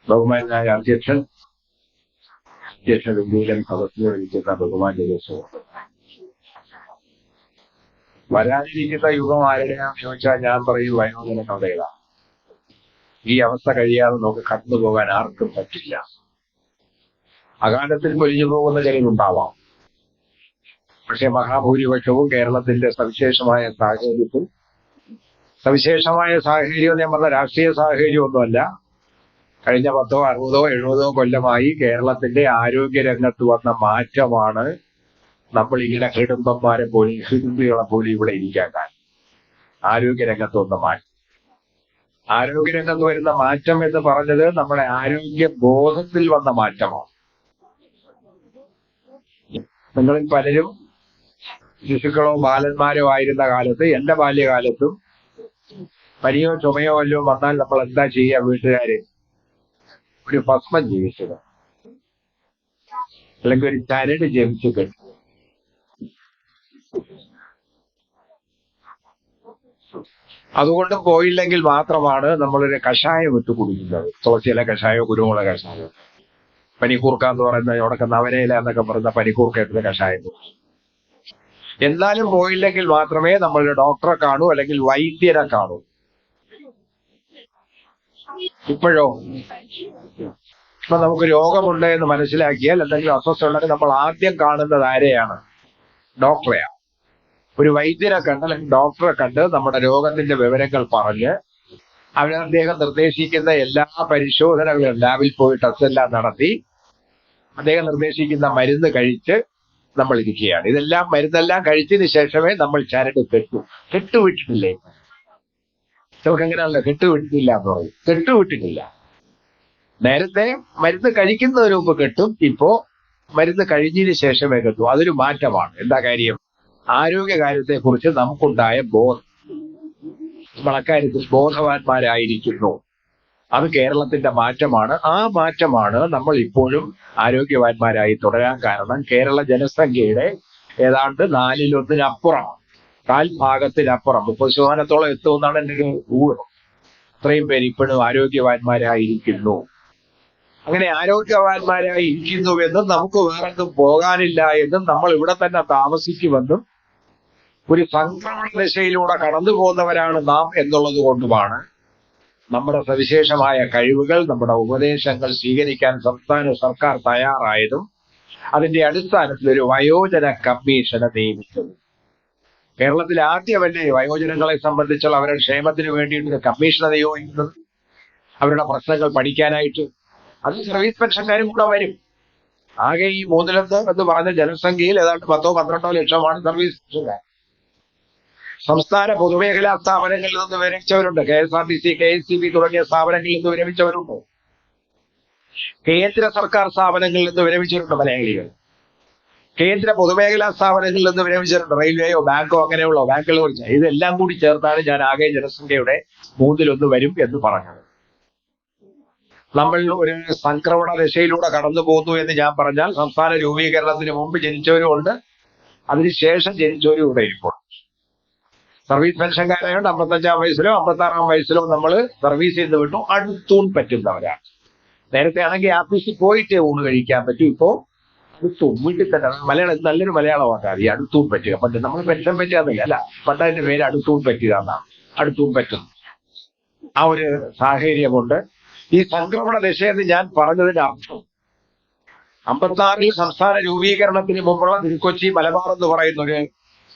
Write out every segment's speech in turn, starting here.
ബഹുമാനായ അധ്യക്ഷൻ ഇന്ത്യയിലും സദസ്സിൽ വിളിക്കുന്ന ബഹുമാന്യ വരാനിരിക്കുന്ന യുഗം ആരുടെയാണെന്ന് ചോദിച്ചാൽ ഞാൻ പറയും വയോജന കഥകളാണ്. ഈ അവസ്ഥ കഴിയാതെ നമുക്ക് കടന്നുപോകാൻ ആർക്കും പറ്റില്ല. അകാലത്തിൽ പൊലിഞ്ഞു പോകുന്ന ചിലരുണ്ടാവാം. പക്ഷെ മഹാഭൂരിപക്ഷവും കേരളത്തിന്റെ സവിശേഷമായ സാഹചര്യം ഞാൻ പറഞ്ഞ രാഷ്ട്രീയ സാഹചര്യമൊന്നുമല്ല. കഴിഞ്ഞ 10, 60, 70 കൊല്ലമായി കേരളത്തിന്റെ ആരോഗ്യ രംഗത്ത് വന്ന മാറ്റമാണ് നമ്മൾ ഇങ്ങനെ ഹിഡുംബന്മാരെ പോലെ ഹിന്ദുക്കളെ പോലെ ഇവിടെ ഇരിക്കാൻ കാരണം. ആരോഗ്യരംഗത്ത് വന്ന മാറ്റം, ആരോഗ്യരംഗത്ത് വരുന്ന മാറ്റം എന്ന് പറഞ്ഞത് നമ്മുടെ ആരോഗ്യ ബോധത്തിൽ വന്ന മാറ്റമാണ്. നിങ്ങളിൽ പലരും ശിശുക്കളോ ബാലന്മാരോ ആയിരുന്ന കാലത്ത്, എന്റെ ബാല്യകാലത്തും പനിയോ ചുമയോ വല്ലതും വന്നാൽ നമ്മൾ എന്താ ചെയ്യുക? വീട്ടുകാര് ഒരു ഭസ്മം ജീവിച്ചത്, അല്ലെങ്കിൽ ഒരു ചരട് ജപിച്ച് കെട്ടും. അതുകൊണ്ട് പോയില്ലെങ്കിൽ മാത്രമാണ് നമ്മളൊരു കഷായം ഇട്ട് കുടിക്കുന്നത്. തുളസിയില കഷായോ കുരുമുളക് കഷായോ, പനിക്കൂർക്ക എന്ന് പറയുന്ന ഇവിടൊക്കെ നവനയില എന്നൊക്കെ പറയുന്ന പനിക്കൂർക്ക എടുത്ത കഷായം. എന്നാലും പോയില്ലെങ്കിൽ മാത്രമേ നമ്മളൊരു ഡോക്ടറെ കാണൂ, അല്ലെങ്കിൽ വൈദ്യരെ കാണൂ. ഇപ്പോഴോ ഇപ്പൊ നമുക്ക് രോഗമുണ്ട് എന്ന് മനസ്സിലാക്കിയാൽ, എന്തെങ്കിലും അസ്വസ്ഥ ഉണ്ടെങ്കിൽ നമ്മൾ ആദ്യം കാണുന്നത് ആരെയാണ്? ഡോക്ടറെയാണ്. ഒരു വൈദ്യരെ കണ്ട് അല്ലെങ്കിൽ ഡോക്ടറെ കണ്ട് നമ്മുടെ രോഗത്തിന്റെ വിവരങ്ങൾ പറഞ്ഞ് അദ്ദേഹം നിർദ്ദേശിക്കുന്ന എല്ലാ പരിശോധനകളും ലാബിൽ പോയി ടെസ്റ്റ് എല്ലാം നടത്തി അദ്ദേഹം നിർദ്ദേശിക്കുന്ന മരുന്ന് കഴിച്ച് നമ്മൾ ഇരിക്കുകയാണ്. ഇതെല്ലാം മരുന്നെല്ലാം കഴിച്ചതിന് ശേഷമേ നമ്മൾ ചരട് കെട്ടുവിട്ടിട്ടില്ലേ? നമുക്ക് എങ്ങനെയാണല്ലോ കെട്ടുവിട്ടിട്ടില്ല എന്ന് പറയും. കെട്ടുവിട്ടിട്ടില്ല. നേരത്തെ മരുന്ന് കഴിക്കുന്നതിന് മുമ്പ് കെട്ടും, ഇപ്പോ മരുന്ന് കഴിഞ്ഞതിന് ശേഷമേ കെട്ടു. അതൊരു മാറ്റമാണ്. എന്താ കാര്യം? ആരോഗ്യകാര്യത്തെ കുറിച്ച് നമുക്കുണ്ടായ ബോധം, നമ്മൾ അക്കാര്യത്തിൽ ബോധവാന്മാരായിരിക്കുന്നു. അത് കേരളത്തിന്റെ മാറ്റമാണ്. ആ മാറ്റമാണ് നമ്മൾ ഇപ്പോഴും ആരോഗ്യവാന്മാരായി തുടരാൻ കാരണം. കേരള ജനസംഖ്യയുടെ ഏതാണ്ട് 1/4 കാൽഭാഗത്തിനപ്പുറം 30% എത്തുമെന്നാണ് എൻ്റെ ഒരു ഊഹം. അത്രയും പേര് ഇപ്പോഴും ആരോഗ്യവാന്മാരായിരിക്കുന്നു. അങ്ങനെ ആരോഗ്യവാന്മാരായി ഇരിക്കുന്നുവെന്നും നമുക്ക് വേറെന്തും പോകാനില്ല എന്നും നമ്മൾ ഇവിടെ തന്നെ താമസിക്കുമെന്നും ഒരു സംക്രമണ ദശയിലൂടെ കടന്നു പോകുന്നവരാണ് നാം എന്നുള്ളത് കൊണ്ടുമാണ് നമ്മുടെ സവിശേഷമായ കഴിവുകൾ, നമ്മുടെ ഉപദേശങ്ങൾ സ്വീകരിക്കാൻ സംസ്ഥാന സർക്കാർ തയ്യാറായതും അതിന്റെ അടിസ്ഥാനത്തിൽ ഒരു വയോജന കമ്മീഷനെ നിയമിച്ചത്. കേരളത്തിൽ ആദ്യമല്ലേ വയോജനങ്ങളെ സംബന്ധിച്ചുള്ള അവരുടെ ക്ഷേമത്തിന് വേണ്ടിയിട്ട് കമ്മീഷനെ നിയോഗിക്കുന്നത്, അവരുടെ പ്രശ്നങ്ങൾ പഠിക്കാനായിട്ട്. അത് സർവീസ് പെൻഷൻകാരും കൂടെ വരും. ആകെ ഈ 3 എന്ന് പറഞ്ഞ ജനസംഖ്യയിൽ ഏതാണ്ട് 10-12 ലക്ഷമാണ് സർവീസ് പെൻഷൻകാർ. സംസ്ഥാന പൊതുമേഖലാ സ്ഥാപനങ്ങളിൽ നിന്ന് വിരമിച്ചവരുണ്ട്. KSRTC, KSCB തുടങ്ങിയ സ്ഥാപനങ്ങളിൽ നിന്ന് വിരമിച്ചവരുണ്ട്. കേന്ദ്ര സർക്കാർ സ്ഥാപനങ്ങളിൽ നിന്ന് വിരമിച്ചിട്ടുണ്ട് മലയാളികൾ. കേന്ദ്ര പൊതുമേഖലാ സ്ഥാപനങ്ങളിൽ നിന്ന് വിരമിച്ചിട്ടുണ്ട്. റെയിൽവേയോ ബാങ്കോ അങ്ങനെയുള്ള ബാങ്കുകൾ കുറിച്ച്. ഇതെല്ലാം കൂടി ചേർത്താണ് ഞാൻ ആകെ ജനസംഖ്യയുടെ 1/3 വരും എന്ന് പറഞ്ഞത്. നമ്മൾ ഒരു സംക്രമണ ദശയിലൂടെ കടന്നു പോകുന്നു എന്ന് ഞാൻ പറഞ്ഞാൽ, സംസ്ഥാന രൂപീകരണത്തിന് മുമ്പ് ജനിച്ചവരുമുണ്ട്, അതിനുശേഷം ജനിച്ചവരും ഇവിടെ ഇപ്പോൾ. സർവീസ് പെൻഷൻകാരായോണ്ട് 55-ാം വയസ്സിലോ 56-ാം വയസ്സിലോ നമ്മൾ സർവീസ് ചെയ്ത് വിട്ടു. അടുത്തൂൺ പറ്റുന്നവരാണ്. നേരത്തെ ആണെങ്കിൽ ആഫീസിൽ പോയിട്ട് ഊണ് കഴിക്കാൻ പറ്റും. ഇപ്പോ അടുത്തൂൺ വീട്ടിൽ തന്നെ. മലയാളം നല്ലൊരു മലയാളമാക്കാം. ഈ അടുത്തൂൺ പറ്റുക. പണ്ട് നമ്മൾ പെൻഷൻ പറ്റുകയെന്നില്ല, അല്ല, പണ്ട് അതിന്റെ പേര് അടുത്തൂൺ പറ്റുക എന്നാണ്. അടുത്തൂൺ പറ്റുന്നു. ആ ഒരു സാഹചര്യമുണ്ട്. ഈ സംക്രമണ ദശയെന്ന് ഞാൻ പറഞ്ഞതിന്റെ അർത്ഥം 56-ൽ സംസ്ഥാന രൂപീകരണത്തിന് മുമ്പുള്ള തിരുക്കൊച്ചി മലബാർ എന്ന് പറയുന്ന ഒരു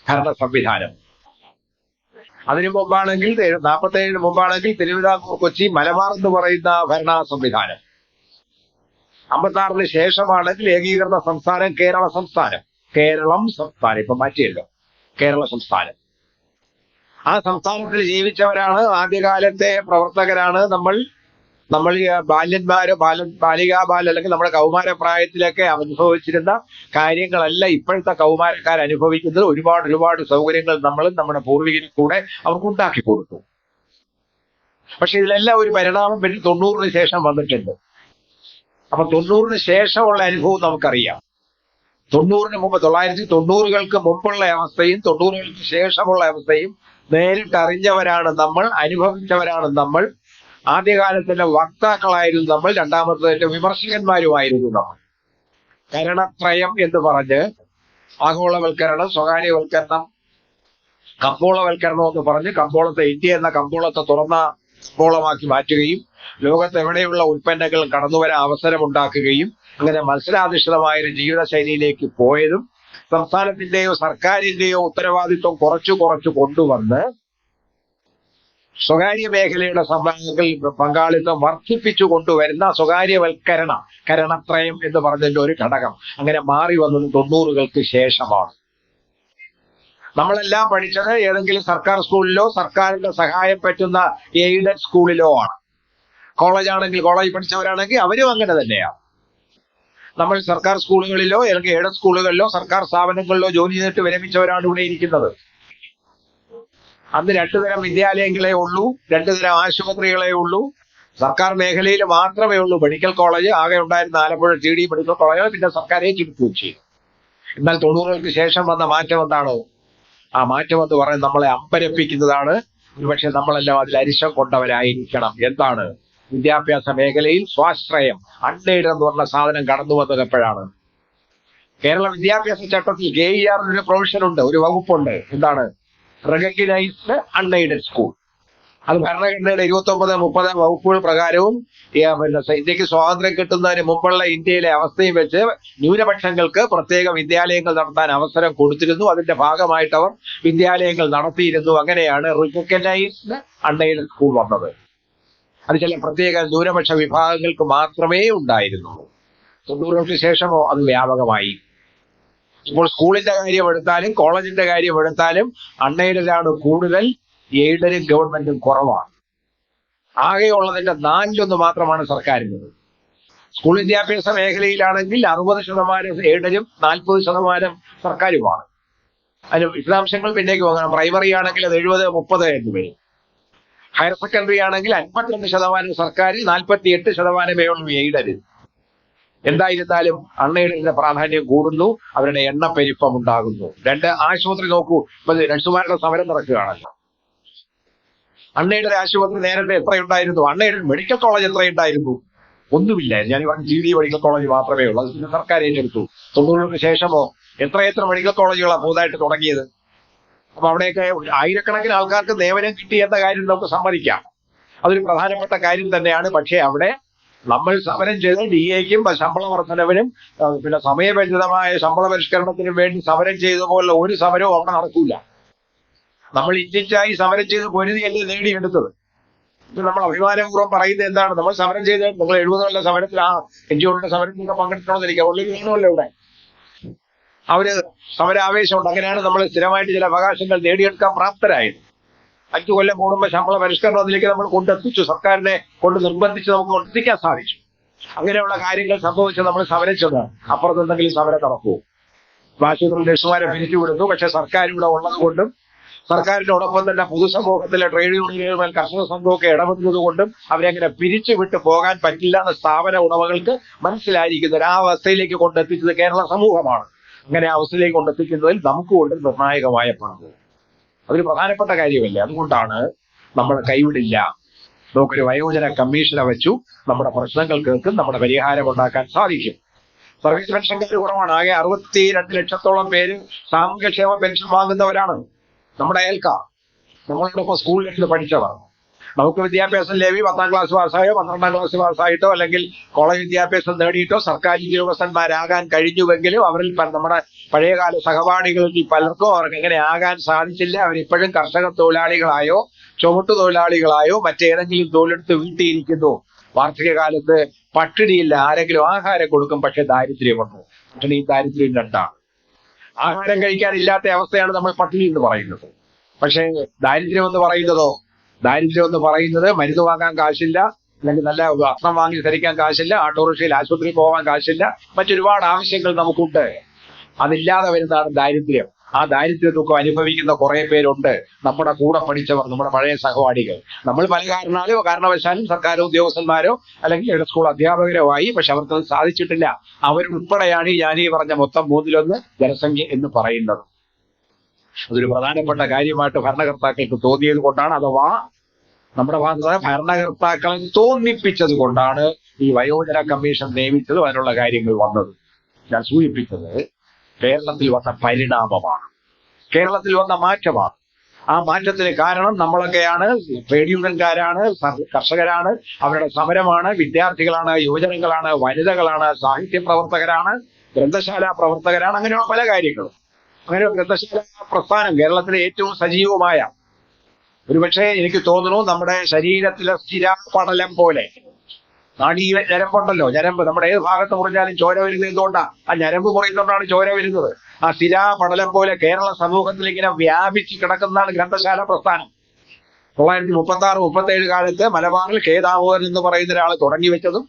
ഭരണ സംവിധാനം. അതിനു മുമ്പാണെങ്കിൽ 47 മുമ്പാണെങ്കിൽ തിരുവിതാംകൂർ കൊച്ചി മലബാർ എന്ന് പറയുന്ന ഭരണ സംവിധാനം. 56-ന് ശേഷമാണെങ്കിൽ ഏകീകൃത സംസ്ഥാനം കേരള സംസ്ഥാനം. ഇപ്പൊ മാറ്റിയല്ലോ, കേരള സംസ്ഥാനം. ആ സംസ്ഥാനത്തിൽ ജീവിച്ചവരാണ് ആദ്യകാലത്തെ പ്രവർത്തകരാണ് നമ്മൾ ബാല്യന്മാരോ ബാലികാബാല അല്ലെങ്കിൽ നമ്മുടെ കൗമാര പ്രായത്തിലൊക്കെ അനുഭവിച്ചിരുന്ന കാര്യങ്ങളല്ല ഇപ്പോഴത്തെ കൗമാരക്കാർ അനുഭവിക്കുന്നത്. ഒരുപാട് സൗകര്യങ്ങൾ നമ്മളും നമ്മുടെ പൂർവികരും കൂടെ അവർക്ക് ഉണ്ടാക്കി കൊടുത്തു. പക്ഷെ ഇതിലെല്ലാം ഒരു പരിണാമം 90-ന് ശേഷം വന്നിട്ടുണ്ട്. അപ്പൊ 90-ന് ശേഷമുള്ള അനുഭവം നമുക്കറിയാം. 90-ന് മുമ്പ് 1990-കൾക്ക് മുമ്പുള്ള അവസ്ഥയും 90-കൾക്ക് ശേഷമുള്ള അവസ്ഥയും നേരിട്ടറിഞ്ഞവരാണ് നമ്മൾ, അനുഭവിച്ചവരാണ് നമ്മൾ. ആദ്യകാലത്തിന്റെ വക്താക്കളായിരുന്നു നമ്മൾ, രണ്ടാമത്തെ വിമർശകന്മാരുമായിരുന്നു നമ്മൾ. കരണത്രയം എന്ന് പറഞ്ഞ് ആഗോളവൽക്കരണം, സ്വകാര്യവൽക്കരണം, കമ്പോളവൽക്കരണം എന്ന് പറഞ്ഞ് ഇന്ത്യ എന്ന കമ്പോളത്തെ തുറന്ന കമ്പോളമാക്കി മാറ്റുകയും ലോകത്ത് എവിടെയുള്ള ഉൽപ്പന്നങ്ങൾ കടന്നുവരാൻ അവസരമുണ്ടാക്കുകയും അങ്ങനെ മത്സരാധിഷ്ഠിതമായ ഒരു ജീവിതശൈലിയിലേക്ക് പോയതും സംസ്ഥാനത്തിന്റെയോ സർക്കാരിന്റെയോ ഉത്തരവാദിത്വം കുറച്ചു കൊണ്ടുവന്ന് സ്വകാര്യ മേഖലയുടെ പങ്കാളിത്തം വർദ്ധിപ്പിച്ചു കൊണ്ടുവരുന്ന കരണത്രയം എന്ന് പറഞ്ഞതിന്റെ ഒരു ഘടകം അങ്ങനെ മാറി വന്നത് 90-കൾക്ക് ശേഷമാണ്. നമ്മളെല്ലാം പഠിച്ചത് ഏതെങ്കിലും സർക്കാർ സ്കൂളിലോ സർക്കാരിന്റെ സഹായം പറ്റുന്ന എയ്ഡഡ് സ്കൂളിലോ ആണ്. കോളേജ് പഠിച്ചവരാണെങ്കിൽ അവരും അങ്ങനെ തന്നെയാണ്. നമ്മൾ സർക്കാർ സ്കൂളുകളിലോ അല്ലെങ്കിൽ എയ്ഡഡ് സ്കൂളുകളിലോ സർക്കാർ സ്ഥാപനങ്ങളിലോ ജോലി ചെയ്തിട്ട് വിരമിച്ചവരാണ് ഇവിടെ ഇരിക്കുന്നത്. അന്ന് 2 തരം വിദ്യാലയങ്ങളെ ഉള്ളൂ, 2 തരം ആശുപത്രികളെ ഉള്ളൂ. സർക്കാർ മേഖലയിൽ മാത്രമേ ഉള്ളൂ മെഡിക്കൽ കോളേജ്. ആകെ ഉണ്ടായിരുന്ന ആലപ്പുഴ TD മെഡിക്കൽ കോളേജ് പിന്നെ സർക്കാരെ ചുരുക്കുകയും ചെയ്തു. എന്നാൽ 90-കൾക്ക് ശേഷം വന്ന മാറ്റം എന്താണ്? ആ മാറ്റം എന്ന് പറയുന്നത് നമ്മളെ അമ്പരപ്പിക്കുന്നതാണ്. ഒരുപക്ഷെ നമ്മളെല്ലാം അതിൽ അരിശം കൊണ്ടവരായിരിക്കണം. എന്താണ്? വിദ്യാഭ്യാസ മേഖലയിൽ സ്വാശ്രയം, അൺഎയ്ഡഡ് എന്ന് പറഞ്ഞ സാധനം കടന്നു വന്നത് എപ്പോഴാണ്? കേരള വിദ്യാഭ്യാസ ചട്ടത്തിൽ KER ഒരു പ്രൊവിഷൻ ഉണ്ട്, ഒരു വകുപ്പുണ്ട്. എന്താണ്? Recognised unaided school. അത് ഭരണഘടനയുടെ 29, 30 വകുപ്പുകൾ പ്രകാരവും ഇന്ത്യക്ക് സ്വാതന്ത്ര്യം കിട്ടുന്നതിന് മുമ്പുള്ള ഇന്ത്യയിലെ അവസ്ഥയും വെച്ച് ന്യൂനപക്ഷങ്ങൾക്ക് പ്രത്യേക വിദ്യാലയങ്ങൾ നടത്താൻ അവസരം കൊടുത്തിരുന്നു. അതിന്റെ ഭാഗമായിട്ട് അവർ വിദ്യാലയങ്ങൾ നടത്തിയിരുന്നു. അങ്ങനെയാണ് റെക്കഗ്നൈസ്ഡ് അൺഎയ്ഡഡ് സ്കൂൾ വന്നത്. അത് ചില പ്രത്യേക ന്യൂനപക്ഷ വിഭാഗങ്ങൾക്ക് മാത്രമേ ഉണ്ടായിരുന്നുള്ളൂ. 90-കൾക്ക് ശേഷമോ അത് വ്യാപകമായി. ഇപ്പോൾ സ്കൂളിന്റെ കാര്യം എടുത്താലും കോളേജിന്റെ കാര്യം എടുത്താലും അൺഎയ്ഡഡാണ് കൂടുതൽ, എയ്ഡനും ഗവൺമെന്റും കുറവാണ്. ആകെയുള്ളതിന്റെ 4-1 മാത്രമാണ് സർക്കാരിൻ്റെത്. സ്കൂൾ വിദ്യാഭ്യാസ മേഖലയിലാണെങ്കിൽ 60% എയ്ഡനും 40% സർക്കാരുമാണ്. അതിന് വിശദാംശങ്ങൾ പിന്നേക്ക് പോകണം. പ്രൈമറി ആണെങ്കിൽ അത് 70-30 എന്ന് വരും. ഹയർ സെക്കൻഡറി ആണെങ്കിൽ 52% സർക്കാർ, 48% ഉള്ളൂ എയ്ഡന്. എന്തായിരുന്നാലും അൺഎയ്ഡഡിന്റെ പ്രാധാന്യം കൂടുന്നു, അവരുടെ എണ്ണപ്പെരുപ്പം ഉണ്ടാകുന്നു. 2 ആശുപത്രി നോക്കൂ, ഇപ്പൊ നഴ്സുമാരുടെ സമരം നടക്കുകയാണല്ലോ. അൺഎയ്ഡഡ് ആശുപത്രി നേരത്തെ എത്രയുണ്ടായിരുന്നു? അൺഎയ്ഡഡ് മെഡിക്കൽ കോളേജ് എത്രയുണ്ടായിരുന്നു? ഒന്നുമില്ല. ഞാൻ TD മെഡിക്കൽ കോളേജ് മാത്രമേ ഉള്ളൂ. അത് സർക്കാർ ഏറ്റെടുത്തു. 90-കൾക്ക് ശേഷമോ എത്ര മെഡിക്കൽ കോളേജുകളാണ് പുതുതായിട്ട് തുടങ്ങിയത്? അപ്പൊ അവിടെയൊക്കെ ആയിരക്കണക്കിന് ആൾക്കാർക്ക് നിയമനം കിട്ടി എന്ന കാര്യം നമുക്ക് സമ്മതിക്കാം. അതൊരു പ്രധാനപ്പെട്ട കാര്യം തന്നെയാണ്. പക്ഷേ അവിടെ നമ്മൾ സമരം ചെയ്ത് DAയ്ക്കും ശമ്പള വർധനവിനും പിന്നെ സമയബന്ധിതമായ ശമ്പള പരിഷ്കരണത്തിനും വേണ്ടി സമരം ചെയ്തതുപോലുള്ള ഒരു സമരവും അവിടെ നടക്കൂല. നമ്മൾ ഇഞ്ചിഞ്ചായി സമരം ചെയ്ത് പൊരുതിയല്ലേ നേടിയെടുത്തത്. ഇത് നമ്മൾ അഭിമാനപൂർവ്വം പറയുന്നത് എന്താണ്? നമ്മൾ സമരം ചെയ്ത് നിങ്ങൾ 70-കളുടെ സമരത്തിൽ എൻജിഒയുടെ സമരത്തിലൊക്കെ പങ്കെടുക്കണമെന്നിരിക്കുക. ഉള്ളിൽ വീണമല്ലോ ഇവിടെ. അവര് സമരാവേശമുണ്ട്. അങ്ങനെയാണ് നമ്മൾ സ്ഥിരമായിട്ട് ചില അവകാശങ്ങൾ നേടിയെടുക്കാൻ പ്രാപ്തരായത്. 5 കൊല്ലം കൂടുമ്പോൾ ശമ്പള പരിഷ്കരണം അതിലേക്ക് നമ്മൾ കൊണ്ടെത്തിച്ചു. സർക്കാരിനെ കൊണ്ട് നിർബന്ധിച്ച് നമുക്ക് കൊണ്ടെത്തിക്കാൻ സാധിച്ചു. അങ്ങനെയുള്ള കാര്യങ്ങൾ സംഭവിച്ച് നമ്മൾ സമരം ചെന്നാണ്. അപ്പുറത്തെന്തെങ്കിലും സമരം നടക്കുമോ? ആശുപത്രി നഴ്സുമാരെ പിരിച്ചുവിടുന്നു. പക്ഷെ സർക്കാർ ഇവിടെ ഉള്ളത് കൊണ്ടും സർക്കാരിനോടൊപ്പം തന്നെ പൊതുസമൂഹത്തിലെ ട്രേഡ് യൂണിയനുകൾ, കർഷക സംഘമൊക്കെ ഇടപെടുന്നത് കൊണ്ടും അവരെങ്ങനെ പിരിച്ചുവിട്ട് പോകാൻ പറ്റില്ല എന്ന് സ്ഥാപന ഉടമകൾക്ക് മനസ്സിലായിരിക്കുന്നത്. ആ അവസ്ഥയിലേക്ക് കൊണ്ടെത്തിച്ചത് കേരള സമൂഹമാണ്. അങ്ങനെ ആ അവസ്ഥയിലേക്ക് കൊണ്ടെത്തിക്കുന്നതിൽ നമുക്ക് കൊണ്ട് നിർണായകമായ പങ്ക്. അതൊരു പ്രധാനപ്പെട്ട കാര്യമല്ലേ. അതുകൊണ്ടാണ് നമ്മൾ കൈവിടില്ല. നമുക്കൊരു വയോജന കമ്മീഷനെ വെച്ചു നമ്മുടെ പ്രശ്നങ്ങൾ കേൾക്കും, നമ്മുടെ പരിഹാരം ഉണ്ടാക്കാൻ സാധിക്കും. സർവീസ് പെൻഷൻകാർ കുറവാണ്. ആകെ 62 ലക്ഷത്തോളം പേര് സാമൂഹ്യക്ഷേമ പെൻഷൻ വാങ്ങുന്നവരാണ് നമ്മുടെ അയൽക്കാർ. നമ്മളോടൊപ്പം സ്കൂളിലിരുന്ന് പഠിച്ചവർ. നമുക്ക് വിദ്യാഭ്യാസം ലഭ്യ 10ാം ക്ലാസ് പാസ്സായോ 12ാം ക്ലാസ് പാസ്സായിട്ടോ അല്ലെങ്കിൽ കോളേജ് വിദ്യാഭ്യാസം നേടിയിട്ടോ സർക്കാർ ഉദ്യോഗസ്ഥന്മാരാകാൻ കഴിഞ്ഞുവെങ്കിലും അവരിൽ നമ്മുടെ പഴയകാല സഹപാഠികളിൽ പലർക്കും അവർക്ക് എങ്ങനെ ആകാൻ സാധിച്ചില്ല. അവരിപ്പോഴും കർഷക തൊഴിലാളികളായോ ചുമട്ടു തൊഴിലാളികളായോ മറ്റേതെങ്കിലും തൊഴിലെടുത്ത് വീട്ടിയിരിക്കുന്നു. വാർഷികകാലത്ത് പട്ടിണിയില്ല, ആരെങ്കിലും ആഹാരം കൊടുക്കും, പക്ഷെ ദാരിദ്ര്യമുണ്ട്. പട്ടിണിയും ദാരിദ്ര്യം രണ്ടാണ്. ആഹാരം കഴിക്കാനില്ലാത്ത അവസ്ഥയാണ് നമ്മൾ പട്ടിണി എന്ന് പറയുന്നത്. പക്ഷേ ദാരിദ്ര്യം എന്ന് പറയുന്നത് മരുന്ന് വാങ്ങാൻ കാശില്ല, അല്ലെങ്കിൽ നല്ല വസ്ത്രം വാങ്ങി ധരിക്കാൻ കാശില്ല, ഓട്ടോറിക്ഷയിൽ ആശുപത്രിയിൽ പോകാൻ കാശില്ല, മറ്റൊരുപാട് ആവശ്യങ്ങൾ നമുക്കുണ്ട്. അതില്ലാതെ വരുന്നതാണ് ദാരിദ്ര്യം. ആ ദാരിദ്ര്യ ദുഃഖം അനുഭവിക്കുന്ന കുറെ പേരുണ്ട്. നമ്മുടെ കൂടെ പഠിച്ചവർ, നമ്മുടെ പഴയ സഹപാഠികൾ. നമ്മൾ പല കാരണവശാലും സർക്കാർ ഉദ്യോഗസ്ഥന്മാരോ അല്ലെങ്കിൽ സ്കൂൾ അധ്യാപകരോ ആയി, പക്ഷെ അവർക്കത് സാധിച്ചിട്ടില്ല. അവരുൾപ്പെടെയാണ് ഞാനീ പറഞ്ഞ മൊത്തം 1/3 ജനസംഖ്യ എന്ന് പറയുന്നത്. അതൊരു പ്രധാനപ്പെട്ട കാര്യമായിട്ട് ഭരണകർത്താക്കൾക്ക് തോന്നിയത് കൊണ്ടാണ്, അഥവാ നമ്മുടെ ഭാഗത്ത് ഭരണകർത്താക്കളെ തോന്നിപ്പിച്ചത് കൊണ്ടാണ് ഈ വയോജന കമ്മീഷൻ നിയമിച്ചതും അതിനുള്ള കാര്യങ്ങൾ വന്നത്. ഞാൻ സൂചിപ്പിച്ചത് കേരളത്തിൽ വന്ന പരിണാമമാണ്, കേരളത്തിൽ വന്ന മാറ്റമാണ്. ആ മാറ്റത്തിന് കാരണം നമ്മളൊക്കെയാണ്. ട്രേഡ് യൂണിയൻകാരാണ്, കർഷകരാണ്, അവരുടെ സമരമാണ്, വിദ്യാർത്ഥികളാണ്, യുവജനങ്ങളാണ്, വനിതകളാണ്, സാഹിത്യ പ്രവർത്തകരാണ്, ഗ്രന്ഥശാല പ്രവർത്തകരാണ്, അങ്ങനെയുള്ള പല കാര്യങ്ങളും. അങ്ങനെ ഗ്രന്ഥശാല പ്രസ്ഥാനം കേരളത്തിലെ ഏറ്റവും സജീവമായ, ഒരുപക്ഷെ എനിക്ക് തോന്നുന്നു നമ്മുടെ ശരീരത്തിലെ സ്ഥിരാപടലം പോലെ നാഡീ ഞരമ്പുണ്ടല്ലോ, ഞരമ്പ് നമ്മുടെ ഏത് ഭാഗത്ത് മുറിഞ്ഞാലും ചോര വരുന്നത് എന്തുകൊണ്ടാണ്? ആ ഞരമ്പ് മുറിയുന്നതുകൊണ്ടാണ് ചോര വരുന്നത്. ആ സ്ഥിരാപടലം പോലെ കേരള സമൂഹത്തിൽ ഇങ്ങനെ വ്യാപിച്ച് കിടക്കുന്നതാണ് ഗ്രന്ഥശാല പ്രസ്ഥാനം. 1936-37 കാലത്ത് മലബാറിൽ കെ ദാമോദരൻ എന്ന് പറയുന്ന ഒരാൾ തുടങ്ങി വെച്ചതും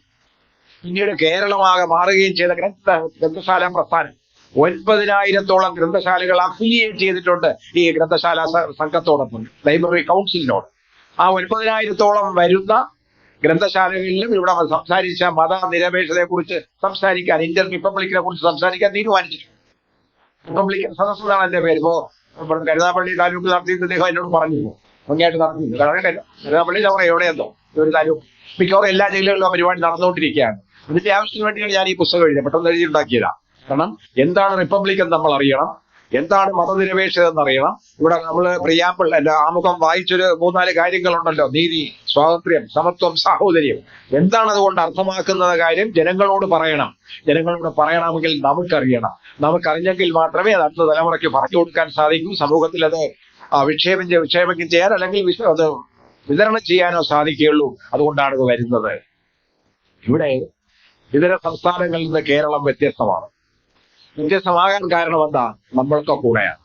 പിന്നീട് കേരളമാകെ മാറുകയും ചെയ്ത ഗ്രന്ഥശാല പ്രസ്ഥാനം. 9,000-ഓളം ഗ്രന്ഥശാലകൾ അഫിലിയേറ്റ് ചെയ്തിട്ടുണ്ട് ഈ ഗ്രന്ഥശാല സംഘത്തോടൊപ്പം, ലൈബ്രറി കൗൺസിലിനോട്. ആ 9,000-ഓളം വരുന്ന ഗ്രന്ഥശാലകളിലും ഇവിടെ സംസാരിച്ച മതനിരപേക്ഷതയെ കുറിച്ച് സംസാരിക്കാൻ, ഇന്ത്യൻ റിപ്പബ്ലിക്കിനെ കുറിച്ച് സംസാരിക്കാൻ തീരുമാനിച്ചിട്ടുണ്ട്. റിപ്പബ്ലിക്കൻ സദസ് എന്നാണ് എന്റെ പേര്. ഇപ്പോ കരുനാഗപ്പള്ളി താലൂക്ക് നടത്തിയിട്ട് അദ്ദേഹം എന്നോട് പറഞ്ഞു, ഭംഗിയായിട്ട് നടത്തിയിട്ടുണ്ട്. കരുനാഗപ്പള്ളി ചവറ എവിടെയെന്തോ ഒരു താലൂക്ക്, മിക്കവാറും എല്ലാ ജില്ലകളിലും പരിപാടി നടന്നുകൊണ്ടിരിക്കുകയാണ്. ഇതിന്റെ ആവശ്യത്തിന് വേണ്ടിയാണ് ഞാൻ ഈ പുസ്തകം എഴുതിയത്, പെട്ടെന്ന് എഴുതിയിട്ടുണ്ടാക്കിയതാണ്. കാരണം എന്താണ് റിപ്പബ്ലിക് എന്ന് നമ്മൾ അറിയണം, എന്താണ് മതനിരപേക്ഷത എന്നറിയണം. ഇവിടെ നമ്മൾ പ്രിയാമ്പിൾ എന്റെ ആമുഖം വായിച്ചൊരു 3-4 കാര്യങ്ങളുണ്ടല്ലോ: നീതി, സ്വാതന്ത്ര്യം, സമത്വം, സാഹോദര്യം. എന്താണ് അതുകൊണ്ട് അർത്ഥമാക്കുന്ന കാര്യം ജനങ്ങളോട് പറയണം. ജനങ്ങളോട് പറയണമെങ്കിൽ നമുക്കറിയണം. നമുക്കറിഞ്ഞെങ്കിൽ മാത്രമേ അത് അടുത്ത തലമുറയ്ക്ക് പറഞ്ഞു കൊടുക്കാൻ സാധിക്കൂ. സമൂഹത്തിൽ അത് വിക്ഷേപം ചെയ്യാൻ അല്ലെങ്കിൽ അത് വിതരണം ചെയ്യാനോ സാധിക്കുകയുള്ളൂ. അതുകൊണ്ടാണ് ഇത് വരുന്നത്. ഇവിടെ ഇതര സംസ്ഥാനങ്ങളിൽ നിന്ന് കേരളം വ്യത്യസ്തമാണ്. വ്യത്യസ്തമാകാൻ കാരണം എന്താ? നമ്മൾക്ക് കൂടെയാണ്.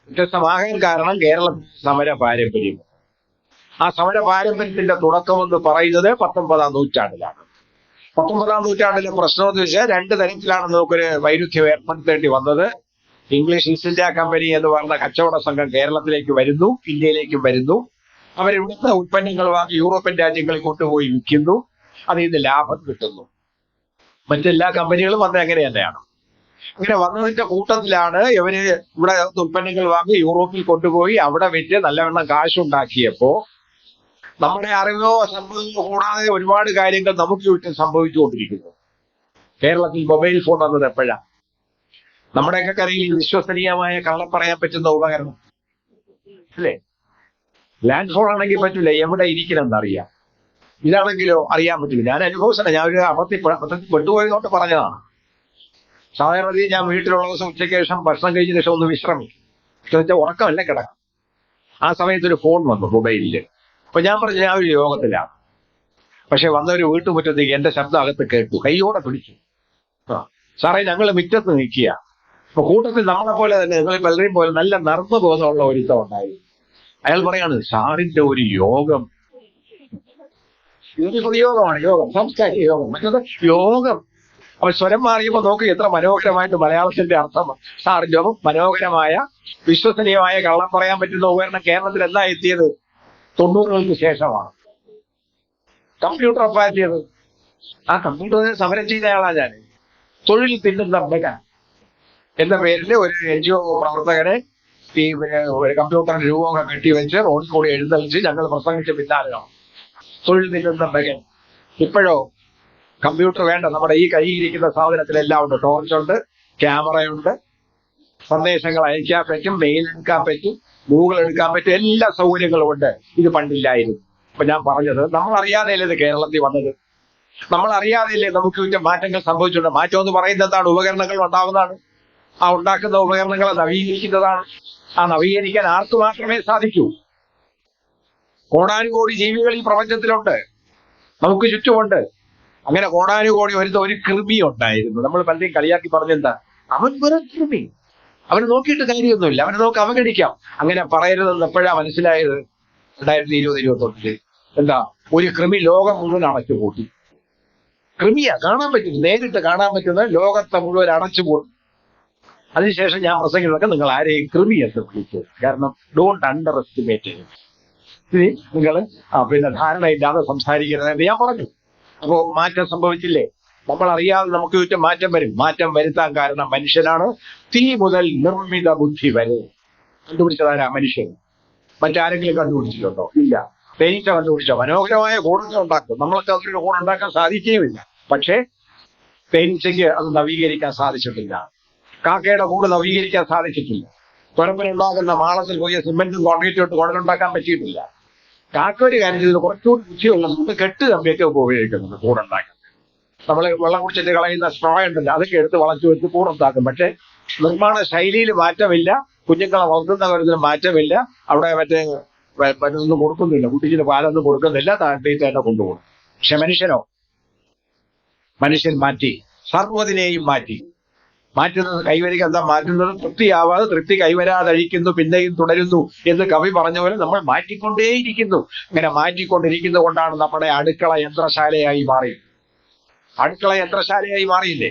വ്യത്യസ്തമാകാൻ കാരണം കേരളത്തിൽ സമര പാരമ്പര്യം. ആ സമര പാരമ്പര്യത്തിന്റെ തുടക്കമെന്ന് പറയുന്നത് 19-ാം നൂറ്റാണ്ടിലാണ്. 19-ാം നൂറ്റാണ്ടിലെ പ്രശ്നം എന്ന് വെച്ചാൽ 2 തരത്തിലാണ് നമുക്കൊരു വൈരുദ്ധ്യം ഏർപ്പെടുത്തേണ്ടി വന്നത്. ഇംഗ്ലീഷ് ഈസ്റ്റ് ഇന്ത്യ കമ്പനി എന്ന് പറഞ്ഞ കച്ചവട സംഘം കേരളത്തിലേക്ക് വരുന്നു, ഇന്ത്യയിലേക്കും വരുന്നു. അവരിവിടുത്തെ ഉൽപ്പന്നങ്ങൾ വാങ്ങി യൂറോപ്യൻ രാജ്യങ്ങളിൽ കൊണ്ടുപോയി വിൽക്കുന്നു. അതിൽ നിന്ന് ലാഭം കിട്ടുന്നു. മറ്റെല്ലാ കമ്പനികളും വന്നത് അങ്ങനെ തന്നെയാണ്. ഇങ്ങനെ വന്നതിന്റെ കൂട്ടത്തിലാണ് ഇവര് ഇവിടെ ഉൽപ്പന്നങ്ങൾ വാങ്ങി യൂറോപ്പിൽ കൊണ്ടുപോയി അവിടെ വിറ്റ് നല്ലവണ്ണം കാശുണ്ടാക്കിയപ്പോ നമ്മുടെ അറിവോ സംഭവമോ കൂടാതെ ഒരുപാട് കാര്യങ്ങൾ നമുക്ക് ചുറ്റും സംഭവിച്ചുകൊണ്ടിരിക്കുന്നു. കേരളത്തിൽ മൊബൈൽ ഫോൺ വന്നത് എപ്പോഴാണ്? നമ്മുടെയൊക്കെ കരയിൽ വിശ്വസനീയമായ കള്ളം പറയാൻ പറ്റുന്ന ഉപകരണം അല്ലേ? ലാൻഡ് ഫോൺ ആണെങ്കിൽ പറ്റില്ല, എവിടെ ഇരിക്കണമെന്നറിയാം. ഇതാണെങ്കിലോ അറിയാൻ പറ്റില്ല. ഞാൻ അനുഭവസ്ഥന, ഞാൻ ഒരു അബദ്ധത്തിൽ പെട്ടുപോയതുകൊണ്ട് പറഞ്ഞതാണ്. സാധാരണ രീതിയിൽ ഞാൻ വീട്ടിലുള്ള ദിവസം ഉച്ചയ്ക്ക് ശേഷം ഭക്ഷണം കഴിഞ്ഞ ശേഷം ഒന്ന് വിശ്രമിക്കും. വെച്ചാൽ ഉറക്കമല്ല, കിടക്കും. ആ സമയത്ത് ഒരു ഫോൺ വന്നു മൊബൈലില്. അപ്പൊ ഞാൻ പറഞ്ഞു ഞാൻ ഒരു യോഗത്തിലാണ്. പക്ഷെ വന്നൊരു വീട്ടുമുറ്റത്തേക്ക് എന്റെ ശബ്ദം അകത്ത് കേട്ടു, കൈയോടെ പിടിച്ചു. സാറേ, ഞങ്ങൾ മുറ്റത്ത് നിൽക്കുക. അപ്പൊ കൂട്ടത്തിൽ നമ്മളെ പോലെ തന്നെ നിങ്ങൾ പലരെയും പോലെ നല്ല നർമ്മ ബോധമുള്ള ഒരുത്തം ഉണ്ടായി. അയാൾ പറയാണ്, സാറിന്റെ ഒരു യോഗം. ഇതൊരു പൊതുയോഗമാണ്, യോഗം, സാംസ്കാരിക യോഗം. മറ്റത് യോഗം. അപ്പൊ സ്വരം മാറിയപ്പോ നോക്കി എത്ര മനോഹരമായിട്ട് മലയാളത്തിന്റെ അർത്ഥം. സാറിന്റെ മനോഹരമായ വിശ്വസനീയമായ കള്ളം പറയാൻ പറ്റുന്ന ഉപകരണം കേരളത്തിൽ എന്താ എത്തിയത്? 90-കൾക്ക് ശേഷമാണ് കമ്പ്യൂട്ടർ അപ്പാറ്റിയത്. ആ കമ്പ്യൂട്ടറിന് സമരം ചെയ്ത ആളാണ് ഞാൻ. തൊഴിൽ തിന്നുന്ന മകൻ എന്ന പേരിൽ ഒരു NGO പ്രവർത്തകരെ ഈ ഒരു കമ്പ്യൂട്ടറിന്റെ രൂപമൊക്കെ കെട്ടിവെച്ച് റോഡിൽ കൂടി എഴുന്നള്ളിച്ച് ഞങ്ങൾ പ്രസംഗിച്ച പിന്നാലെയാണ് തൊഴിൽ തിന്നുന്ന മകൻ. ഇപ്പോഴോ കമ്പ്യൂട്ടർ വേണ്ട, നമ്മുടെ ഈ കയ്യിരിക്കുന്ന സാധനത്തിലെല്ലാം ഉണ്ട്. ടോർച്ചുണ്ട്, ക്യാമറയുണ്ട്, സന്ദേശങ്ങൾ അയക്കാൻ പറ്റും, മെയിൽ എടുക്കാൻ പറ്റും, ഗൂഗിൾ എടുക്കാൻ പറ്റും, എല്ലാ സൗകര്യങ്ങളും ഉണ്ട്. ഇത് പണ്ടില്ലായിരുന്നു. അപ്പൊ ഞാൻ പറഞ്ഞത്, നമ്മൾ അറിയാതെയല്ലേ ഇത് കേരളത്തിൽ വന്നത്? നമ്മൾ അറിയാതെയല്ലേ നമുക്ക് ഇതിന്റെ മാറ്റങ്ങൾ സംഭവിച്ചിട്ടുണ്ട്? മാറ്റം എന്ന് പറയുന്നത് എന്താണ്? ഉപകരണങ്ങൾ ഉണ്ടാകുന്നതാണ്. ആ ഉണ്ടാക്കുന്ന ഉപകരണങ്ങളെ നവീകരിക്കുന്നതാണ്. ആ നവീകരിക്കാൻ ആർക്ക് മാത്രമേ സാധിക്കൂ? കോടാനുകോടി ജീവികൾ ഈ പ്രപഞ്ചത്തിലുണ്ട്, നമുക്ക് ചുറ്റുമുണ്ട്. അങ്ങനെ കോടാനുകോടി വരുന്ന ഒരു കൃമി ഉണ്ടായിരുന്നു. നമ്മൾ പലരെയും കളിയാക്കി പറഞ്ഞെന്താ, അവൻ വെറും കൃമി, അവന് നോക്കിയിട്ട് കാര്യമൊന്നുമില്ല, അവനെ നോക്കി അവഗണിക്കാം. അങ്ങനെ പറയരുതെന്ന് എപ്പോഴാ മനസ്സിലായത്? 2020-21 എന്താ, ഒരു കൃമി ലോകം മുഴുവൻ അടച്ചുപൂട്ടി. കൃമിയാ, കാണാൻ പറ്റും, നേരിട്ട് കാണാൻ പറ്റുന്ന ലോകത്തെ മുഴുവൻ അടച്ചുപൂട്ടി. അതിനുശേഷം ഞാൻ പ്രസംഗിച്ചതൊക്കെ നിങ്ങൾ ആരെയും കൃമി എന്ന് വിളിച്ചു. കാരണം ഡോണ്ട് അണ്ടർ എസ്റ്റിമേറ്റ്. നിങ്ങൾ പിന്നെ ധാരണയില്ലാതെ സംസാരിക്കരുത് ഞാൻ പറഞ്ഞു. അപ്പോ മാറ്റം സംഭവിച്ചില്ലേ? നമ്മൾ അറിയാതെ നമുക്ക് ചുറ്റും മാറ്റം വരും. മാറ്റം വരുത്താൻ കാരണം മനുഷ്യനാണ്. തീ മുതൽ നിർമ്മിത ബുദ്ധി വരെ കണ്ടുപിടിച്ചതാരാ? മനുഷ്യൻ. മറ്റാരെങ്കിലും കണ്ടുപിടിച്ചിട്ടുണ്ടോ? ഇല്ല. തേനീച്ച കണ്ടുപിടിച്ചോ? മനോഹരമായ കൂടൊക്കെ ഉണ്ടാക്കും. നമ്മളൊക്കെ അതിലൊരു കൂടുണ്ടാക്കാൻ സാധിക്കുകയുമില്ല. പക്ഷേ തേനീച്ചയ്ക്ക് അത് നവീകരിക്കാൻ സാധിച്ചിട്ടില്ല. കാക്കയുടെ കൂട് നവീകരിക്കാൻ സാധിച്ചിട്ടില്ല. കുഴപ്പമുണ്ടാകുന്ന മാളത്തിൽ പോയി സിമെന്റും കോൺക്രീറ്റും ഇട്ട് കുഴലുണ്ടാക്കാൻ പറ്റിയിട്ടില്ല. കാക്ക ഒരു കാര്യം ചെയ്തത് കുറച്ചുകൂടി ബുദ്ധിയുള്ള നമുക്ക് കെട്ട് കമ്പിയൊക്കെ ഉപയോഗിക്കുന്നുണ്ട് കൂടുണ്ടാക്കാൻ. നമ്മൾ വെള്ളം കുടിച്ചിട്ട് കളയുന്ന സ്ട്രോ ഉണ്ടല്ലോ, അതൊക്കെ എടുത്ത് വളച്ചു വെച്ച് കൂടുണ്ടാക്കും. പക്ഷെ നിർമ്മാണ ശൈലിയിൽ മാറ്റമില്ല, കുഞ്ഞുങ്ങളെ വളർത്തുന്ന കാര്യത്തിൽ മാറ്റമില്ല. അവിടെ മറ്റൊന്നും കൊടുക്കുന്നില്ല, കുട്ടിച്ചിട്ട് പാലൊന്നും കൊടുക്കുന്നില്ല, താഴ്ത്തേക്ക് തന്നെ കൊണ്ടുപോകും. പക്ഷെ മനുഷ്യൻ മാറ്റി, സർവ്വതിനെയും മാറ്റി. മാറ്റുന്നത് കൈവരിക എന്താ മാറ്റുന്നത്? തൃപ്തിയാവാതെ തൃപ്തി കൈവരാതഴിക്കുന്നു പിന്നെയും തുടരുന്നു എന്ന് കവി പറഞ്ഞ പോലെ നമ്മൾ മാറ്റിക്കൊണ്ടേയിരിക്കുന്നു. ഇങ്ങനെ മാറ്റിക്കൊണ്ടിരിക്കുന്നത് കൊണ്ടാണ് നമ്മുടെ അടുക്കള യന്ത്രശാലയായി മാറി. അടുക്കള യന്ത്രശാലയായി മാറിയില്ലേ?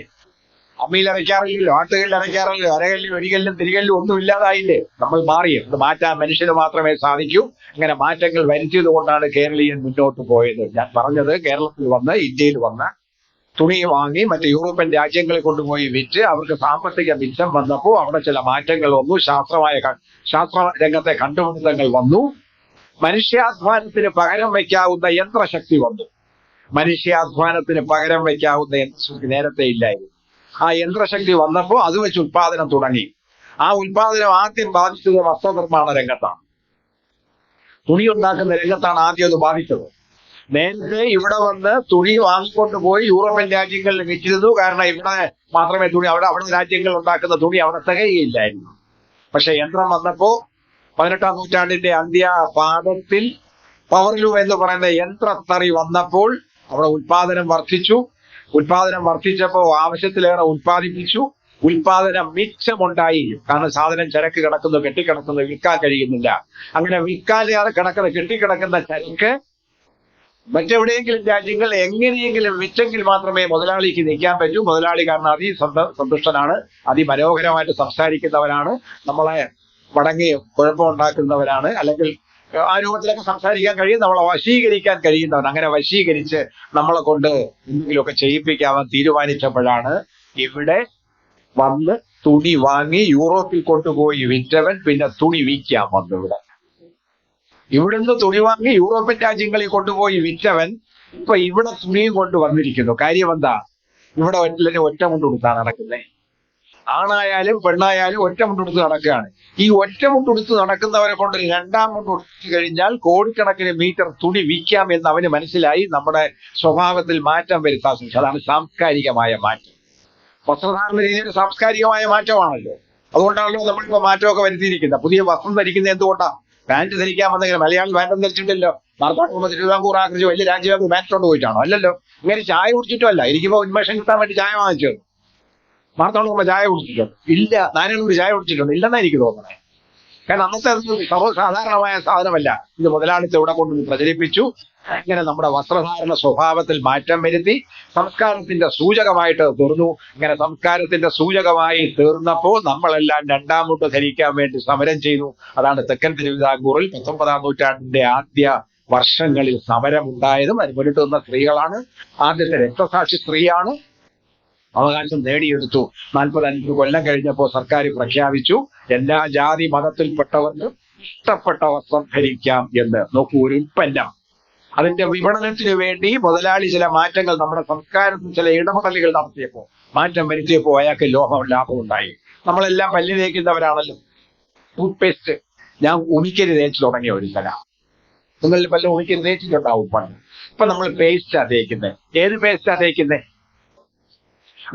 അമ്മിയിൽ അരയ്ക്കാറില്ലല്ലോ, ആട്ടുകല്ലിൽ അരയ്ക്കാറില്ലല്ലോ, അരകല്ലും ഒരികല്ലും തിരികല്ലും ഒന്നും ഇല്ലാതായില്ലേ? നമ്മൾ മാറിയും. ഇത് മാറ്റാൻ മനുഷ്യന് മാത്രമേ സാധിക്കൂ. ഇങ്ങനെ മാറ്റങ്ങൾ വരുത്തിയത് കൊണ്ടാണ് കേരളീയൻ മുന്നോട്ട് പോയത്. ഞാൻ പറഞ്ഞത്, കേരളത്തിൽ വന്ന് ഇന്ത്യയിൽ വന്ന് തുണി വാങ്ങി മറ്റ് യൂറോപ്യൻ രാജ്യങ്ങളിൽ കൊണ്ടുപോയി വിറ്റ് അവർക്ക് സാമ്പത്തിക മിച്ചം വന്നപ്പോൾ അവിടെ ചില മാറ്റങ്ങൾ വന്നു. ശാസ്ത്ര രംഗത്തെ കണ്ടുപിടുത്തങ്ങൾ വന്നു. മനുഷ്യാധ്വാനത്തിന് പകരം വയ്ക്കാവുന്ന യന്ത്രശക്തി വന്നു. മനുഷ്യാധ്വാനത്തിന് പകരം വയ്ക്കാവുന്ന യന്ത്രശക്തി നേരത്തെ ഇല്ലായിരുന്നു. ആ യന്ത്രശക്തി വന്നപ്പോൾ അത് വെച്ച് ഉത്പാദനം തുടങ്ങി. ആ ഉത്പാദനം ആദ്യം ബാധിച്ചത് വസ്ത്രനിർമ്മാണ രംഗത്താണ്. തുണി ഉണ്ടാക്കുന്ന രംഗത്താണ് ആദ്യം അത് ബാധിച്ചത്. നേരത്തെ ഇവിടെ വന്ന് തുണി വാങ്ങിക്കൊണ്ട് പോയി യൂറോപ്യൻ രാജ്യങ്ങളിൽ വിറ്റിരുന്നു. കാരണം ഇവിടെ മാത്രമേ തുണി, അവിടെ രാജ്യങ്ങൾ ഉണ്ടാക്കുന്ന തുണി അവിടെ തികയില്ലായിരുന്നു. പക്ഷെ യന്ത്രം വന്നപ്പോ 18ാം നൂറ്റാണ്ടിന്റെ അന്ത്യപാദത്തിൽ പവർലൂം എന്ന് പറയുന്ന യന്ത്രത്തറി വന്നപ്പോൾ അവിടെ ഉത്പാദനം വർദ്ധിച്ചു. ഉത്പാദനം വർദ്ധിച്ചപ്പോൾ ആവശ്യത്തിലേറെ ഉത്പാദിപ്പിച്ചു. ഉത്പാദനം മിച്ചമുണ്ടായി. കാരണം സാധനം ചരക്ക് കിടക്കുന്നു, കെട്ടിക്കിടക്കുന്നു, വിൽക്കാൻ കഴിയുന്നില്ല. അങ്ങനെ വിൽക്കാതെ കിടക്കുന്ന കെട്ടിക്കിടക്കുന്ന ചരക്ക് മറ്റെവിടെയെങ്കിലും രാജ്യങ്ങൾ എങ്ങനെയെങ്കിലും വിറ്റെങ്കിൽ മാത്രമേ മുതലാളിക്ക് നിൽക്കാൻ പറ്റൂ. മുതലാളി കാരണം സന്തുഷ്ടനാണ്, അതിമനോഹരമായിട്ട് സംസാരിക്കുന്നവരാണ്, നമ്മളെ മടങ്ങി കുഴപ്പമുണ്ടാക്കുന്നവരാണ്, അല്ലെങ്കിൽ ആ രൂപത്തിലൊക്കെ സംസാരിക്കാൻ കഴിയും, നമ്മളെ വശീകരിക്കാൻ കഴിയുന്നവൻ. അങ്ങനെ വശീകരിച്ച് നമ്മളെ കൊണ്ട് എന്തെങ്കിലുമൊക്കെ ചെയ്യിപ്പിക്കാമെന്ന് തീരുമാനിച്ചപ്പോഴാണ് ഇവിടെ വന്ന് തുണി വാങ്ങി യൂറോപ്പിൽ കൊണ്ടുപോയി വിറ്റവൻ പിന്നെ തുണി വിൽക്കാൻ വന്നു. ഇവിടുന്ന് തുണി വാങ്ങി യൂറോപ്യൻ രാജ്യങ്ങളിൽ കൊണ്ടുപോയി വിറ്റവൻ ഇപ്പൊ ഇവിടെ തുണിയും കൊണ്ട് വന്നിരിക്കുന്നു. കാര്യം എന്താ? ഇവിടെ ഒറ്റ മുണ്ടുടുത്താ നടക്കുന്നേ. ആണായാലും പെണ്ണായാലും ഒറ്റ മുണ്ടുടുത്ത് നടക്കുകയാണ്. ഈ ഒറ്റ മുണ്ടുടുത്ത് നടക്കുന്നവരെ കൊണ്ട് രണ്ടാം മുണ്ടുടുത്ത് കഴിഞ്ഞാൽ കോടിക്കണക്കിന് മീറ്റർ തുണി വിൽക്കാം എന്ന് അവന് മനസ്സിലായി. നമ്മുടെ സ്വഭാവത്തിൽ മാറ്റം വരുത്താൻ ശ്രമിച്ചു. അതാണ് സാംസ്കാരികമായ മാറ്റം. വസ്ത്രധാരണ രീതിയിൽ സാംസ്കാരികമായ മാറ്റമാണല്ലോ. അതുകൊണ്ടാണല്ലോ നമ്മളിപ്പോ മാറ്റമൊക്കെ വരുത്തിയിരിക്കുന്നത്. പുതിയ വസ്ത്രം ധരിക്കുന്നത് എന്തുകൊണ്ടാണ്? പാന്റ് ധരിക്കാൻ വന്നെങ്കിൽ മലയാളി പാൻറ്റൊന്നും ധരിച്ചിട്ടില്ലല്ലോ. മാർത്താണ്ഡ മുഹമ്മദ് തിരുവിതാംകൂർ ആക്രമിച്ച് വലിയ രാജ്യങ്ങൾക്ക് പാൻറ്റ് കൊണ്ട് പോയിട്ടാണോ? അല്ലല്ലോ. ഇങ്ങനെ ചായ കുടിച്ചിട്ടും അല്ല. എനിക്കിപ്പോ ഉന്മേഷം കിട്ടാൻ വേണ്ടി ചായ വാങ്ങിച്ചത്. മാർത്താണ്ഡ മുഹമ്മദ് ചായ കുടിച്ചിട്ടുണ്ട് ഇല്ല. നാരായണൂർ ചായ കുടിച്ചിട്ടുണ്ട് ഇല്ലെന്നാ എനിക്ക് തോന്നണേ. കാരണം അന്നത്തെ സർവ്വസാധാരണമായ സാധനമല്ല. ഇത് മുതലാളിത്തം ഇവിടെ കൊണ്ട് പ്രചരിപ്പിച്ചു. ഇങ്ങനെ നമ്മുടെ വസ്ത്രധാരണ സ്വഭാവത്തിൽ മാറ്റം വരുത്തി. സംസ്കാരത്തിന്റെ സൂചകമായിട്ട് തീർന്നു. ഇങ്ങനെ സംസ്കാരത്തിന്റെ സൂചകമായി തീർന്നപ്പോൾ നമ്മളെല്ലാം രണ്ടാം മുണ്ട് ധരിക്കാൻ വേണ്ടി സമരം ചെയ്തു. അതാണ് തെക്കൻ തിരുവിതാംകൂറിൽ 19ാം നൂറ്റാണ്ടിന്റെ ആദ്യ വർഷങ്ങളിൽ സമരമുണ്ടായതും. അതിന് മുന്നിട്ട് നിന്ന സ്ത്രീകളാണ്. ആദ്യത്തെ രക്തസാക്ഷി സ്ത്രീയാണ്. അവകാശം നേടിയെടുത്തു. 40-50 കൊല്ലം കഴിഞ്ഞപ്പോൾ സർക്കാർ പ്രഖ്യാപിച്ചു എല്ലാ ജാതി മതത്തിൽപ്പെട്ടവർക്കും ഇഷ്ടപ്പെട്ട വസ്ത്രം ധരിക്കാം എന്ന്. നോക്കൂ, ഒരു ഉൽപ്പന്നം, അതിന്റെ വിപണനത്തിന് വേണ്ടി മുതലാളി ചില മാറ്റങ്ങൾ നമ്മുടെ സംസ്കാരത്തിൽ ചില ഇടപെടലുകൾ നടത്തിയപ്പോൾ, മാറ്റം വരുത്തിയപ്പോൾ അയാൾക്ക് ലാഭമുണ്ടായി. നമ്മളെല്ലാം പല്ല് തേക്കുന്നവരാണല്ലോ. ടൂത്ത് പേസ്റ്റ് ഞാൻ ഉമിക്കരി തേച്ച് തുടങ്ങിയ ഒരു സ്ഥല. നിങ്ങളിൽ പല്ല് ഉമിക്കരി തേച്ചിട്ടുണ്ടാവും പണ്ട്. ഇപ്പൊ നമ്മൾ പേസ്റ്റാ തേക്കുന്നത്. ഏത് പേസ്റ്റാ തേക്കുന്നത്?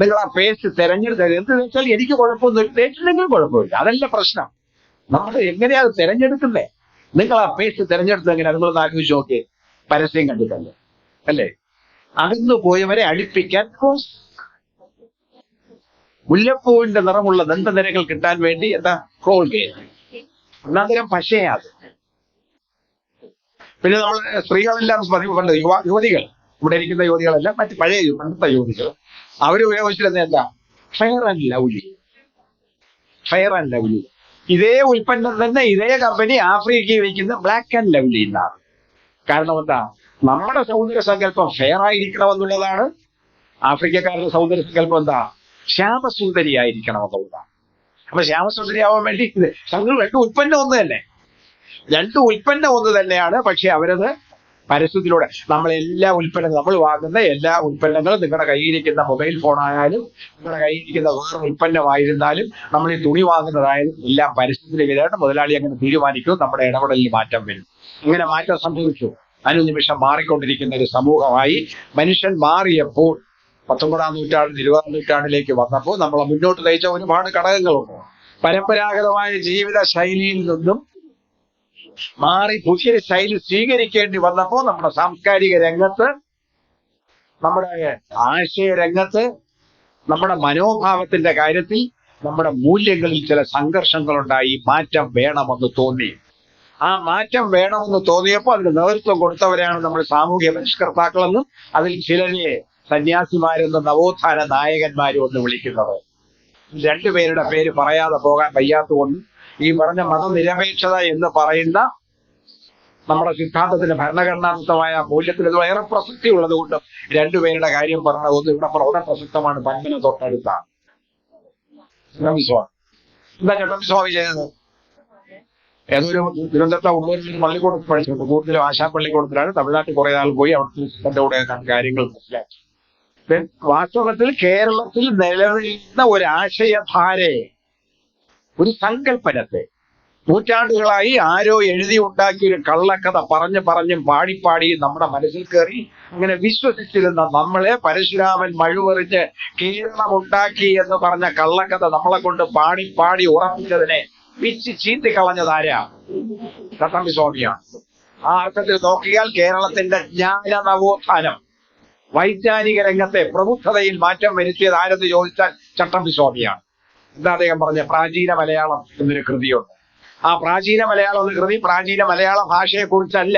നിങ്ങൾ ആ പേസ്റ്റ് തെരഞ്ഞെടുത്തത് എന്ത് വെച്ചാൽ എനിക്ക് കുഴപ്പമൊന്നുമില്ല, തേച്ചില്ലെങ്കിലും കുഴപ്പമില്ല, അതല്ല പ്രശ്നം. നമ്മൾ എങ്ങനെയാ അത് തെരഞ്ഞെടുക്കുന്നേ? നിങ്ങൾ ആ പേസ്റ്റ് തെരഞ്ഞെടുത്തത് എങ്ങനെയാ? നിങ്ങളൊന്ന് ആലോചിച്ച് നോക്കിയേ. പരസ്യം കണ്ടിട്ടല്ലേ? അല്ലേ? അകന്നു പോയവരെ അടുപ്പിക്കാൻ മുല്ലപ്പൂവിന്റെ നിറമുള്ള ദന്തനിരകൾ കിട്ടാൻ വേണ്ടി എന്താ കോൾഗേറ്റ്, ഒന്നാന്തരം പശയാണ്. പിന്നെ നമ്മൾ സ്ത്രീകളെല്ലാം പണ്ട് യുവതികൾ, ഇവിടെ ഇരിക്കുന്ന യുവതികളെല്ലാം മറ്റ് പഴയ പണ്ടത്തെ യുവതികൾ, അവര് ഉപയോഗിച്ചിരുന്ന എന്താ? Fair and lovely. Fair and lovely ഇതേ ഉൽപ്പന്നം തന്നെ ഇതേ കമ്പനി ആഫ്രിക്കയിൽ വയ്ക്കുന്ന ബ്ലാക്ക് ആൻഡ് ലവ്ലി എന്നാണ്. കാരണം എന്താ? നമ്മുടെ സൗന്ദര്യ സങ്കല്പം ഫെയർ ആയിരിക്കണമെന്നുള്ളതാണ്. ആഫ്രിക്കക്കാരുടെ സൗന്ദര്യ സങ്കല്പം എന്താ? ശ്യാമസുന്ദരിയായിരിക്കണം എന്നുള്ളതാണ്. അപ്പൊ ശ്യാമസുന്ദരിയാവാൻ വേണ്ടി ഞങ്ങൾ രണ്ട് ഉൽപ്പന്നം ഒന്ന് തന്നെ. രണ്ടും ഉൽപ്പന്നം ഒന്ന് തന്നെയാണ്. പക്ഷെ അവരത് പരസ്യത്തിലൂടെ നമ്മളെല്ലാ ഉൽപ്പന്നങ്ങളും, നമ്മൾ വാങ്ങുന്ന എല്ലാ ഉൽപ്പന്നങ്ങളും, നിങ്ങളുടെ കയ്യിരിക്കുന്ന മൊബൈൽ ഫോൺ ആയാലും നിങ്ങളുടെ കയ്യിരിക്കുന്ന വേറെ ഉൽപ്പന്നമായിരുന്നാലും നമ്മൾ ഈ തുണി വാങ്ങുന്നതായാലും എല്ലാം പരസ്യത്തിലേക്ക് ഇതാണ്. മുതലാളി അങ്ങനെ തീരുമാനിക്കും, നമ്മുടെ ഇടപെടലിൽ മാറ്റം വരും. ഇങ്ങനെ മാറ്റം സംഭവിച്ചു. അനുനിമിഷം മാറിക്കൊണ്ടിരിക്കുന്ന ഒരു സമൂഹമായി മനുഷ്യൻ മാറിയപ്പോൾ 19-ാം നൂറ്റാണ്ടിൽ 20-ാം നൂറ്റാണ്ടിലേക്ക് വന്നപ്പോൾ നമ്മളെ മുന്നോട്ട് നയിച്ച ഒരുപാട് ഘടകങ്ങളുണ്ട്. പരമ്പരാഗതമായ ജീവിത ശൈലിയിൽ നിന്നും മാറി പുതിയൊരു ശൈലി സ്വീകരിക്കേണ്ടി വന്നപ്പോൾ നമ്മുടെ സാംസ്കാരിക രംഗത്ത്, നമ്മുടെ ആശയ രംഗത്ത്, നമ്മുടെ മനോഭാവത്തിന്റെ കാര്യത്തിൽ, നമ്മുടെ മൂല്യങ്ങളിൽ ചില സംഘർഷങ്ങളുണ്ടായി. മാറ്റം വേണമെന്ന് തോന്നി. ആ മാറ്റം വേണമെന്ന് തോന്നിയപ്പോൾ അതിന് നേതൃത്വം കൊടുത്തവരെയാണ് നമ്മൾ സാമൂഹ്യ പരിഷ്കർത്താക്കളെന്നും അതിൽ ചിലരെ സന്യാസിമാരെന്നും നവോത്ഥാന നായകന്മാരും എന്ന് വിളിക്കുന്നത്. രണ്ടുപേരുടെ പേര് പറയാതെ പോകാൻ വയ്യാത്തതുകൊണ്ട് ഈ പറഞ്ഞ മതനിരപേക്ഷത എന്ന് പറയുന്ന നമ്മുടെ സിദ്ധാന്തത്തിന് ഭരണഘടനാത്മകമായ മൂല്യത്തിന് ഇത് ഏറെ പ്രസക്തി ഉള്ളത് കൊണ്ട് രണ്ടുപേരുടെ കാര്യം പറഞ്ഞ ഒന്ന് ഇവിടെ വളരെ പ്രസക്തമാണ്. പന്മന തൊട്ടടുത്താണ് എന്താ ചട്ടംസ്വാമി ചെയ്തത്? ഏതൊരു തിരുവനന്തപുരത്തെ ഉള്ളൂരിൽ പള്ളിക്കൂടത്തിൽ പഠിച്ചിട്ടുണ്ട്. കൂടുതലും ആശാ പള്ളിക്കൂടത്തിലാണ്. തമിഴ്നാട്ടിൽ കുറെ നാൾ പോയി അവിടുത്തെ കൂടെ കാര്യങ്ങൾ മനസ്സിലാക്കി. വാസ്തവത്തിൽ കേരളത്തിൽ നിലനിൽക്കുന്ന ഒരു ആശയധാരയെ, ഒരു സങ്കല്പനത്തെ നൂറ്റാണ്ടുകളായി ആരോ എഴുതി ഉണ്ടാക്കിയ ഒരു കള്ളക്കഥ പറഞ്ഞും പാടിപ്പാടി നമ്മുടെ മനസ്സിൽ കയറി അങ്ങനെ വിശ്വസിച്ചിരുന്ന നമ്മളെ പരശുരാമൻ മഴുവെറിഞ്ഞ് കേരളം ഉണ്ടാക്കി എന്ന് പറഞ്ഞ കള്ളക്കഥ നമ്മളെ കൊണ്ട് പാടി ഉറപ്പിച്ചതിനെ പിച്ച് ചീന്തിക്കളഞ്ഞതാരാ? ചട്ടമ്പി സ്വാമിയാണ്. ആ അർത്ഥത്തിൽ നോക്കിയാൽ കേരളത്തിന്റെ ജ്ഞാന നവോത്ഥാനം, വൈജ്ഞാനിക രംഗത്തെ പ്രബുദ്ധതയിൽ മാറ്റം വരുത്തിയത് ആരെന്ന് ചോദിച്ചാൽ ചട്ടമ്പി സ്വാമിയാണ്. എന്താ അദ്ദേഹം പറഞ്ഞ പ്രാചീന മലയാളം എന്നൊരു കൃതിയുണ്ട്. ആ പ്രാചീന മലയാളം എന്ന കൃതി പ്രാചീന മലയാള ഭാഷയെ കുറിച്ചല്ല.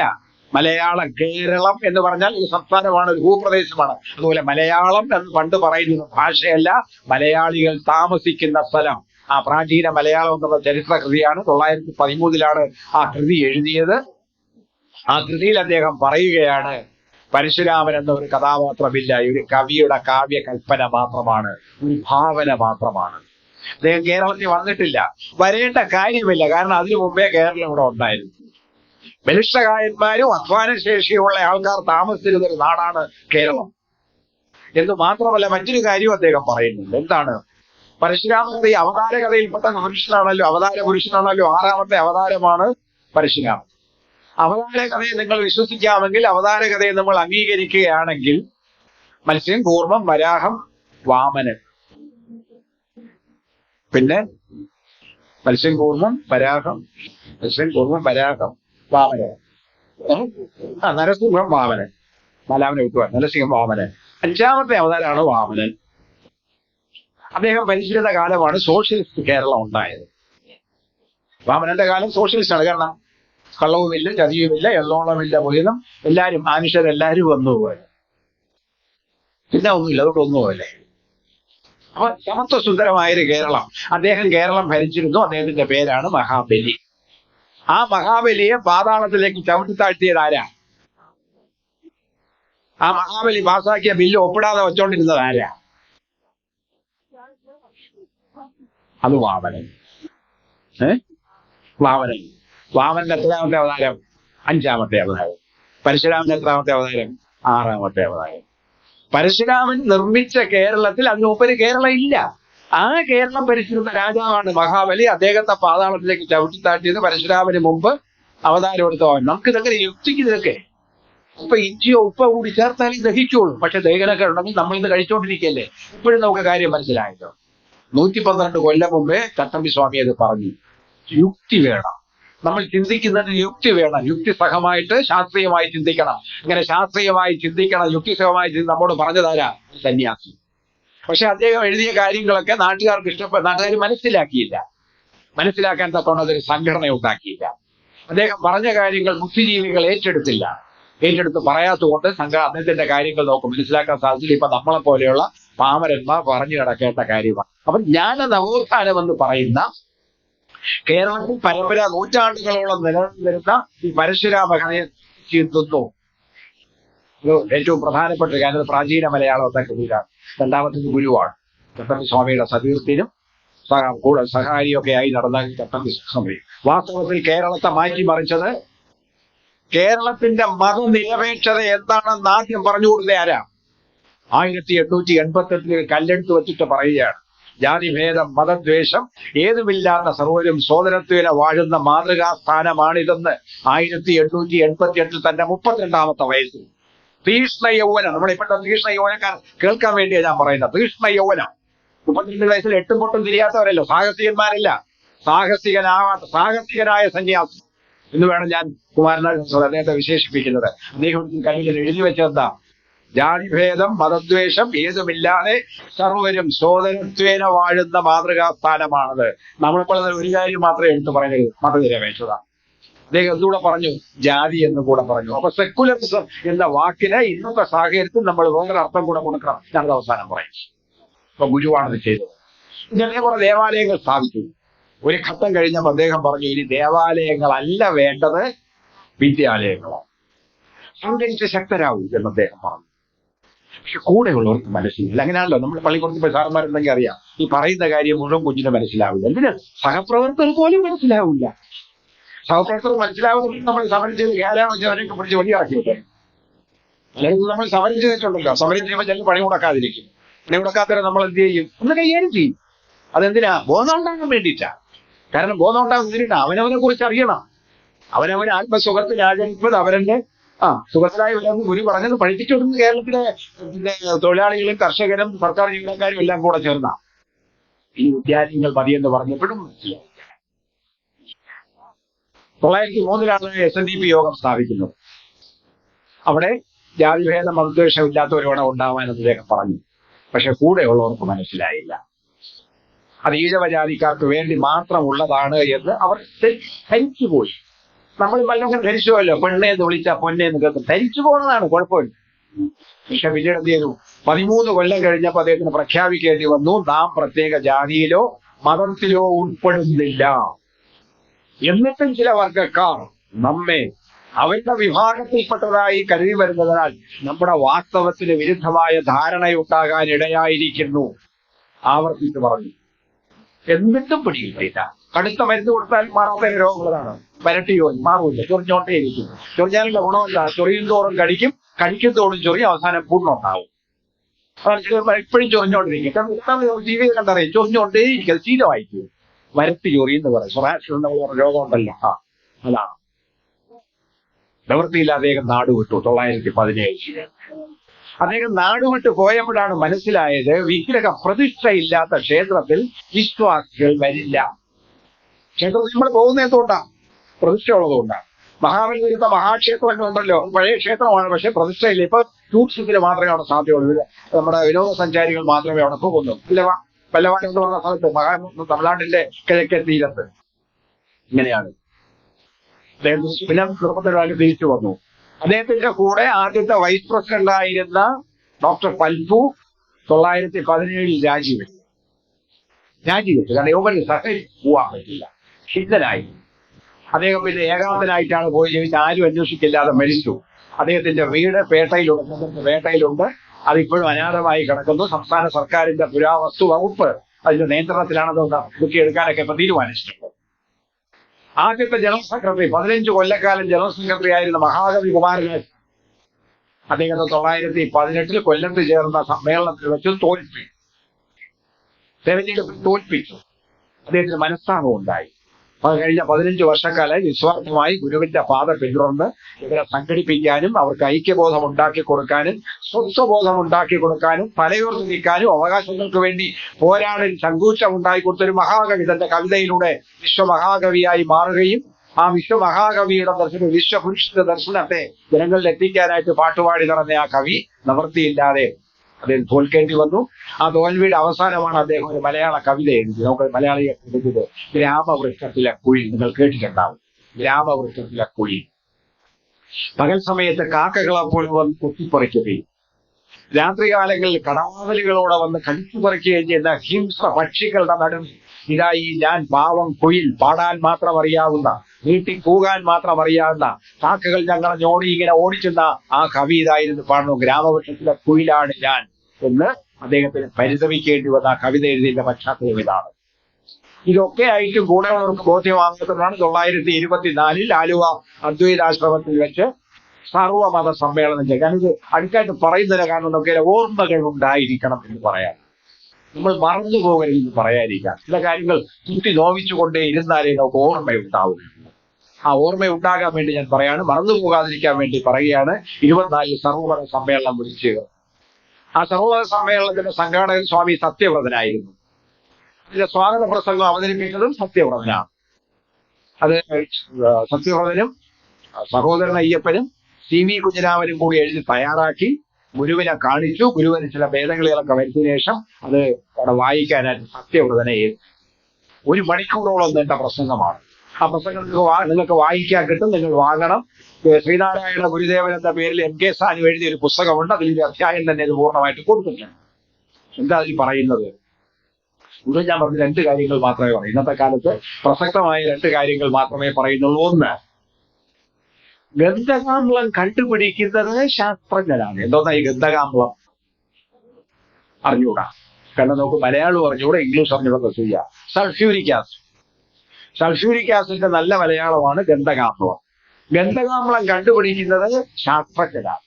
മലയാളം, കേരളം എന്ന് പറഞ്ഞാൽ ഒരു സംസ്ഥാനമാണ്, ഒരു ഭൂപ്രദേശമാണ്. അതുപോലെ മലയാളം എന്ന് പണ്ട് പറയുന്ന ഭാഷയല്ല, മലയാളികൾ താമസിക്കുന്ന സ്ഥലം. ആ പ്രാചീന മലയാളം എന്നുള്ള ചരിത്ര കൃതിയാണ്. 913 ആ കൃതി എഴുതിയത്. ആ കൃതിയിൽ അദ്ദേഹം പറയുകയാണ്, പരശുരാമൻ എന്ന ഒരു കഥാപാത്രമില്ല, ഒരു കവിയുടെ കാവ്യ കൽപ്പന മാത്രമാണ്, ഒരു ഭാവന മാത്രമാണ്. അദ്ദേഹം കേരളത്തിൽ വന്നിട്ടില്ല, വരേണ്ട കാര്യമില്ല. കാരണം അതിനു മുമ്പേ കേരളം ഇവിടെ ഉണ്ടായിരുന്നു. ബലിഷ്ഠകായന്മാരും അധ്വാനശേഷിയുള്ള ആൾക്കാർ താമസിച്ചിരുന്ന ഒരു നാടാണ് കേരളം എന്ന് മാത്രമല്ല മറ്റൊരു കാര്യവും അദ്ദേഹം പറയുന്നുണ്ട്. എന്താണ്? പരശുരാമന്റെ ഈ അവതാര കഥയിൽപ്പെട്ട പുരുഷനാണല്ലോ, അവതാര പുരുഷനാണല്ലോ, 6ാമത്തെ അവതാരമാണ് പരശുരാമൻ. അവതാര കഥയെ നിങ്ങൾ വിശ്വസിക്കാമെങ്കിൽ, അവതാര കഥയെ നമ്മൾ അംഗീകരിക്കുകയാണെങ്കിൽ മത്സ്യം, കൂർമ്മം, വരാഹം, വാമനൻ, പിന്നെ മത്സ്യം, കൂർമ്മം, വരാഹം, വാമനൻ, നരസിംഹം, വാമനൻ, 4ാമനെ വിട്ടുവാൻ നരസിംഹം, വാമനൻ. 5ാമത്തെ അവതാരമാണ് വാമനൻ. അദ്ദേഹം ഭരിച്ചിരുന്ന കാലമാണ് സോഷ്യലിസ്റ്റ് കേരളം ഉണ്ടായത്. വാമനന്റെ കാലം സോഷ്യലിസ്റ്റാണ്. കാരണം കള്ളവുമില്ല, ചതിയുമില്ല, എള്ളോളമില്ല, പോയതും എല്ലാരും മനുഷ്യരെല്ലാരും വന്നുപോയി, പിന്നെ ഒന്നുമില്ല, അതുകൊണ്ട് ഒന്നുപോലെ. അപ്പൊ സമത്വ സുന്ദരമായൊരു കേരളം. അദ്ദേഹം കേരളം ഭരിച്ചിരുന്നു. അദ്ദേഹത്തിന്റെ പേരാണ് മഹാബലി. ആ മഹാബലിയെ പാതാളത്തിലേക്ക് ചവിട്ടിത്താഴ്ത്തിയത് ആരാ? ആ മഹാബലി പാസാക്കിയ ബില്ല് ഒപ്പിടാതെ വെച്ചോണ്ടിരുന്നത് ആരാ? അത് വാമനൻ. വാമനന്റെ എത്രാമത്തെ അവതാരം? 5ാമത്തെ അവതാരം. പരശുരാമന്റെ എത്രാമത്തെ അവതാരം? 6ാമത്തെ അവതാരം. പരശുരാമൻ നിർമ്മിച്ച കേരളത്തിൽ അതിനുമുമ്പ് കേരളം ഇല്ല. ആ കേരളം ഭരിച്ചിരുന്ന രാജാവാണ് മഹാബലി. അദ്ദേഹത്തെ പാതാളത്തിലേക്ക് ചവിട്ടിത്താട്ടിയത് പരശുരാമന് മുമ്പ് അവതാരം എടുത്തവൻ. നമുക്ക് ഇതൊക്കെ യുക്തിക്ക് ഇതൊക്കെ ഇപ്പൊ ഇഞ്ചിയോ ഉപ്പ കൂടി ചേർത്താലേ ദഹിക്കുള്ളൂ. പക്ഷെ ദഹനമൊക്കെ ഉണ്ടെങ്കിൽ നമ്മളിന്ന് കഴിച്ചോണ്ടിരിക്കല്ലേ. ഇപ്പോഴും നമുക്ക് കാര്യം മനസ്സിലായല്ലോ. 112 കൊല്ലം മുമ്പേ ചട്ടമ്പി സ്വാമി അത് പറഞ്ഞു. യുക്തി വേണം, നമ്മൾ ചിന്തിക്കുന്നതിന് യുക്തി വേണം. യുക്തിസഹമായിട്ട് ശാസ്ത്രീയമായി ചിന്തിക്കണം. ഇങ്ങനെ ശാസ്ത്രീയമായി ചിന്തിക്കണം, യുക്തിസഹമായി നമ്മോട് പറഞ്ഞതാരാ? സന്യാസി. പക്ഷെ അദ്ദേഹം എഴുതിയ കാര്യങ്ങളൊക്കെ നാട്ടുകാർക്ക് നാട്ടുകാർ മനസ്സിലാക്കാൻ തക്കോണം അതൊരു സംഘടന ഉണ്ടാക്കിയില്ല. അദ്ദേഹം പറഞ്ഞ കാര്യങ്ങൾ ബുദ്ധിജീവികൾ ഏറ്റെടുത്ത് പറയാത്തതുകൊണ്ട് അദ്ദേഹത്തിന്റെ കാര്യങ്ങൾ മനസ്സിലാക്കാൻ സാധിച്ചില്ല. ഇപ്പൊ നമ്മളെ പോലെയുള്ള പാമരന്മാർ പറഞ്ഞു കിടക്കേണ്ട കാര്യമാണ്. അപ്പൊ ജ്ഞാന നവോത്ഥാനം എന്ന് പറയുന്ന കേരളത്തിൽ നൂറ്റാണ്ടുകളോളം നിലനിന്നിരുന്ന ഈ പരശുരാമ കഥയെ ചിന്തുന്നു. ഏറ്റവും പ്രധാനപ്പെട്ട കാര്യം പ്രാചീന മലയാളത്തെ കൃതിയിലാണ്. 2ാമത്തെ ഗുരുവാണ് ചട്ടമ്പി സ്വാമിയുടെ സതീർത്ഥ്യനും സഹായിയൊക്കെ ആയി നടന്ന സമയം വാസ്തവത്തിൽ കേരളത്തെ മാറ്റിമറിച്ചത് കേരളത്തിന്റെ മതനിരപേക്ഷത എന്താണെന്ന് ആദ്യം പറഞ്ഞു കൊടുത്തേ ആരാ? 1888 കല്ലെടുത്ത് വെച്ചിട്ട് പറയുകയാണ്, ജാതിഭേദം മതദ്വേഷം ഏതുമില്ലാത്ത സർവരും സോദരത്വേന വാഴുന്ന മാതൃകാ സ്ഥാനമാണിതെന്ന് 1888 തന്റെ 32ാമത്തെ വയസ്സിൽ തീഷ്ണ യൗവനം, നമ്മളിപ്പോഴത്തെ തീഷ്ണ യൗവനക്കാർ കേൾക്കാൻ വേണ്ടിയാണ് ഞാൻ പറയുന്നത്. തീഷ്ണ യൗവനം 32 വയസ്സിൽ എട്ടും പൊട്ടും തിരിയാത്തവരല്ലോ, സാഹസികന്മാരല്ല, സാഹസികനായ സന്യാസി എന്ന് വേണം ഞാൻ കുമാരനാഥൻ അദ്ദേഹത്തെ വിശേഷിപ്പിക്കുന്നത്. അദ്ദേഹം കയ്യിൽ എഴുതി വെച്ചെന്താ? ജാതിഭേദം മതദ്വേഷം ഏതുമില്ലാതെ സർവരും സോദരത്വേന വാഴുന്ന മാതൃകാ സ്ഥാനമാണത്. നമ്മളിപ്പോൾ ഒരു കാര്യം മാത്രമേ എടുത്തു പറയുന്നത്, മതനിരപേക്ഷത. അദ്ദേഹം എന്തുകൂടെ പറഞ്ഞു? ജാതി എന്ന് കൂടെ പറഞ്ഞു. അപ്പൊ സെക്കുലറിസം എന്ന വാക്കിന് ഇന്നത്തെ സാഹചര്യത്തിൽ നമ്മൾ വേറെ അർത്ഥം കൂടെ കൊടുക്കണം. ഞാനത് അവസാനം പറയും. ഇപ്പൊ ഗുരുവാണത് ചെയ്തത്. ഇങ്ങനെ കുറെ ദേവാലയങ്ങൾ സ്ഥാപിച്ചു. ഒരു ഘട്ടം കഴിഞ്ഞപ്പോൾ അദ്ദേഹം പറഞ്ഞു, ഇനി ദേവാലയങ്ങളല്ല വേണ്ടത്, വിദ്യാലയങ്ങളാണ്. സംഘടിച്ച് ശക്തരാകും എന്ന് അദ്ദേഹം പറഞ്ഞു. പക്ഷെ കൂടെയുള്ളവർക്ക് മനസ്സിലാവില്ല. അങ്ങനെയാണല്ലോ നമ്മൾ പള്ളിക്കൂടത്തിൽ പോയി സാറന്മാരുണ്ടെങ്കിൽ അറിയാം, ഈ പറയുന്ന കാര്യം മുഴുവൻ കുഞ്ഞിന് മനസ്സിലാവില്ല. എന്തിന്? സഹപ്രവർത്തകർ പോലും മനസ്സിലാവില്ല. സഹപ്രവർത്തകർ മനസ്സിലാവുന്ന നമ്മൾ സമരം ചെയ്ത് ഖ്യാലാവച്ചവരെയൊക്കെ പിടിച്ച് വഴിയാക്കിയിട്ട് അല്ലെങ്കിൽ നമ്മൾ സമരം ചെയ്തിട്ടുണ്ടല്ലോ, സമരം ചെയ്യുമ്പോൾ ചില പണി മുടക്കാതിരിക്കും. പണി മുടക്കാത്തവരെ നമ്മൾ എന്ത് ചെയ്യും? ഒന്ന് കൈകാര്യം ചെയ്യും. അതെന്തിനാ? ബോധം ഉണ്ടാകാൻ വേണ്ടിയിട്ടാ. കാരണം ബോധം ഉണ്ടാകുന്നതിനാ അവനവനെ കുറിച്ച് അറിയണം. അവനവന് ആത്മസുഖത്തിൽ ആചരിപ്പത് അവരന്റെ സുഖത്തിലായി വരുന്ന ഗുരു പറഞ്ഞത് പഠിപ്പിച്ചുകൊടുക്കുന്ന കേരളത്തിലെ തൊഴിലാളികളും കർഷകരും സർക്കാർ ജീവനക്കാരും എല്ലാം കൂടെ ചേർന്ന ഈ വിദ്യാലയങ്ങൾ മതിയെന്ന് പറഞ്ഞപ്പോഴും മനസ്സിലായി. 1903 SNDP യോഗം സ്ഥാപിക്കുന്നത്. അവിടെ ജാതിഭേദ മതദ്വേഷം ഇല്ലാത്തവരോടെ ഉണ്ടാവാൻ അദ്ദേഹം പറഞ്ഞു. പക്ഷെ കൂടെയുള്ളവർക്ക് മനസ്സിലായില്ല. അത് ഈഴവജാതിക്കാർക്ക് വേണ്ടി മാത്രമുള്ളതാണ് എന്ന് അവർ ധരിച്ചുപോയി. നമ്മൾ പലരും ധരിച്ചുപോയല്ലോ, പെണ്ണേന്ന് വിളിച്ചാൽ പൊന്നേന്ന് കേൾക്കും. ധരിച്ചു പോകുന്നതാണ്, കുഴപ്പമില്ല. പക്ഷെ പിന്നീട് എന്ത് ചെയ്തു? 13 കൊല്ലം കഴിഞ്ഞപ്പോൾ അദ്ദേഹത്തിന് പ്രഖ്യാപിക്കേണ്ടി വന്നു, നാം പ്രത്യേക ജാതിയിലോ മതത്തിലോ ഉൾപ്പെടുന്നില്ല. എന്നിട്ടും ചില വർഗക്കാർ നമ്മെ അവരുടെ വിഭാഗത്തിൽപ്പെട്ടതായി കരുതി വരുന്നതിനാൽ നമ്മുടെ വാസ്തവത്തിന് വിരുദ്ധമായ ധാരണയുണ്ടാകാൻ ഇടയായിരിക്കുന്നു. ആവർത്തിച്ച് പറഞ്ഞു. എന്നിട്ടും പിടിയില്ല. കടുത്ത മരുന്ന് കൊടുത്താൽ മാറാത്ത രോഗങ്ങളാണ്. വരട്ടിയോ മാറൂല്ല, ചൊറിഞ്ഞോണ്ടേ ഇരിക്കും. ചൊറിഞ്ഞാലുള്ള ഗുണമല്ല, ചൊറിയും തോറും കഴിക്കും തോറും ചൊറിയും, അവസാനം പുണ്ണുണ്ടാവും. ഇപ്പോഴും ചൊറിഞ്ഞോണ്ടിരിക്കും. ജീവിതം കണ്ടറിയും, ചൊറിഞ്ഞോണ്ടേ ഇരിക്കും. അത് ശീലമായിരിക്കും. വരട്ടി ചൊറി എന്ന് പറയും. സൊറാക്ഷൻ എന്നുള്ള രോഗം ഉണ്ടല്ലോ, അതാണ്. നിവൃത്തിയില്ല, അദ്ദേഹം നാടുവിട്ടു. 1917 അദ്ദേഹം നാടുവിട്ട് പോയപ്പോഴാണ് മനസ്സിലായത്, വിഗ്രഹ പ്രതിഷ്ഠയില്ലാത്ത ക്ഷേത്രത്തിൽ വിശ്വാസികൾ വരില്ല. ക്ഷേത്രത്തിൽ നമ്മൾ പോകുന്നതുകൊണ്ടാണ്, പ്രതിഷ്ഠ ഉള്ളതുകൊണ്ടാണ്. മഹാബലിപുരത്തെ മഹാക്ഷേത്രങ്ങൾ ഉണ്ടല്ലോ, പഴയ ക്ഷേത്രമാണ്, പക്ഷെ പ്രതിഷ്ഠയില്ല. ഇപ്പൊ ടൂറിസത്തിന് മാത്രമേ അവിടെ സാധ്യതയുള്ളൂ. നമ്മുടെ വിനോദസഞ്ചാരികൾ മാത്രമേ അവിടെ പോകുന്നു. പല്ലവാൻ എന്ന് പറഞ്ഞ സ്ഥലത്ത്, തമിഴ്നാട്ടിന്റെ കിഴക്കേ തീരത്ത് ഇങ്ങനെയാണ്. അദ്ദേഹം പിന്നെ ചെറുപ്പത്തിലാക്കി തിരിച്ചു വന്നു. അദ്ദേഹത്തിന്റെ കൂടെ ആദ്യത്തെ വൈസ് പ്രസിഡന്റായിരുന്ന ഡോക്ടർ പൽപു 1917 രാജിവെച്ചു. കാരണം യോഗത്തിൽ സഹകരിച്ച് പോവാൻ പറ്റില്ല, ക്ഷിതനായി. അദ്ദേഹം പിന്നെ ഏകാന്തനായിട്ടാണ് പോയി ചോദിച്ചാൽ ആരും അന്വേഷിക്കില്ലാതെ മരിച്ചു. അദ്ദേഹത്തിന്റെ വീട് പേട്ടയിലുണ്ട്. അതിപ്പോഴും അനാഥമായി കിടക്കുന്നു. സംസ്ഥാന സർക്കാരിന്റെ പുരാവസ്തു വകുപ്പ് അതിന്റെ നിയന്ത്രണത്തിലാണെന്ന് എടുക്കാനൊക്കെ ഇപ്പൊ തീരുമാനിച്ചിട്ടുണ്ട്. ആദ്യത്തെ ജനറൽ സെക്രട്ടറി, 15 കൊല്ലക്കാലം ജനറൽ സെക്രട്ടറി ആയിരുന്ന മഹാകവി കുമാരനാശൻ, അദ്ദേഹത്തെ 1918 കൊല്ലത്ത് ചേർന്ന സമ്മേളനത്തിൽ വെച്ച് തോൽപ്പിച്ചു. അദ്ദേഹത്തിന് മനസ്താപം ഉണ്ടായി. അത് കഴിഞ്ഞ 15 വർഷക്കാലം നിസ്വാർത്ഥമായി ഗുരുവിന്റെ പാത പിന്തുടർന്ന് ഇവരെ സംഘടിപ്പിക്കാനും അവർക്ക് ഐക്യബോധം ഉണ്ടാക്കി കൊടുക്കാനും സ്വത്വബോധം ഉണ്ടാക്കി കൊടുക്കാനും തലയോർത്ത് നിൽക്കാനും അവകാശങ്ങൾക്ക് വേണ്ടി പോരാടാൻ ചങ്കൂറ്റം ഉണ്ടാക്കി കൊടുത്തൊരു മഹാകവി തന്റെ കവിതയിലൂടെ വിശ്വമഹാകവിയായി മാറുകയും ആ വിശ്വമഹാകവിയുടെ ദർശനം, വിശ്വപുരുഷന്റെ ദർശനത്തെ ജനങ്ങളിൽ എത്തിക്കാനായിട്ട് പാട്ടുപാടി നടന്ന ആ കവി നിവൃത്തിയില്ലാതെ അദ്ദേഹം തോൽക്കേണ്ടി വന്നു. ആ തോൽവിയുടെ അവസാനമാണ് അദ്ദേഹം ഒരു മലയാള കവിത എഴുതി. നമുക്ക് മലയാളിയെ എഴുതിയത് ഗ്രാമവൃക്ഷത്തിലെ കുഴി. നിങ്ങൾ കേട്ടിട്ടുണ്ടാവും, ഗ്രാമവൃക്ഷത്തിലെ കുഴി. പകൽ സമയത്ത് കാക്കകളെപ്പോലും വന്ന് കൊത്തിപ്പറിക്കുകയും രാത്രികാലങ്ങളിൽ കടവാതിലുകളോടെ വന്ന് കടിച്ചു പറിക്കുകയും ചെയ്യുന്ന ഹിംസ പക്ഷികളുടെ നടുവിൽ ഇതായി ഞാൻ പാവം കുയിൽ, പാടാൻ മാത്രം അറിയാവുന്ന, നീട്ടി കൂകാൻ മാത്രം അറിയാവുന്ന കാക്കകൾ ഞങ്ങളെ ഇങ്ങനെ ഓടിച്ചെന്ന ആ കവി ഇതായിരുന്നു പാടുന്നു, ഗ്രാമവൃക്ഷത്തിലെ കുയിലാണ് ഞാൻ എന്ന് അദ്ദേഹത്തിന് പരിതപിക്കേണ്ടി വന്ന ആ കവിത എഴുതിയതിന്റെ പശ്ചാത്തലം ഇതാണ്. ഇതൊക്കെ ആയിട്ടും കൂടെ ഉള്ളവർക്ക് ബോധ്യമാകുന്നതാണ് 924 ആലുവ അദ്വൈതാശ്രമത്തിൽ വെച്ച് സർവമത സമ്മേളനം ചെയ്യുക. ഞാനിത് അടുക്കായിട്ട് പറയുന്നില്ല, കാരണം നമുക്ക് ഓർമ്മകൾ ഉണ്ടായിരിക്കണം എന്ന് പറയാം. നമ്മൾ മറന്നു പോകരുതെന്ന് പറയാതിരിക്കാം. ചില കാര്യങ്ങൾ കുത്തി നോവിച്ചുകൊണ്ടേ ഇരുന്നാലേ നമുക്ക് ഓർമ്മയുണ്ടാവും. ആ ഓർമ്മ ഉണ്ടാകാൻ വേണ്ടി ഞാൻ പറയാണ്, മറന്നു പോകാതിരിക്കാൻ വേണ്ടി പറയുകയാണ്. 24 സർവമത സമ്മേളനം വിളിച്ച്, ആ സർവമത സമ്മേളനത്തിന്റെ സംഘാടകൻ സ്വാമി സത്യവ്രതനായിരുന്നു. ഇതിന്റെ സ്വാഗത പ്രസംഗം അവതരിപ്പിച്ചതും സത്യവ്രതനാണ്. അത് സത്യവ്രതനും സഹോദരൻ അയ്യപ്പനും CV കുഞ്ഞിരാമനും കൂടി എഴുതി തയ്യാറാക്കി ഗുരുവിനെ കാണിച്ചു. ഗുരുവിന് ചില ഭേദഗതികളൊക്കെ വരുത്തിയ ശേഷം അത് അവിടെ വായിക്കാനായിട്ട് സത്യവ്രതനെ 1 മണിക്കൂറോളം നീണ്ട പ്രസംഗമാണ്. ആ പ്രസംഗം നിങ്ങൾക്ക് വായിക്കാൻ കിട്ടും, നിങ്ങൾ വാങ്ങണം. ശ്രീനാരായണ ഗുരുദേവൻ എന്ന പേരിൽ MK സാനു എഴുതിയ ഒരു പുസ്തകമുണ്ട്. അതിലൊരു അധ്യായം തന്നെ ഇത് പൂർണ്ണമായിട്ട് കൊടുത്തിട്ടുണ്ട്. എന്താ അതിൽ പറയുന്നത്? ഇവിടെ ഞാൻ പറഞ്ഞ 2 കാര്യങ്ങൾ മാത്രമേ പറയൂ. ഇന്നത്തെ കാലത്ത് പ്രസക്തമായ 2 കാര്യങ്ങൾ മാത്രമേ പറയുന്നുള്ളൂ. ഒന്ന്, ഗന്ധകാമ്ലം കണ്ടുപിടിക്കുന്നത് ശാസ്ത്രജ്ഞരാണ്. എന്തോന്നാ ഈ ഗന്ധകാമ്ലം? അറിഞ്ഞൂടാ. കാരണം നമുക്ക് മലയാളം അറിഞ്ഞൂടെ, ഇംഗ്ലീഷ് അറിഞ്ഞൂടെ ചെയ്യാം. സൾഫ്യൂരിക് ആസിഡിന്റെ നല്ല മലയാളമാണ് ഗന്ധകാമ്ലം. ഗന്ധകാമ്ലം കണ്ടുപിടിക്കുന്നത് ശാസ്ത്രജ്ഞരാണ്.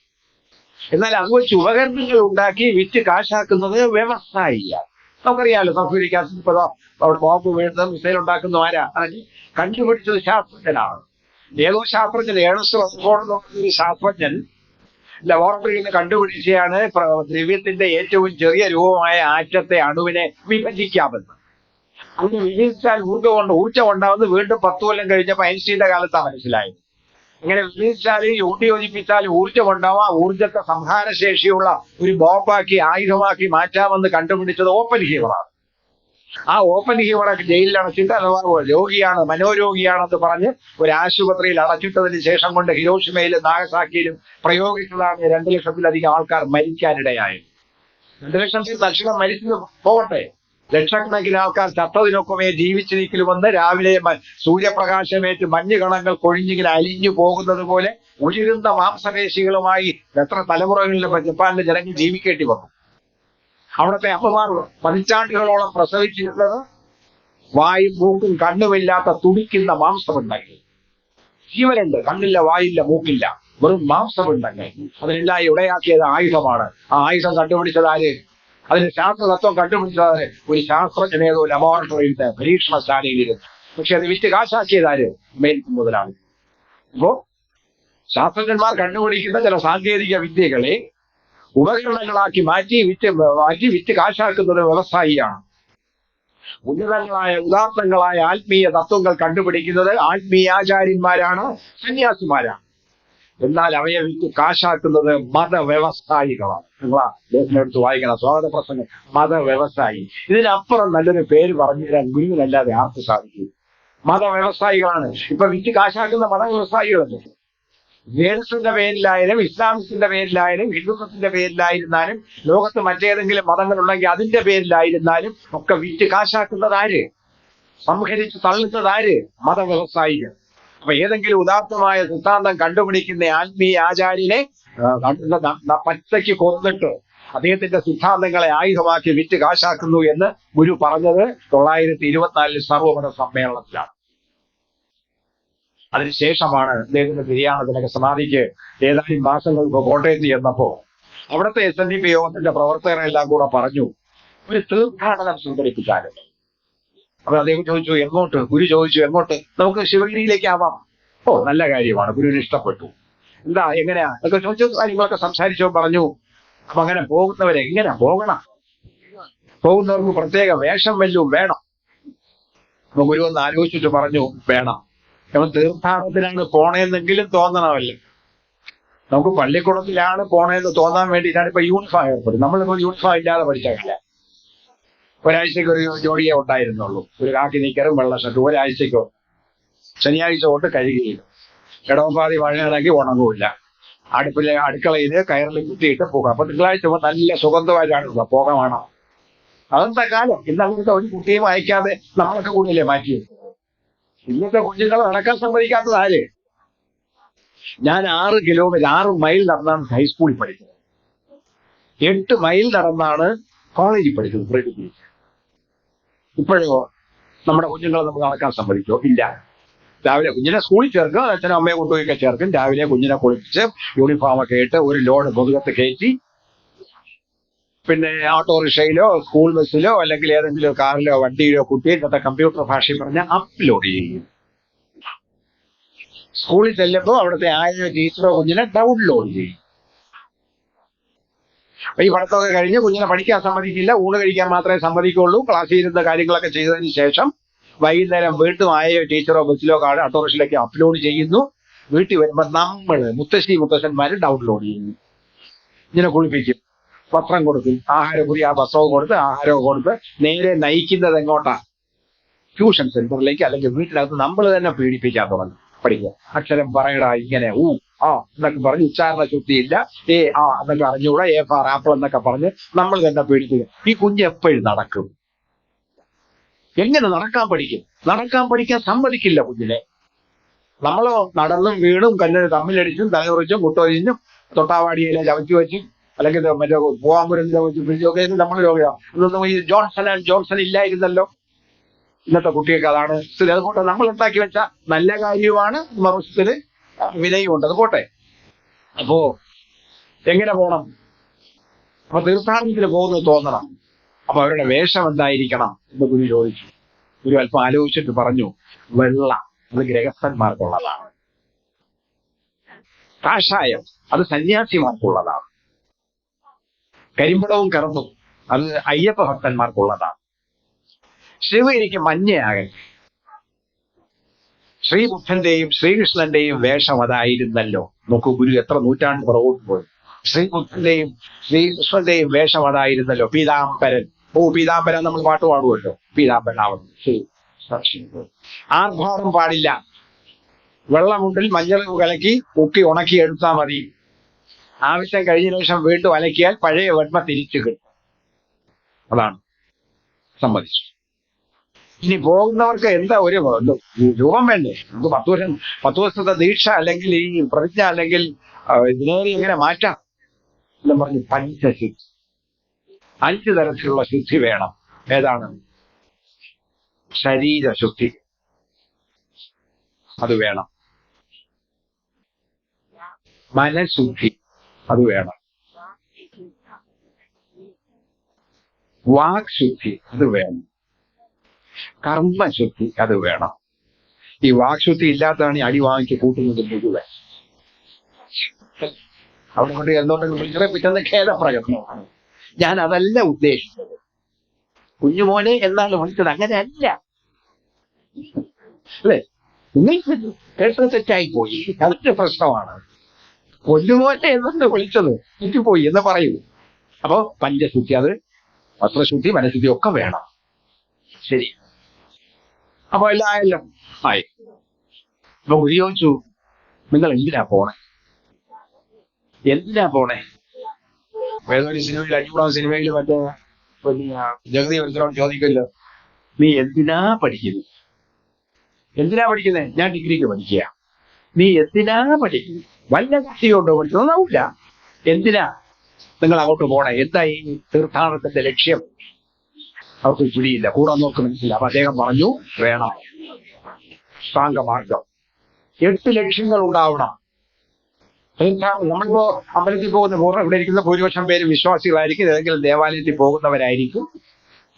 എന്നാൽ അത് വെച്ച് ഉപകരണങ്ങൾ ഉണ്ടാക്കി വിറ്റ് കാശാക്കുന്നത് വ്യവസായിയാണ്. നമുക്കറിയാമല്ലോ, സൾഫ്യൂരിക് ആസിഡ് ഇപ്പോൾ അവിടെ ബോംബ് വീഴുന്നത്, മിസൈൽ ഉണ്ടാക്കുന്ന ആരാ? കണ്ടുപിടിച്ചത് ശാസ്ത്രജ്ഞനാണ്. ഏതോ ശാസ്ത്രജ്ഞൻ, ഏണസ്റ്റ് റദർഫോർഡ് ഒരു ശാസ്ത്രജ്ഞൻ ലബോറട്ടറിയിൽ നിന്ന് കണ്ടുപിടിച്ചാണ് ദ്രവ്യത്തിന്റെ ഏറ്റവും ചെറിയ രൂപമായ ആറ്റത്തെ, അണുവിനെ വിഭജിക്കാമെന്ന്. അങ്ങനെ വിഭജിച്ചാൽ ഊർജ്ജം ഉണ്ടാവുന്നത് വീണ്ടും 10 കൊല്ലം കഴിഞ്ഞപ്പോൾ ഐൻസ്റ്റീന്റെ കാലത്താണ് മനസ്സിലായത്. ഇങ്ങനെ വിഭജിച്ചാലും യോജിപ്പിച്ചാലും ഊർജ്ജം ഉണ്ടാവും. ആ ഊർജ്ജത്തെ സംഹാരശേഷിയുള്ള ഒരു ബോംബാക്കി, ആയുധമാക്കി മാറ്റാമെന്ന് കണ്ടുപിടിച്ചത് ഓപ്പൻഹീമറാണ്. ആ ഓപ്പൻഹീമറെ ജയിലിൽ അടച്ചിട്ട്, അഥവാ രോഗിയാണ്, മനോരോഗിയാണെന്ന് പറഞ്ഞ് ഒരു ആശുപത്രിയിൽ അടച്ചിട്ടതിന് ശേഷം കൊണ്ട് ഹിരോഷിമയിലും നാഗസാക്കിയിലും പ്രയോഗിച്ചതാണ് 2 ലക്ഷത്തിലധികം ആൾക്കാർ മരിക്കാനിടയായത്. 2 ലക്ഷത്തിൽ തൽക്ഷണം മരിച്ചു പോകട്ടെ, ലക്ഷക്കണക്കിന് ആൾക്കാർ ചത്തതിനൊപ്പമേ ജീവിച്ചിരിക്കലുമെന്ന് രാവിലെ സൂര്യപ്രകാശമേറ്റ് മഞ്ഞുകണങ്ങൾ കൊഴിഞ്ഞിങ്ങനെ അലിഞ്ഞു പോകുന്നത് പോലെ ഉയരുന്ന മാംസപേശികളുമായി എത്ര തലമുറകളിലും ജപ്പാനിലെ ജനങ്ങൾ ജീവിക്കേണ്ടി വന്നു. അവിടുത്തെ അമ്മമാർ പതിറ്റാണ്ടുകളോളം പ്രസവിച്ചിരുന്നത് വായും മൂക്കും കണ്ണുമില്ലാത്ത തുടിക്കുന്ന മാംസമുണ്ടെങ്കിൽ. ജീവനുണ്ട്, കണ്ണില്ല, വായില്ല, മൂക്കില്ല, വെറും മാംസമുണ്ടെങ്കിൽ. അതിനെല്ലാം ഇടയാക്കിയത് ആയുധമാണ്. ആ ആയുധം കണ്ടുപിടിച്ചത് ആര്? അതിന് ശാസ്ത്രതത്വം കണ്ടുപിടിച്ചത് ഒരു ശാസ്ത്രജ്ഞനേതോ ലബോറട്ടറിയിൽ പരീക്ഷണശാലയിലിരുന്നു. പക്ഷെ അത് വിറ്റ് കാശാക്കിയത് ആര്? അമേരിക്കൻ മുതലാണ്. അപ്പോ ശാസ്ത്രജ്ഞന്മാർ കണ്ടുപിടിക്കുന്ന ചില സാങ്കേതിക വിദ്യകളെ ഉപകരണങ്ങളാക്കി മാറ്റി വിറ്റ് കാശാക്കുന്നത് വ്യവസായിയാണ്. ഉദാത്തങ്ങളായ ആത്മീയ തത്വങ്ങൾ കണ്ടുപിടിക്കുന്നത് ആത്മീയാചാര്യന്മാരാണ്, സന്യാസിമാരാണ്. എന്നാൽ അവയെ വിറ്റ് കാശാക്കുന്നത് മതവ്യവസായികളാണ്. നിങ്ങളാ ലേഖനെടുത്ത് വായിക്കണം, സ്വാഗത പ്രസംഗം, മതവ്യവസായി. ഇതിനപ്പുറം നല്ലൊരു പേര് പറഞ്ഞു തരാൻ ഗുരുവിനല്ലാതെ ആർക്ക് സാധിക്കും? മതവ്യവസായികളാണ്. ഇപ്പൊ വിറ്റ് കാശാക്കുന്ന മതവ്യവസായികളല്ലേ. വേദത്തിന്റെ പേരിലായാലും, ഇസ്ലാമിന്റെ പേരിലായാലും, ഹിന്ദുത്വത്തിന്റെ പേരിലായിരുന്നാലും, ലോകത്ത് മറ്റേതെങ്കിലും മതങ്ങളുണ്ടെങ്കിൽ അതിന്റെ പേരിലായിരുന്നാലും ഒക്കെ വിറ്റ് കാശാക്കുന്നത് ആര്? സംഹരിച്ച് തള്ളുന്നത് ആര്? മതവ്യവസായികൾ. അപ്പൊ ഏതെങ്കിലും ഉദാത്തമായ സിദ്ധാന്തം കണ്ടുപിടിക്കുന്ന ആത്മീയ ആചാര്യനെ പച്ചയ്ക്ക് കൊന്നിട്ട് അദ്ദേഹത്തിന്റെ സിദ്ധാന്തങ്ങളെ ആയുധമാക്കി വിറ്റ് കാശാക്കുന്നു എന്ന് ഗുരു പറഞ്ഞത് 924 സർവമത സമ്മേളനത്തിലാണ്. അതിനുശേഷമാണ് അദ്ദേഹത്തിന്റെ നിര്യാണത്തിനൊക്കെ സമാധിക്ക് ഏതാനും മാസങ്ങൾക്ക് കോട്ടയത്ത് ചെന്നപ്പോ അവിടുത്തെ SNDP യോഗത്തിന്റെ പ്രവർത്തകരെല്ലാം കൂടെ പറഞ്ഞു, ഒരു തീർത്ഥാടനം സംഘടിപ്പിച്ചാലും. അപ്പൊ അദ്ദേഹം ചോദിച്ചു എങ്ങോട്ട്? ഗുരു ചോദിച്ചു എങ്ങോട്ട്? നമുക്ക് ശിവഗിരിയിലേക്ക് ആവാം. ഓ, നല്ല കാര്യമാണ്, ഗുരുവിന് ഇഷ്ടപ്പെട്ടു. എന്താ, എങ്ങനെയാ എന്നൊക്കെ ചോദിച്ചു. കാര്യങ്ങളൊക്കെ സംസാരിച്ചോ പറഞ്ഞു. അപ്പൊ അങ്ങനെ പോകുന്നവരെങ്ങനെ പോകണം? പോകുന്നവർക്ക് പ്രത്യേക വേഷം വല്ലതും വേണം? അപ്പൊ ഗുരു ഒന്ന് ആലോചിച്ചിട്ട് പറഞ്ഞു, വേണം. നമ്മൾ തീർത്ഥാടനത്തിലാണ് പോണേന്നെങ്കിലും തോന്നണമല്ലോ. നമുക്ക് പള്ളിക്കുളത്തിലാണ് പോണേന്ന് തോന്നാൻ വേണ്ടിയിട്ടാണ് ഇപ്പൊ യൂണിഫോം ഏർപ്പെടും. നമ്മളിപ്പോൾ യൂണിഫോം ഇല്ലാതെ പഠിച്ചില്ല. ഒരാഴ്ചക്ക് ഒരു ജോഡിയേ ഉണ്ടായിരുന്നുള്ളൂ, ഒരു കാക്കി നിക്കറും വെള്ള ഷർട്ടും. ഒരാഴ്ചക്കോ, ശനിയാഴ്ച തൊട്ട് കഴുകിയില്ല. ഇടവപ്പാതി മഴയാണെങ്കിൽ ഉണങ്ങൂല്ല. അടുക്കളയിൽ കയറിൽ കുത്തിയിട്ട് പോകാം. അപ്പൊ തിങ്കളാഴ്ച നല്ല സുഗന്ധമായിട്ടാണ് പോകാമാണ്. അതെന്താ കാലം. ഇന്നത്തെ ഒരു കുട്ടിയും അയക്കാതെ നമ്മളൊക്കെ കൂടിയല്ലേ മാറ്റിയത്. ഇന്നത്തെ കുഞ്ഞുങ്ങളെ നടക്കാൻ സമ്മതിക്കാത്തത് ആര്? ഞാൻ 6 മൈൽ നടന്നാണ് ഹൈസ്കൂളിൽ പഠിച്ചത്. 8 മൈൽ നടന്നാണ് കോളേജിൽ പഠിച്ചത്. ഇപ്പോഴോ നമ്മുടെ കുഞ്ഞുങ്ങളെ നമുക്ക് നടക്കാൻ സമ്മതിക്കോ? ഇല്ല. രാവിലെ കുഞ്ഞിനെ സ്കൂളിൽ ചേർക്കും, അച്ഛനും അമ്മയെ കൊണ്ടുപോയി ചേർക്കും. രാവിലെ കുഞ്ഞിനെ കുളിപ്പിച്ച് യൂണിഫോമൊക്കെ ഇട്ട് ഒരു ലോഡ് മുതുകത്ത് കയറ്റി പിന്നെ ഓട്ടോറിക്ഷയിലോ സ്കൂൾ ബസ്സിലോ അല്ലെങ്കിൽ ഏതെങ്കിലും കാറിലോ വണ്ടിയിലോ കുട്ടിയെ ഇന്നത്തെ കമ്പ്യൂട്ടർ ഭാഷയിൽ പറഞ്ഞ അപ്ലോഡ് ചെയ്യും. സ്കൂളിൽ ചെല്ലുമ്പോൾ അവിടുത്തെ ആയ ടീച്ചറോ കുഞ്ഞിനെ ഡൗൺലോഡ് ചെയ്യും. അപ്പൊ ഈ പഠിത്തമൊക്കെ കഴിഞ്ഞ് കുഞ്ഞിനെ പഠിക്കാൻ സമ്മതിക്കില്ല, ഊണ് കഴിക്കാൻ മാത്രമേ സമ്മതിക്കുള്ളൂ. ക്ലാസ്സിൽ ഇരുന്ന കാര്യങ്ങളൊക്കെ ചെയ്തതിന് ശേഷം വൈകുന്നേരം വീണ്ടും ആയ ടീച്ചറോ ബസ്സിലോ ഓട്ടോറിക്ഷയിലേക്ക് അപ്ലോഡ് ചെയ്യുന്നു. വീട്ടിൽ വരുമ്പോൾ മുത്തശ്ശന്മാര് ഡൗൺലോഡ് ചെയ്യുന്നു. ഇങ്ങനെ കുളിപ്പിക്കും, പത്രം കൊടുക്കും, ആ വസ്ത്രവും കൊടുത്ത് ആഹാരവും കൊടുത്ത് നേരെ നയിക്കുന്നത് എങ്ങോട്ടാ? ട്യൂഷൻ സെന്ററിലേക്ക്, അല്ലെങ്കിൽ വീട്ടിനകത്ത് നമ്മൾ തന്നെ പീഡിപ്പിക്കാൻ തുടങ്ങും. പഠിക്കുക, അക്ഷരം പറയടാ, ഇങ്ങനെ ആ എന്നൊക്കെ പറഞ്ഞ് ഉച്ചാരണ ശുദ്ധിയില്ല, എന്നൊക്കെ അറിഞ്ഞുകൂടാ, എ ഫാർ ആപ്പിൾ എന്നൊക്കെ പറഞ്ഞ് നമ്മൾ തന്നെ പീഡിപ്പിക്കുക. ഈ കുഞ്ഞ് എപ്പോഴും നടക്കും. എങ്ങനെ നടക്കാൻ പഠിക്കും? നടക്കാൻ പഠിക്കാൻ സമ്മതിക്കില്ല കുഞ്ഞിനെ. നമ്മളോ നടന്നും വീണും കല്ലിന് തമ്മിലടിച്ചും തലകുറിച്ചും കുട്ടൊരിഞ്ഞും തൊട്ടാവാടിയിലെ ചവച്ചു വെച്ചും അല്ലെങ്കിൽ മറ്റേ പൂവാങ്കുരന്റെ വെച്ച് പിടിച്ചൊക്കെ നമ്മൾ രോഗിയാണ്. ഇതൊന്നും ഈ ജോൺസൺ ഇല്ലായിരുന്നല്ലോ. ഇന്നത്തെ കുട്ടികൾക്ക് അതാണ് സ്ഥിതി. അതുകൊണ്ട് നമ്മൾ ഉണ്ടാക്കി വെച്ച നല്ല കാര്യമാണ്, മറുവശത്തിന് വിലയും ഉണ്ട്. അത് പോട്ടെ. അപ്പോ എങ്ങനെ പോകണം? അപ്പൊ തീർത്ഥാടനത്തിന് പോകുന്നത് തോന്നണം. അപ്പൊ അവരുടെ വേഷം എന്തായിരിക്കണം എന്ന് ഗുരു ചോദിച്ചു. ഗുരു അല്പം ആലോചിച്ചിട്ട് പറഞ്ഞു, വെള്ള അത് ഗൃഹസ്ഥന്മാർക്കുള്ളതാണ്, കാഷായം അത് സന്യാസിമാർക്കുള്ളതാണ്, കരിമ്പടവും കറുപ്പും അത് അയ്യപ്പ ഭക്തന്മാർക്കുള്ളതാണ്, ശിവഗിരിക്ക് മഞ്ഞയാകൻ. ശ്രീബുദ്ധന്റെയും ശ്രീകൃഷ്ണന്റെയും വേഷം അതായിരുന്നല്ലോ. നോക്കൂ, ഗുരു എത്ര നൂറ്റാണ്ട് പുറകോട്ട് പോയി. ശ്രീബുദ്ധന്റെയും ശ്രീകൃഷ്ണന്റെയും വേഷം അതായിരുന്നല്ലോ. പീതാംബരൻ. പീതാംബരൻ നമ്മൾ പാട്ട് പാടുമല്ലോ. പീതാംബരനാവണം. ആർഭാടം പാടില്ല. വെള്ളമുണ്ടിൽ മഞ്ഞൾ കലക്കി മുക്കി ഉണക്കി എടുത്താൽ മതി. ആവശ്യം കഴിഞ്ഞ ശേഷം വീണ്ടും അലക്കിയാൽ പഴയ വെണ്മ തിരിച്ചു കിട്ടും. അതാണ് സമ്മതിച്ചു. ഇനി പോകുന്നവർക്ക് എന്താ ഒരു രൂപം വേണ്ടേ? നമുക്ക് 10 ദിവസത്തെ ദീക്ഷ അല്ലെങ്കിൽ ഈ പ്രതിജ്ഞ അല്ലെങ്കിൽ ഇതിനേറി എങ്ങനെ മാറ്റാം എന്ന് പറഞ്ഞ് പഞ്ചശുദ്ധി, 5 തരത്തിലുള്ള ശുദ്ധി വേണം. ഏതാണ്? ശരീരശുദ്ധി അത് വേണം, മനഃശുദ്ധി അത് വേണം, വാക്ശുദ്ധി അത് വേണം, കർമ്മശുദ്ധി അത് വേണം. ഈ വാക്ശുദ്ധി ഇല്ലാത്തതാണ് ഈ അടി വാങ്ങിച്ച് കൂട്ടുന്നത് മുഴുവൻ. അവിടെ കൊണ്ട് എന്തുകൊണ്ടെങ്കിലും വിളിച്ചറെ പിറ്റേന്ന് ഖേദപ്രകടനമാണ്. ഞാൻ അതല്ല ഉദ്ദേശിച്ചത്. കുഞ്ഞുമോനെ എന്നാണ് വിളിച്ചത്, അങ്ങനെയല്ല. അല്ലേ? നിങ്ങൾ കേട്ടത് തെറ്റായി പോയി, അതിന്റെ പ്രശ്നമാണ്. കുഞ്ഞുമോനെ എന്നാണ് വിളിച്ചത്, തെറ്റിപ്പോയി എന്ന് പറയൂ. അപ്പോ പഞ്ചശുദ്ധി, അത് വസ്ത്രശുദ്ധി മനഃശുദ്ധി ഒക്കെ വേണം. ശരി, അപ്പൊ എല്ലാം ആയല്ലോ. ആയി. അപ്പൊ ഗുരു ചോദിച്ചു, നിങ്ങൾ എന്തിനാ പോണേ? ഏതൊരു സിനിമയിൽ, 5 സിനിമയിൽ മറ്റേ ജഗതി ഒരുത്തരോട് ചോദിക്കല്ലോ, നീ എന്തിനാ പഠിക്കുന്നത്? ഞാൻ ഡിഗ്രിക്ക് പഠിക്കുക. നീ എന്തിനാ പഠിക്കുന്നത്? വല്ല കൃഷിയുണ്ടോ? പഠിച്ചതൊന്നാവില്ല. എന്തിനാ നിങ്ങൾ അങ്ങോട്ട് പോണേ? എന്താ ഈ തീർത്ഥാടനത്തിന്റെ ലക്ഷ്യം? അവർക്ക് പിടിയില്ല, കൂടെ നോക്ക് മനസ്സില്ല. അപ്പൊ അദ്ദേഹം പറഞ്ഞു, വേണം സാങ്കമാർഗം. 8 ലക്ഷ്യങ്ങൾ ഉണ്ടാവണം. നമ്മളിപ്പോ അമ്പലത്തിൽ പോകുന്ന ഇവിടെ ഇരിക്കുന്ന ഭൂരിപക്ഷം പേര് വിശ്വാസികളായിരിക്കും, ഏതെങ്കിലും ദേവാലയത്തിൽ പോകുന്നവരായിരിക്കും,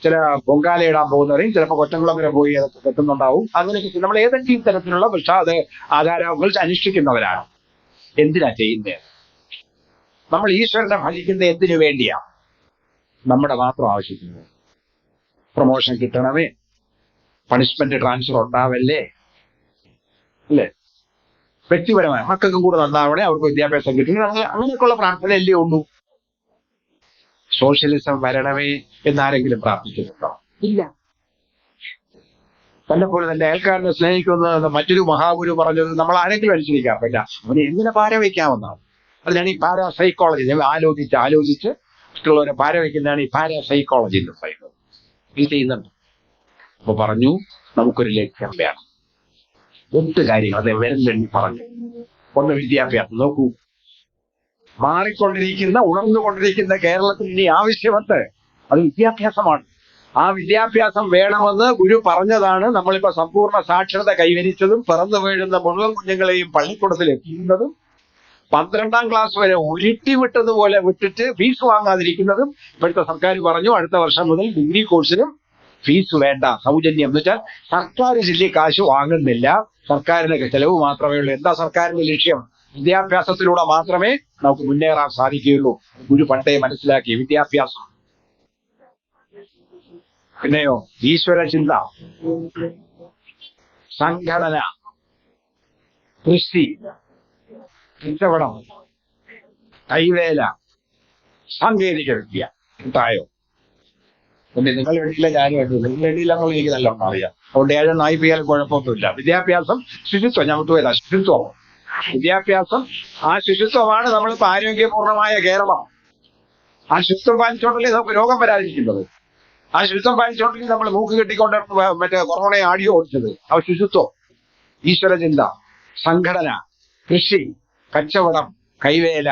ചില പൊങ്കാലയിടാൻ പോകുന്നവരെയും ചിലപ്പോൾ കൊറ്റംകുളം വരെ പോയി എത്തുന്നുണ്ടാവും. അങ്ങനെയൊക്കെ നമ്മൾ ഏതെങ്കിലും തരത്തിലുള്ള അത് ആചാരങ്ങൾ അനുഷ്ഠിക്കുന്നവരാണ്. എന്തിനാ ചെയ്യുന്നത്? നമ്മൾ ഈശ്വരനെ ഭജിക്കുന്നത് എന്തിനു വേണ്ടിയാ? നമ്മുടെ മാത്രം ആവശ്യത്തിന്. പ്രൊമോഷൻ കിട്ടണമേ, പണിഷ്മെന്റ് ട്രാൻസ്ഫർ ഉണ്ടാവല്ലേ, അല്ലേ? വ്യക്തിപരമായ മക്കൾക്കും കൂടെ നന്നാവണേ, അവർക്ക് വിദ്യാഭ്യാസം കിട്ടണേ, അങ്ങനെയൊക്കെയുള്ള പ്രാർത്ഥനയല്ലേ ഉള്ളൂ. സോഷ്യലിസം വരണമേ എന്നാരെങ്കിലും പ്രാർത്ഥിക്കുന്നുണ്ടോ? ഇല്ല. വല്ലപ്പോഴും തന്റെ അയൽക്കാരനെ സ്നേഹിക്കുന്ന മറ്റൊരു മഹാഗുരു പറഞ്ഞത് നമ്മൾ ആരെങ്കിലും അനുസരിക്കാറില്ല. അവന് എങ്ങനെ പാര വയ്ക്കാമെന്നാണ്. അതിനാണ് ഈ പാരാസൈക്കോളജി. ആലോചിച്ച് മറ്റുള്ളവരെ പാര വയ്ക്കുന്നതാണ് ഈ പാരാസൈക്കോളജി എന്ന് പറയുന്നത്. ഇത് ചെയ്യുന്നുണ്ട്. അപ്പൊ പറഞ്ഞു, നമുക്കൊരു ലക്ഷ്യം വേണം. 8 കാര്യങ്ങൾ അതേ വിരലെണ്ണി പറഞ്ഞു. 1 വിദ്യാഭ്യാസം. നോക്കൂ, മാറിക്കൊണ്ടിരിക്കുന്ന ഉണർന്നുകൊണ്ടിരിക്കുന്ന കേരളത്തിന് ഇനി ആവശ്യമുണ്ട്, അത് വിദ്യാഭ്യാസമാണ്. ആ വിദ്യാഭ്യാസം വേണമെന്ന് ഗുരു പറഞ്ഞതാണ് നമ്മളിപ്പോ സമ്പൂർണ്ണ സാക്ഷരത കൈവരിച്ചതും പിറന്നു വീഴുന്ന മുഴുവൻ കുഞ്ഞുങ്ങളെയും പള്ളിക്കൂടത്തിൽ എത്തിക്കുന്നതും 12ാം ക്ലാസ് വരെ ഉരുട്ടി വിട്ടതുപോലെ വിട്ടിട്ട് ഫീസ് വാങ്ങാതിരിക്കുന്നതും. ഇപ്പോഴത്തെ സർക്കാർ പറഞ്ഞു അടുത്ത വർഷം മുതൽ ഡിഗ്രി കോഴ്സിനും ഫീസ് വേണ്ട, സൗജന്യം. എന്ന് വെച്ചാൽ സർക്കാർ ചില്ലി കാശ് വാങ്ങുന്നില്ല, സർക്കാരിന് ചെലവ് മാത്രമേ ഉള്ളൂ. എന്താ സർക്കാരിന്റെ ലക്ഷ്യം? വിദ്യാഭ്യാസത്തിലൂടെ മാത്രമേ നമുക്ക് മുന്നേറാൻ സാധിക്കുകയുള്ളൂ. ഗുരു പണ്ടേ മനസ്സിലാക്കി വിദ്യാഭ്യാസം. പിന്നെയോ ഈശ്വര ചിന്ത, സംഘടന, കൃഷി, കച്ചവടം, കൈവേല, സാങ്കേതിക വിദ്യ. ഉണ്ടായോ? പിന്നെ നിങ്ങൾ എഴുതിയില്ല, ഞാനും എഴുതില്ല. നിങ്ങൾ എഴുതിയില്ലെന്നുള്ള എനിക്ക് നല്ലോണം അറിയാം. അതുകൊണ്ട് ഏഴെണ്ണായി പോയാലും കുഴപ്പമൊന്നുമില്ല. വിദ്യാഭ്യാസം, ശുചിത്വം. ഞാൻ വിട്ടുപോയതാ, ശുചിത്വം. വിദ്യാഭ്യാസം, ആ ശുചിത്വമാണ് നമ്മളിപ്പോ ആരോഗ്യപൂർണമായ കേരളം. ആ ശുചിത്വം പാലിച്ചോണ്ടല്ലേ നമുക്ക് രോഗം വരാതിരിക്കുന്നത്. ആ ശുചിത്വം പാലിച്ചോണ്ടെങ്കിൽ നമ്മൾ മൂക്ക് കെട്ടിക്കൊണ്ടാണ് മറ്റേ കൊറോണയെ ആടിയോ ഓടിച്ചത്. ആ ശുചിത്വം, ഈശ്വര ചിന്ത, സംഘടന, കൃഷി, കച്ചവടം, കൈവേല,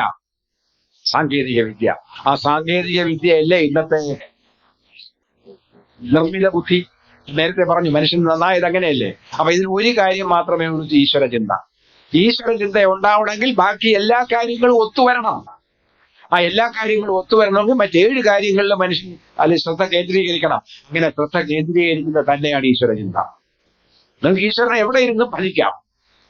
സാങ്കേതിക വിദ്യ. ആ സാങ്കേതിക വിദ്യയല്ലേ ഇന്നത്തെ നിർമ്മിത ബുദ്ധി. നേരത്തെ പറഞ്ഞു മനുഷ്യൻ നന്നായത് അങ്ങനെയല്ലേ. അപ്പൊ ഇതിൽ ഒരു കാര്യം മാത്രമേ ഉള്ളൂ, ഈശ്വര ചിന്ത. ഈശ്വര ചിന്ത ഉണ്ടാവണമെങ്കിൽ ബാക്കി എല്ലാ കാര്യങ്ങളും ഒത്തുവരണം. ആ എല്ലാ കാര്യങ്ങളും ഒത്തുവരണമെങ്കിൽ മറ്റേഴ് കാര്യങ്ങളിൽ മനുഷ്യൻ അതിൽ ശ്രദ്ധ കേന്ദ്രീകരിക്കണം. ഇങ്ങനെ ശ്രദ്ധ കേന്ദ്രീകരിക്കുന്നത് തന്നെയാണ് ഈശ്വര ചിന്ത. നിങ്ങൾക്ക് ഈശ്വരനെ എവിടെ ഇരുന്നും ഭജിക്കാം,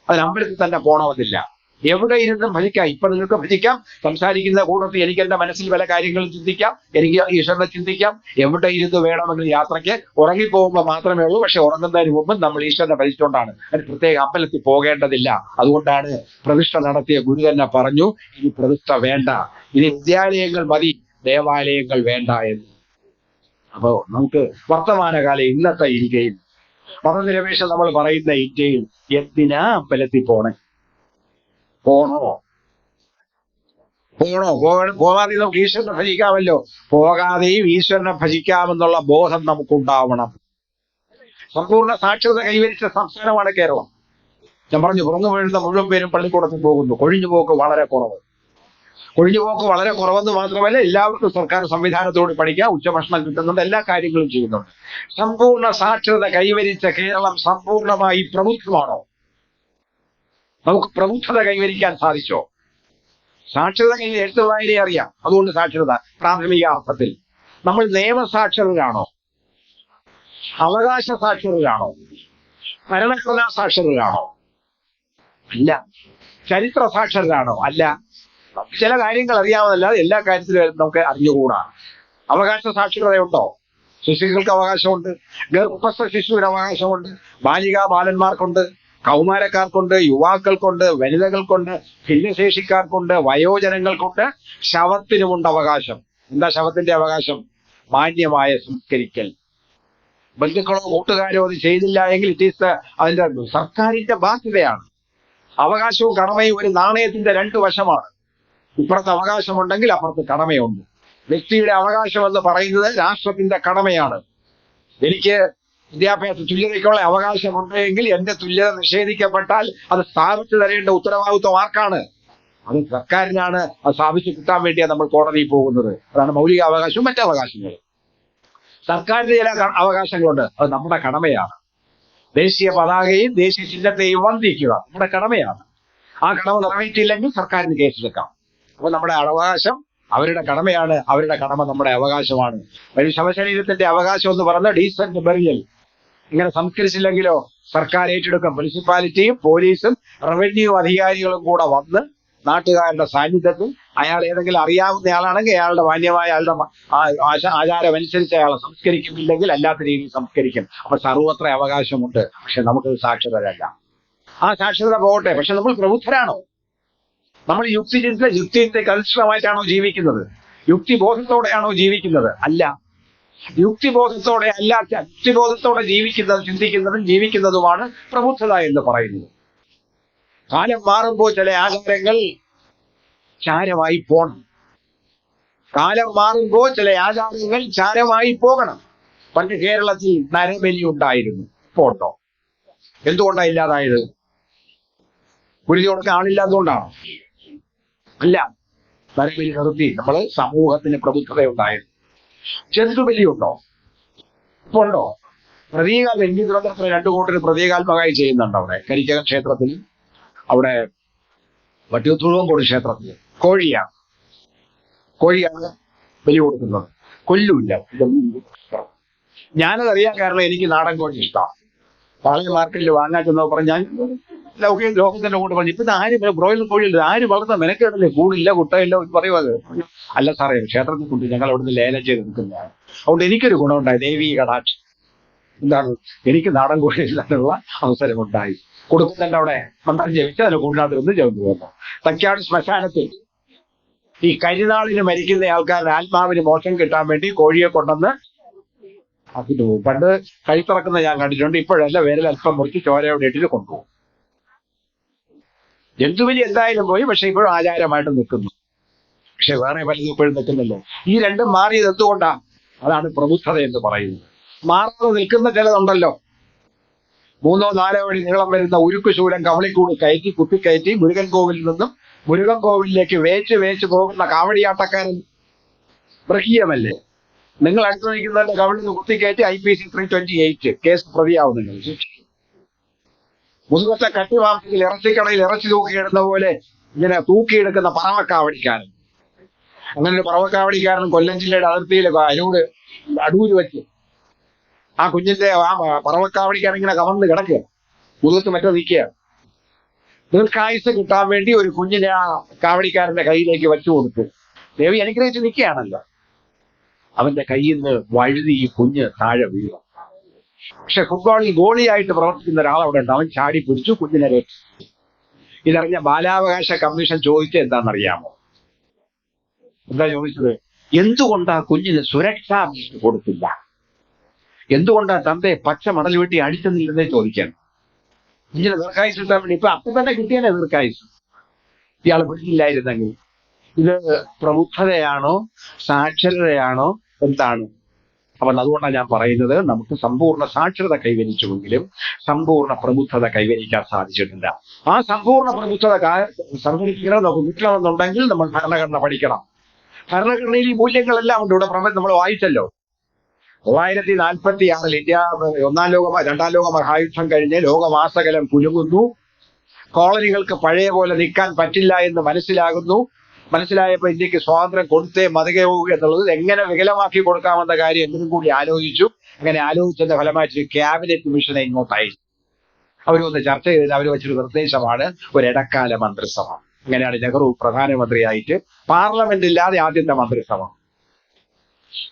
അതിന് അമ്പലത്തിൽ തന്നെ പോണമെന്നില്ല. എവിടെ ഇരുന്നും ഭജിക്കാം. ഇപ്പൊ നിങ്ങൾക്ക് ഭജിക്കാം, സംസാരിക്കുന്ന കൂട്ടത്തിൽ എനിക്ക് എന്റെ മനസ്സിൽ പല കാര്യങ്ങളും ചിന്തിക്കാം, എനിക്ക് ഈശ്വരനെ ചിന്തിക്കാം. എവിടെ ഇരുന്ന് വേണമെങ്കിലും യാത്രയ്ക്ക് ഉറങ്ങിപ്പോകുമ്പോൾ മാത്രമേ ഉള്ളൂ. പക്ഷെ ഉറങ്ങുന്നതിന് മുമ്പ് നമ്മൾ ഈശ്വരനെ ഭജിച്ചുകൊണ്ടാണ്. അതിന് പ്രത്യേക അമ്പലത്തിൽ പോകേണ്ടതില്ല. അതുകൊണ്ടാണ് പ്രതിഷ്ഠ നടത്തിയ ഗുരു തന്നെ പറഞ്ഞു, ഇനി പ്രതിഷ്ഠ വേണ്ട, ഇനി വിദ്യാലയങ്ങൾ മതി, ദേവാലയങ്ങൾ വേണ്ട എന്ന്. അപ്പോ നമുക്ക് വർത്തമാനകാല ഇന്നത്തെ ഇന്ത്യയിൽ, മതനിരപേക്ഷം നമ്മൾ പറയുന്ന ഇന്ത്യയിൽ എന്തിനാ അമ്പലത്തിൽ പോണേ? പോകാതെ നമുക്ക് ഈശ്വരനെ ഭജിക്കാമല്ലോ. പോകാതെയും ഈശ്വരനെ ഭജിക്കാമെന്നുള്ള ബോധം നമുക്കുണ്ടാവണം. സമ്പൂർണ്ണ സാക്ഷരത കൈവരിച്ച സംസ്ഥാനമാണ് കേരളം. ഞാൻ പറഞ്ഞു, പുറന്നു വീഴുന്ന മുഴുവൻ പേരും പള്ളിക്കൂടത്തിൽ പോകുന്നു. കൊഴിഞ്ഞുപോക്ക് വളരെ കുറവ്. കൊഴിഞ്ഞുപോക്ക് വളരെ കുറവെന്ന് മാത്രമല്ല, എല്ലാവർക്കും സർക്കാർ സംവിധാനത്തോട് പഠിക്കാം, ഉച്ചഭക്ഷണം കിട്ടുന്നുണ്ട്, എല്ലാ കാര്യങ്ങളും ചെയ്യുന്നുണ്ട്. സമ്പൂർണ്ണ സാക്ഷരത കൈവരിച്ച കേരളം സമ്പൂർണമായി പ്രബുദ്ധമാണോ? നമുക്ക് പ്രബുദ്ധത കൈവരിക്കാൻ സാധിച്ചോ? സാക്ഷരത എഴുത്ത് വായനയെ അറിയാം, അതുകൊണ്ട് സാക്ഷരത. പ്രാഥമിക അർത്ഥത്തിൽ നമ്മൾ നിയമസാക്ഷരരാണോ? അവകാശ സാക്ഷരരാണോ? ഭരണഘടനാ സാക്ഷരരാണോ? അല്ല. ചരിത്ര സാക്ഷരരാണോ? അല്ല. ചില കാര്യങ്ങൾ അറിയാമെന്നല്ലാതെ എല്ലാ കാര്യത്തിലും നമുക്ക് അറിഞ്ഞുകൂടാ. അവകാശ സാക്ഷരതയുണ്ടോ? ശിശുക്കൾക്ക് അവകാശമുണ്ട്, ഗർഭസ്ഥ ശിശുവിന് അവകാശമുണ്ട്, ബാലികാ ബാലന്മാർക്കുണ്ട്, കൗമാരക്കാർക്കുണ്ട്, യുവാക്കൾക്കുണ്ട്, വനിതകൾക്കുണ്ട്, ഭിന്നശേഷിക്കാർക്കുണ്ട്, വയോജനങ്ങൾക്കുണ്ട്, ശവത്തിനുമുണ്ട് അവകാശം. എന്താ ശവത്തിന്റെ അവകാശം? മാന്യമായ സംസ്കരിക്കൽ. ബന്ധുക്കളോ കൂട്ടുകാരോ അത് ചെയ്തില്ല എങ്കിൽ ഇറ്റ് ഈസ് അതിന്റെ സർക്കാരിന്റെ ബാധ്യതയാണ്. അവകാശവും കടമയും ഒരു നാണയത്തിന്റെ രണ്ടു വശമാണ്. ഇപ്പുറത്ത് അവകാശമുണ്ടെങ്കിൽ അപ്പുറത്ത് കടമയുണ്ട്. വ്യക്തിയുടെ അവകാശം എന്ന് പറയുന്നത് രാഷ്ട്രത്തിന്റെ കടമയാണ്. എനിക്ക് വിദ്യാഭ്യാസ തുല്യതയ്ക്കുള്ള അവകാശമുണ്ടെങ്കിൽ എന്റെ തുല്യത നിഷേധിക്കപ്പെട്ടാൽ അത് സ്ഥാപിച്ചു തരേണ്ട ഉത്തരവാദിത്വം ആർക്കാണ്? അത് സർക്കാരിനാണ്. അത് സ്ഥാപിച്ചു കിട്ടാൻ വേണ്ടിയാണ് നമ്മൾ കോടതിയിൽ പോകുന്നത്. അതാണ് മൗലിക അവകാശവും മറ്റവകാശങ്ങൾ. സർക്കാരിന് ചില അവകാശങ്ങളുണ്ട്, അത് നമ്മുടെ കടമയാണ്. ദേശീയ പതാകയും ദേശീയ ചിഹ്നത്തെയും വന്ദിക്കുക നമ്മുടെ കടമയാണ്. ആ കടമ നിറവേറ്റിയില്ലെങ്കിൽ സർക്കാരിന് കേസെടുക്കാം. അപ്പൊ നമ്മുടെ അവകാശം അവരുടെ കടമയാണ്, അവരുടെ കടമ നമ്മുടെ അവകാശമാണ്. ഒരു ശവശരീരത്തിന്റെ അവകാശം എന്ന് പറഞ്ഞാൽ ഡീസന്റ് ബെറിയൽ. ഇങ്ങനെ സംസ്കരിച്ചില്ലെങ്കിലോ സർക്കാർ ഏറ്റെടുക്കും. മുനിസിപ്പാലിറ്റിയും പോലീസും റവന്യൂ അധികാരികളും കൂടെ വന്ന് നാട്ടുകാരുടെ സാന്നിധ്യത്തിൽ അയാൾ ഏതെങ്കിലും അറിയാവുന്ന ആളാണെങ്കിൽ അയാളുടെ മാന്യമായ അയാളുടെ ആചാരം അനുസരിച്ച് അയാളെ സംസ്കരിക്കുന്നില്ലെങ്കിൽ അല്ലാത്ത രീതിയിൽ സംസ്കരിക്കും. അപ്പൊ സർവത്ര അവകാശമുണ്ട്. പക്ഷെ നമുക്കത് സാക്ഷരരല്ല. ആ സാക്ഷരത പോകട്ടെ, പക്ഷെ നമ്മൾ പ്രബുദ്ധരാണോ? നമ്മൾ യുക്തിക്ക് അധിഷ്ഠിതമായിട്ടാണോ ജീവിക്കുന്നത്? യുക്തിബോധത്തോടെയാണോ ജീവിക്കുന്നത്? അല്ല. യുക്തിബോധത്തോടെ അല്ലാത്ത യുക്തിബോധത്തോടെ ചിന്തിക്കുന്നതും ജീവിക്കുന്നതുമാണ് പ്രബുദ്ധത എന്ന് പറയുന്നത്. കാലം മാറുമ്പോൾ ചില ആചാരങ്ങൾ ചാരമായി പോകണം. കാലം മാറുമ്പോൾ ചില ആചാരങ്ങൾ ചാരമായി പോകണം. പണ്ട് കേരളത്തിൽ നരബലി ഉണ്ടായിരുന്നു, ഇപ്പോ ഉണ്ടോ? എന്തുകൊണ്ടാണ് ഇല്ലാതായത്? കുരുതിയോടൊക്കെ ആളില്ലാത്തതുകൊണ്ടാണോ? അല്ല. നരബലി നിർത്തി. നമ്മൾ സമൂഹത്തിന് പ്രബുദ്ധതയുണ്ടായിരുന്നു. ജന്തുബലിയുണ്ടോ? ഇപ്പൊ ഉണ്ടോ? പ്രതീകാത്മ ഇന്ത്യ തിരുവനന്തപുരത്തിന് 2 കൂട്ടർ പ്രതീകാത്മകമായി ചെയ്യുന്നുണ്ട്. അവിടെ കരിക്കകം ക്ഷേത്രത്തിൽ, അവിടെ വട്ടിയൂർത്തുഴവങ്കോട് ക്ഷേത്രത്തിൽ കോഴിയാണ് ബലി കൊടുക്കുന്നത്. കൊല്ലൂല്ല. ഞാനതറിയാൻ കാരണം എനിക്ക് നാടൻ കോഴി ഇഷ്ടമാണ്. പാളയം മാർക്കറ്റിൽ വാങ്ങാൻ ചെന്നപ്പോൾ പറഞ്ഞു, ഞാൻ ലോകത്തിന്റെ കൂടെ പറഞ്ഞു, ഇപ്പൊ ആര് ബ്രോയിലർ കോഴിയുണ്ട്, ആര് വളർന്ന മെനക്കേടല്ലേ, കൂടില്ല കുട്ടയില്ല പറയുന്നത്. അല്ല സാറേ, ക്ഷേത്രത്തിൽ കൊണ്ട് ഞങ്ങൾ അവിടുന്ന് ലേലം ചെയ്ത് നിൽക്കുന്നതാണ്. അതുകൊണ്ട് എനിക്കൊരു ഗുണമുണ്ടായി, ദേവീ കടാക്ഷം. എന്താണ്, എനിക്ക് നാടൻ കോഴി ഇല്ലാനുള്ള അവസരമുണ്ടായി. കൊടുക്കുന്നതിന്റെ അവിടെ മന്ത്രം ജപിച്ച് അതിന് കൂടിനകത്ത് ചേർന്ന് വന്നു. തക്കാട് ശ്മശാനത്തിൽ ഈ കരിനാളിന് മരിക്കുന്ന ആൾക്കാരുടെ ആത്മാവിന് മോക്ഷം കിട്ടാൻ വേണ്ടി കോഴിയെ കൊണ്ടുവന്ന് ആക്കിട്ട് പോകും. പണ്ട് കഴുത്തിറക്കുന്ന ഞാൻ കണ്ടിട്ടുണ്ട്. ഇപ്പോഴല്ല, വേനൽ അല്പം മുറിച്ച് ചോരയോടെ ഇട്ടിട്ട് കൊണ്ടുപോകും. ജന്തുബലി എന്തായാലും പോയി, പക്ഷെ ഇപ്പോഴും ആചാരമായിട്ട് നിൽക്കുന്നു. പക്ഷെ വേറെ പലതും ഇപ്പോഴും നിൽക്കുന്നില്ലോ. ഈ രണ്ടും മാറിയത് എന്തുകൊണ്ടാ? അതാണ് പ്രബുദ്ധത എന്ന് പറയുന്നത്. മാറാതെ നിൽക്കുന്ന ചിലതുണ്ടല്ലോ. 3-4 അടി നീളം വരുന്ന ഉരുക്കുശൂലം കവളിക്കൂട് കയറ്റി കുത്തിക്കയറ്റി മുരുകൻ കോവിലിൽ നിന്നും മുരുകൻ കോവിലിലേക്ക് വേച്ച് പോകുന്ന കാവടിയാട്ടക്കാരൻ മൃഗീയമല്ലേ? നിങ്ങൾ അടുത്ത് നിൽക്കുന്നതിന്റെ കവളിൽ നിന്ന് കുത്തിക്കയറ്റി IPC 328 കേസ് പ്രതിയാവുന്നുണ്ട്. മുതുകത്തെ കട്ടിമാംസത്തിൽ ഇറച്ചിക്കടയിൽ ഇറച്ചി തൂക്കിയിടുന്ന പോലെ ഇങ്ങനെ തൂക്കിയെടുക്കുന്ന പറവക്കാവടിക്കാരൻ. അങ്ങനെ ഒരു പറവക്കാവടിക്കാരൻ കൊല്ലം ജില്ലയുടെ അതിർത്തിയിൽ അടൂര് വെച്ച് ആ കുഞ്ഞിന്റെ ആ പറവക്കാവടിക്കാരൻ ഇങ്ങനെ കമന്ന് കിടക്കുക, മുതുകത്ത് മറ്റോ നിൽക്കുക. ദീർഘായുസ് കിട്ടാൻ വേണ്ടി ഒരു കുഞ്ഞിനെ ആ കാവടിക്കാരന്റെ കയ്യിലേക്ക് വെച്ചു കൊടുത്തു. ദേവി അനുഗ്രഹിച്ച് നിൽക്കുകയാണല്ലോ. അവന്റെ കയ്യിൽ നിന്ന് വഴുതി ഈ കുഞ്ഞ് താഴെ വീഴും. പക്ഷെ ഫുട്ബോളിൽ ഗോളിയായിട്ട് പ്രവർത്തിക്കുന്ന ഒരാൾ അവിടെ ഉണ്ട്. അവൻ ചാടി പിടിച്ചു, കുഞ്ഞിനെ രക്ഷിച്ചു. ഇതറിഞ്ഞ ബാലാവകാശ കമ്മീഷൻ ചോദിച്ചത് എന്താണെന്നറിയാമോ? എന്താ ചോദിച്ചത്? എന്തുകൊണ്ടാ കുഞ്ഞിന് സുരക്ഷാ ഭീഷണി കൊടുത്തില്ല? എന്തുകൊണ്ടാ തന്റെ പച്ച മണൽ വീട്ടി അടിച്ചെന്നില്ലെന്നേ ചോദിക്കാൻ. കുഞ്ഞിന് ദീർഘായുസ് കിട്ടാൻ വേണ്ടി ഇപ്പൊ അപ്പം തന്നെ കിട്ടിയാലേ ദീർഘായുസ്. ഇയാൾ പിടിച്ചില്ലായിരുന്നെങ്കിൽ. ഇത് പ്രബുദ്ധതയാണോ സാക്ഷരതയാണോ എന്താണ്? അപ്പം അതുകൊണ്ടാണ് ഞാൻ പറയുന്നത്, നമുക്ക് സമ്പൂർണ്ണ സാക്ഷരത കൈവരിച്ചുവെങ്കിലും സമ്പൂർണ്ണ പ്രബുദ്ധത കൈവരിക്കാൻ സാധിച്ചിട്ടില്ല. ആ സമ്പൂർണ്ണ പ്രബുദ്ധത സംഘടിപ്പിക്കണം, നമുക്ക് കിട്ടണമെന്നുണ്ടെങ്കിൽ നമ്മൾ ഭരണഘടന പഠിക്കണം. ഭരണഘടനയിൽ ഈ മൂല്യങ്ങളെല്ലാം ഉണ്ട്. ഇവിടെ നമ്മൾ വായിച്ചല്ലോ. 1946 ഇന്ത്യ രണ്ടാം ലോക മഹായുദ്ധം കഴിഞ്ഞ് ലോകമാസകലം കുലുങ്ങുന്നു. കോളനികൾക്ക് പഴയ പോലെ നിൽക്കാൻ പറ്റില്ല എന്ന് മനസ്സിലായപ്പോൾ ഇന്ത്യക്ക് സ്വാതന്ത്ര്യം കൊടുത്തേ മതിയാവൂ എന്നുള്ളത് എങ്ങനെ വികലമാക്കി കൊടുക്കാമെന്ന കാര്യം എന്തിനും കൂടി ആലോചിച്ചു. അങ്ങനെ ആലോചിച്ചതിന്റെ ഫലമായിട്ട് ക്യാബിനറ്റ് മിഷനെ ഇങ്ങോട്ടായി അവരൊന്ന് ചർച്ച ചെയ്ത് അവർ വെച്ചൊരു നിർദ്ദേശമാണ് ഒരു ഇടക്കാല മന്ത്രിസഭ. അങ്ങനെയാണ് നെഹ്റു പ്രധാനമന്ത്രിയായിട്ട് പാർലമെന്റ് ഇല്ലാതെ ആദ്യത്തെ മന്ത്രിസഭ.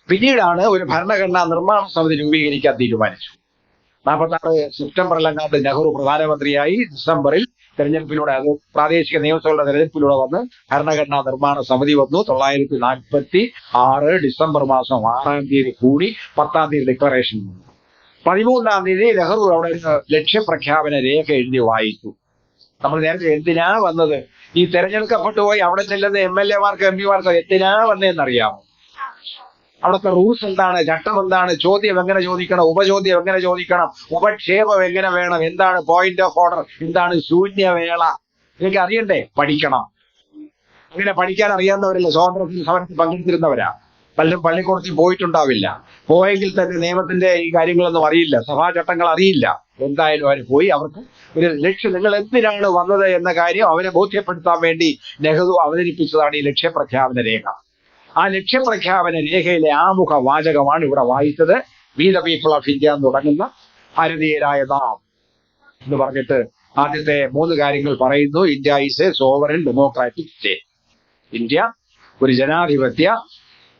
പിന്നീടാണ് ഒരു ഭരണഘടനാ നിർമ്മാണ സമിതി രൂപീകരിക്കാൻ തീരുമാനിച്ചു. 46 സെപ്റ്റംബറിലെങ്ങാണ്ട് നെഹ്റു പ്രധാനമന്ത്രിയായി. ഡിസംബറിൽ തെരഞ്ഞെടുപ്പിലൂടെ, അത് പ്രാദേശിക നിയമസഭകളുടെ തെരഞ്ഞെടുപ്പിലൂടെ വന്ന് ഭരണഘടനാ നിർമ്മാണ സമിതി വന്നു. 1946 ഡിസംബർ മാസം 6-ാം തീയതി കൂടി 10-ാം തീയതി ഡിക്ലറേഷൻ വന്നു. 13-ാം തീയതി നെഹ്റു അവിടെ ലക്ഷ്യപ്രഖ്യാപന രേഖ എഴുതി വായിച്ചു. നമ്മൾ നേരത്തെ എന്തിനാ വന്നത്? ഈ തെരഞ്ഞെടുക്കപ്പെട്ടു പോയി അവിടെ ചെല്ലുന്ന MLA മാർക്ക് MP മാർക്ക് എന്തിനാ വന്നതെന്നറിയാമോ? അവിടുത്തെ റൂൾസ് എന്താണ്, ചട്ടം എന്താണ്, ചോദ്യം എങ്ങനെ ചോദിക്കണം, ഉപചോദ്യം എങ്ങനെ ചോദിക്കണം, ഉപക്ഷേപം എങ്ങനെ വേണം, എന്താണ് പോയിന്റ് ഓഫ് ഓർഡർ, എന്താണ് ശൂന്യവേള, ഇതൊക്കെ അറിയണ്ടേ? പഠിക്കണം. അങ്ങനെ പഠിക്കാൻ അറിയാവുന്നവരല്ല സ്വാതന്ത്ര്യ സമരത്തിൽ പങ്കെടുത്തിരുന്നവരാ. പലരും പള്ളിക്കൂടത്തിൽ പോയിട്ടുണ്ടാവില്ല. പോയെങ്കിൽ തന്നെ നിയമത്തിന്റെ ഈ കാര്യങ്ങളൊന്നും അറിയില്ല, സഭാചട്ടങ്ങൾ അറിയില്ല. എന്തായാലും അവർ പോയി. അവർക്ക് ഒരു ലക്ഷ്യം, നിങ്ങൾ എന്തിനാണ് വന്നത് എന്ന കാര്യം അവരെ ബോധ്യപ്പെടുത്താൻ വേണ്ടി നെഹ്റു അവതരിപ്പിച്ചതാണ് ഈ ലക്ഷ്യപ്രഖ്യാപന രേഖ. ആ ലക്ഷ്യപ്രഖ്യാപന രേഖയിലെ ആമുഖ വാചകമാണ് ഇവിടെ വായിച്ചത്. We the people of India എന്ന് തുടങ്ങുന്ന ഭാരതീയരായ നാം എന്ന് പറഞ്ഞിട്ട് ആദ്യത്തെ 3 കാര്യങ്ങൾ പറയുന്നു. India is A sovereign democratic state. India ഒരു ജനാധിപത്യ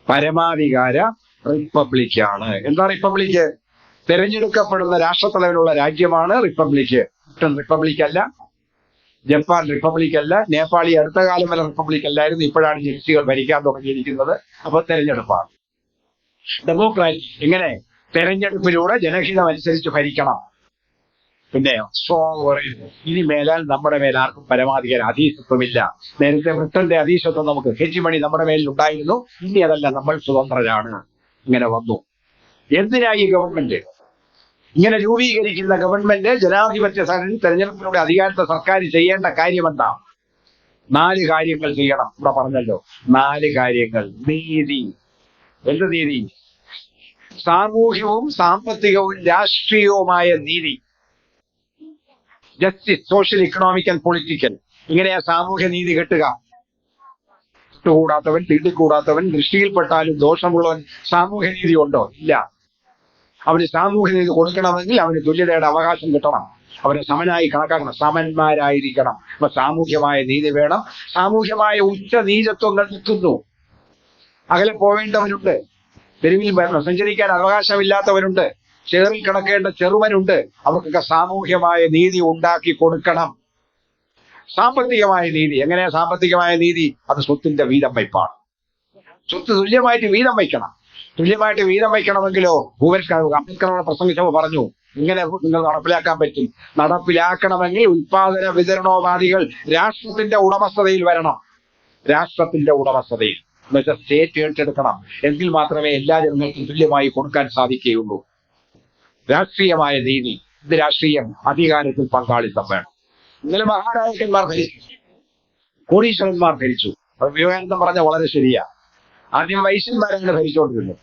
പരമാധികാര റിപ്പബ്ലിക്കാണ്. എന്താ റിപ്പബ്ലിക്ക്? തെരഞ്ഞെടുക്കപ്പെടുന്ന രാഷ്ട്രത്തലവിലുള്ള രാജ്യമാണ് റിപ്പബ്ലിക്ക്. റിപ്പബ്ലിക് അല്ല, ജപ്പാൻ റിപ്പബ്ലിക് അല്ല, നേപ്പാളി അടുത്ത കാലം വരെ റിപ്പബ്ലിക് അല്ലായിരുന്നു. ഇപ്പോഴാണ് ജൻസികൾ ഭരിക്കാൻ തുടങ്ങിയിരിക്കുന്നത്. അപ്പൊ തെരഞ്ഞെടുപ്പാണ് ഡെമോക്രാറ്റിക്. എങ്ങനെ? തെരഞ്ഞെടുപ്പിലൂടെ ജനഹിതം അനുസരിച്ച് ഭരിക്കണം. പിന്നെ ഇനി മേലാൽ നമ്മുടെ മേൽ ആർക്കും പരമാധികാര അധീശത്വമില്ല. നേരത്തെ ബ്രിട്ടന്റെ അധീശത്വം നമുക്ക് ഹെജിമണി നമ്മുടെ മേലിൽ ഉണ്ടായിരുന്നു. ഇനി അതല്ല, നമ്മൾ സ്വതന്ത്രരാണ്. ഇങ്ങനെ വന്നു. എന്തിനായി ഈ ഗവൺമെന്റ്? ഇങ്ങനെ രൂപീകരിക്കുന്ന ഗവൺമെന്റ് ജനാധിപത്യ തെരഞ്ഞെടുപ്പിലൂടെ അധികാരത്തെ സർക്കാർ ചെയ്യേണ്ട കാര്യം എന്താ? 4 കാര്യങ്ങൾ ചെയ്യണം. ഇവിടെ പറഞ്ഞല്ലോ 4 കാര്യങ്ങൾ. നീതി. എന്ത് നീതി? സാമൂഹ്യവും സാമ്പത്തികവും രാഷ്ട്രീയവുമായ നീതി, justice, social, economic and political. ഇങ്ങനെയാ സാമൂഹ്യ നീതി കെട്ടുക. കൂടാത്തവൻ, തീണ്ടിക്കൂടാത്തവൻ, ദൃഷ്ടിയിൽപ്പെട്ടാലും ദോഷമുള്ളവൻ സാമൂഹ്യ നീതി ഉണ്ടോ? ഇല്ല. അവന് സാമൂഹ്യ നീതി കൊടുക്കണമെങ്കിൽ അവന് തുല്യതയുടെ അവകാശം കിട്ടണം. അവരെ സമനായി കണക്കാക്കണം, സമന്മാരായിരിക്കണം. അപ്പൊ സാമൂഹ്യമായ നീതി വേണം. സാമൂഹ്യമായ ഉച്ച നീചത്വങ്ങൾ നിൽക്കുന്നു. അകലെ പോവേണ്ടവനുണ്ട്, തെരുവിൽ സഞ്ചരിക്കാൻ അവകാശമില്ലാത്തവനുണ്ട്, ചേറിൽ കിടക്കേണ്ട ചെറുവനുണ്ട്. അവർക്കൊക്കെ സാമൂഹ്യമായ നീതി ഉണ്ടാക്കി കൊടുക്കണം. സാമ്പത്തികമായ നീതി എങ്ങനെയാ? സാമ്പത്തികമായ നീതി അത് സ്വത്തിന്റെ വീതം വയ്പ്പാണ്. സ്വത്ത് തുല്യമായിട്ട് വീതം വയ്ക്കണം. തുല്യമായിട്ട് വീതം വയ്ക്കണമെങ്കിലോ അംബേദ്കർ പ്രസംഗിച്ചപ്പോൾ പറഞ്ഞു, ഇങ്ങനെ നിങ്ങൾ നടപ്പിലാക്കാൻ പറ്റും. നടപ്പിലാക്കണമെങ്കിൽ ഉത്പാദന വിതരണോപാധികൾ രാഷ്ട്രത്തിന്റെ ഉടമസ്ഥതയിൽ വരണം. രാഷ്ട്രത്തിന്റെ ഉടമസ്ഥതയിൽ എന്നുവെച്ചാൽ സ്റ്റേറ്റ് ഏറ്റെടുക്കണം. എങ്കിൽ മാത്രമേ എല്ലാ ജനങ്ങൾക്കും തുല്യമായി കൊടുക്കാൻ സാധിക്കുകയുള്ളൂ. രാഷ്ട്രീയമായ നീതി. ഇത് രാഷ്ട്രീയം. അധികാരത്തിൽ പങ്കാളിത്തം വേണം. ഇന്നലെ മഹാരാജാക്കന്മാർ ഭരിച്ചു, കോടീശ്വരന്മാർ ഭരിച്ചു. വിവേകാനന്ദൻ പറഞ്ഞ വളരെ ശരിയാ. ആദ്യം വൈശ്യന്മാരാണ് ഭരിച്ചുകൊണ്ടിരുന്നത്,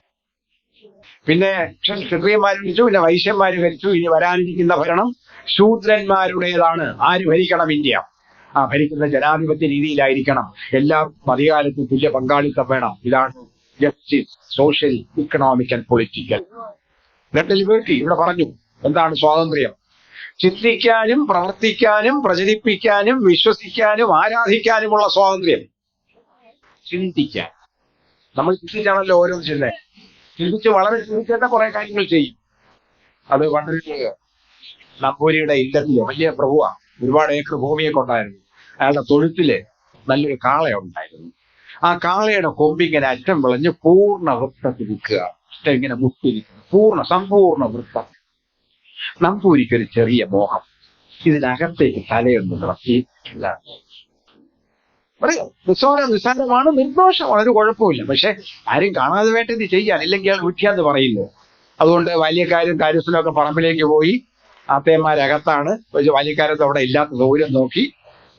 പിന്നെ ക്ഷത്രിയന്മാർ ഭരിച്ചു, പിന്നെ വൈശ്യന്മാര് ഭരിച്ചു. ഇനി വരാനിരിക്കുന്ന ഭരണം ശൂദ്രന്മാരുടേതാണ്. ആര് ഭരിക്കണം? ഇന്ത്യ. ആ ഭരിക്കുന്ന ജനാധിപത്യ രീതിയിലായിരിക്കണം. എല്ലാവർക്കും അധികാരത്തിൽ തുല്യ പങ്കാളിത്തം വേണം. ഇതാണ് justice, social, economic and political. രണ്ട് ലിബർട്ടി ഇവിടെ പറഞ്ഞു. എന്താണ് സ്വാതന്ത്ര്യം? ചിന്തിക്കാനും പ്രവർത്തിക്കാനും പ്രചരിപ്പിക്കാനും വിശ്വസിക്കാനും ആരാധിക്കാനുമുള്ള സ്വാതന്ത്ര്യം. ചിന്തിക്കാൻ. നമ്മൾ ചിന്തിച്ചാണല്ലോ ഓരോന്ന് ചെയ്യുന്നത്. ചിന്തിച്ച് വളരെ ചിന്തിക്കേണ്ട കുറെ കാര്യങ്ങൾ ചെയ്യും. അത് പണ്ടൊരു നമ്പൂരിയുടെ ഇല്ലത്തില് വലിയ പ്രഭുവാ, ഒരുപാട് ഏക്കർ ഭൂമിയൊക്കെ ഉണ്ടായിരുന്നു. അയാളുടെ തൊഴുത്തില് നല്ലൊരു കാളയുണ്ടായിരുന്നു. ആ കാളയുടെ കൊമ്പിങ്ങനെ അറ്റം വിളഞ്ഞ് പൂർണ്ണ വൃത്തത്തിൽ നിൽക്കുക. ഇങ്ങനെ മുട്ടിരിക്കുന്നു, സമ്പൂർണ്ണ വൃത്തം. നമ്പൂരിക്കൊരു ചെറിയ മോഹം, ഇതിനകത്തേക്ക് തലയൊന്ന് നിറക്കി. നിസ്സാരമാണ്, നിർദോഷമാണ്, ഒരു കുഴപ്പമില്ല. പക്ഷെ ആരും കാണാതെ വേണ്ട ഇത് ചെയ്യാൻ, ഇല്ലെങ്കിൽ അയാൾ വിഖ്യാന്ന് പറയില്ലോ. അതുകൊണ്ട് ബാല്യക്കാരും കാര്യസ്ഥനൊക്കെ പറമ്പിലേക്ക് പോയി. ആത്തേന്മാരകത്താണ്. ബാല്യക്കാരത്ത് അവിടെ ഇല്ലാത്ത ദൂരം നോക്കി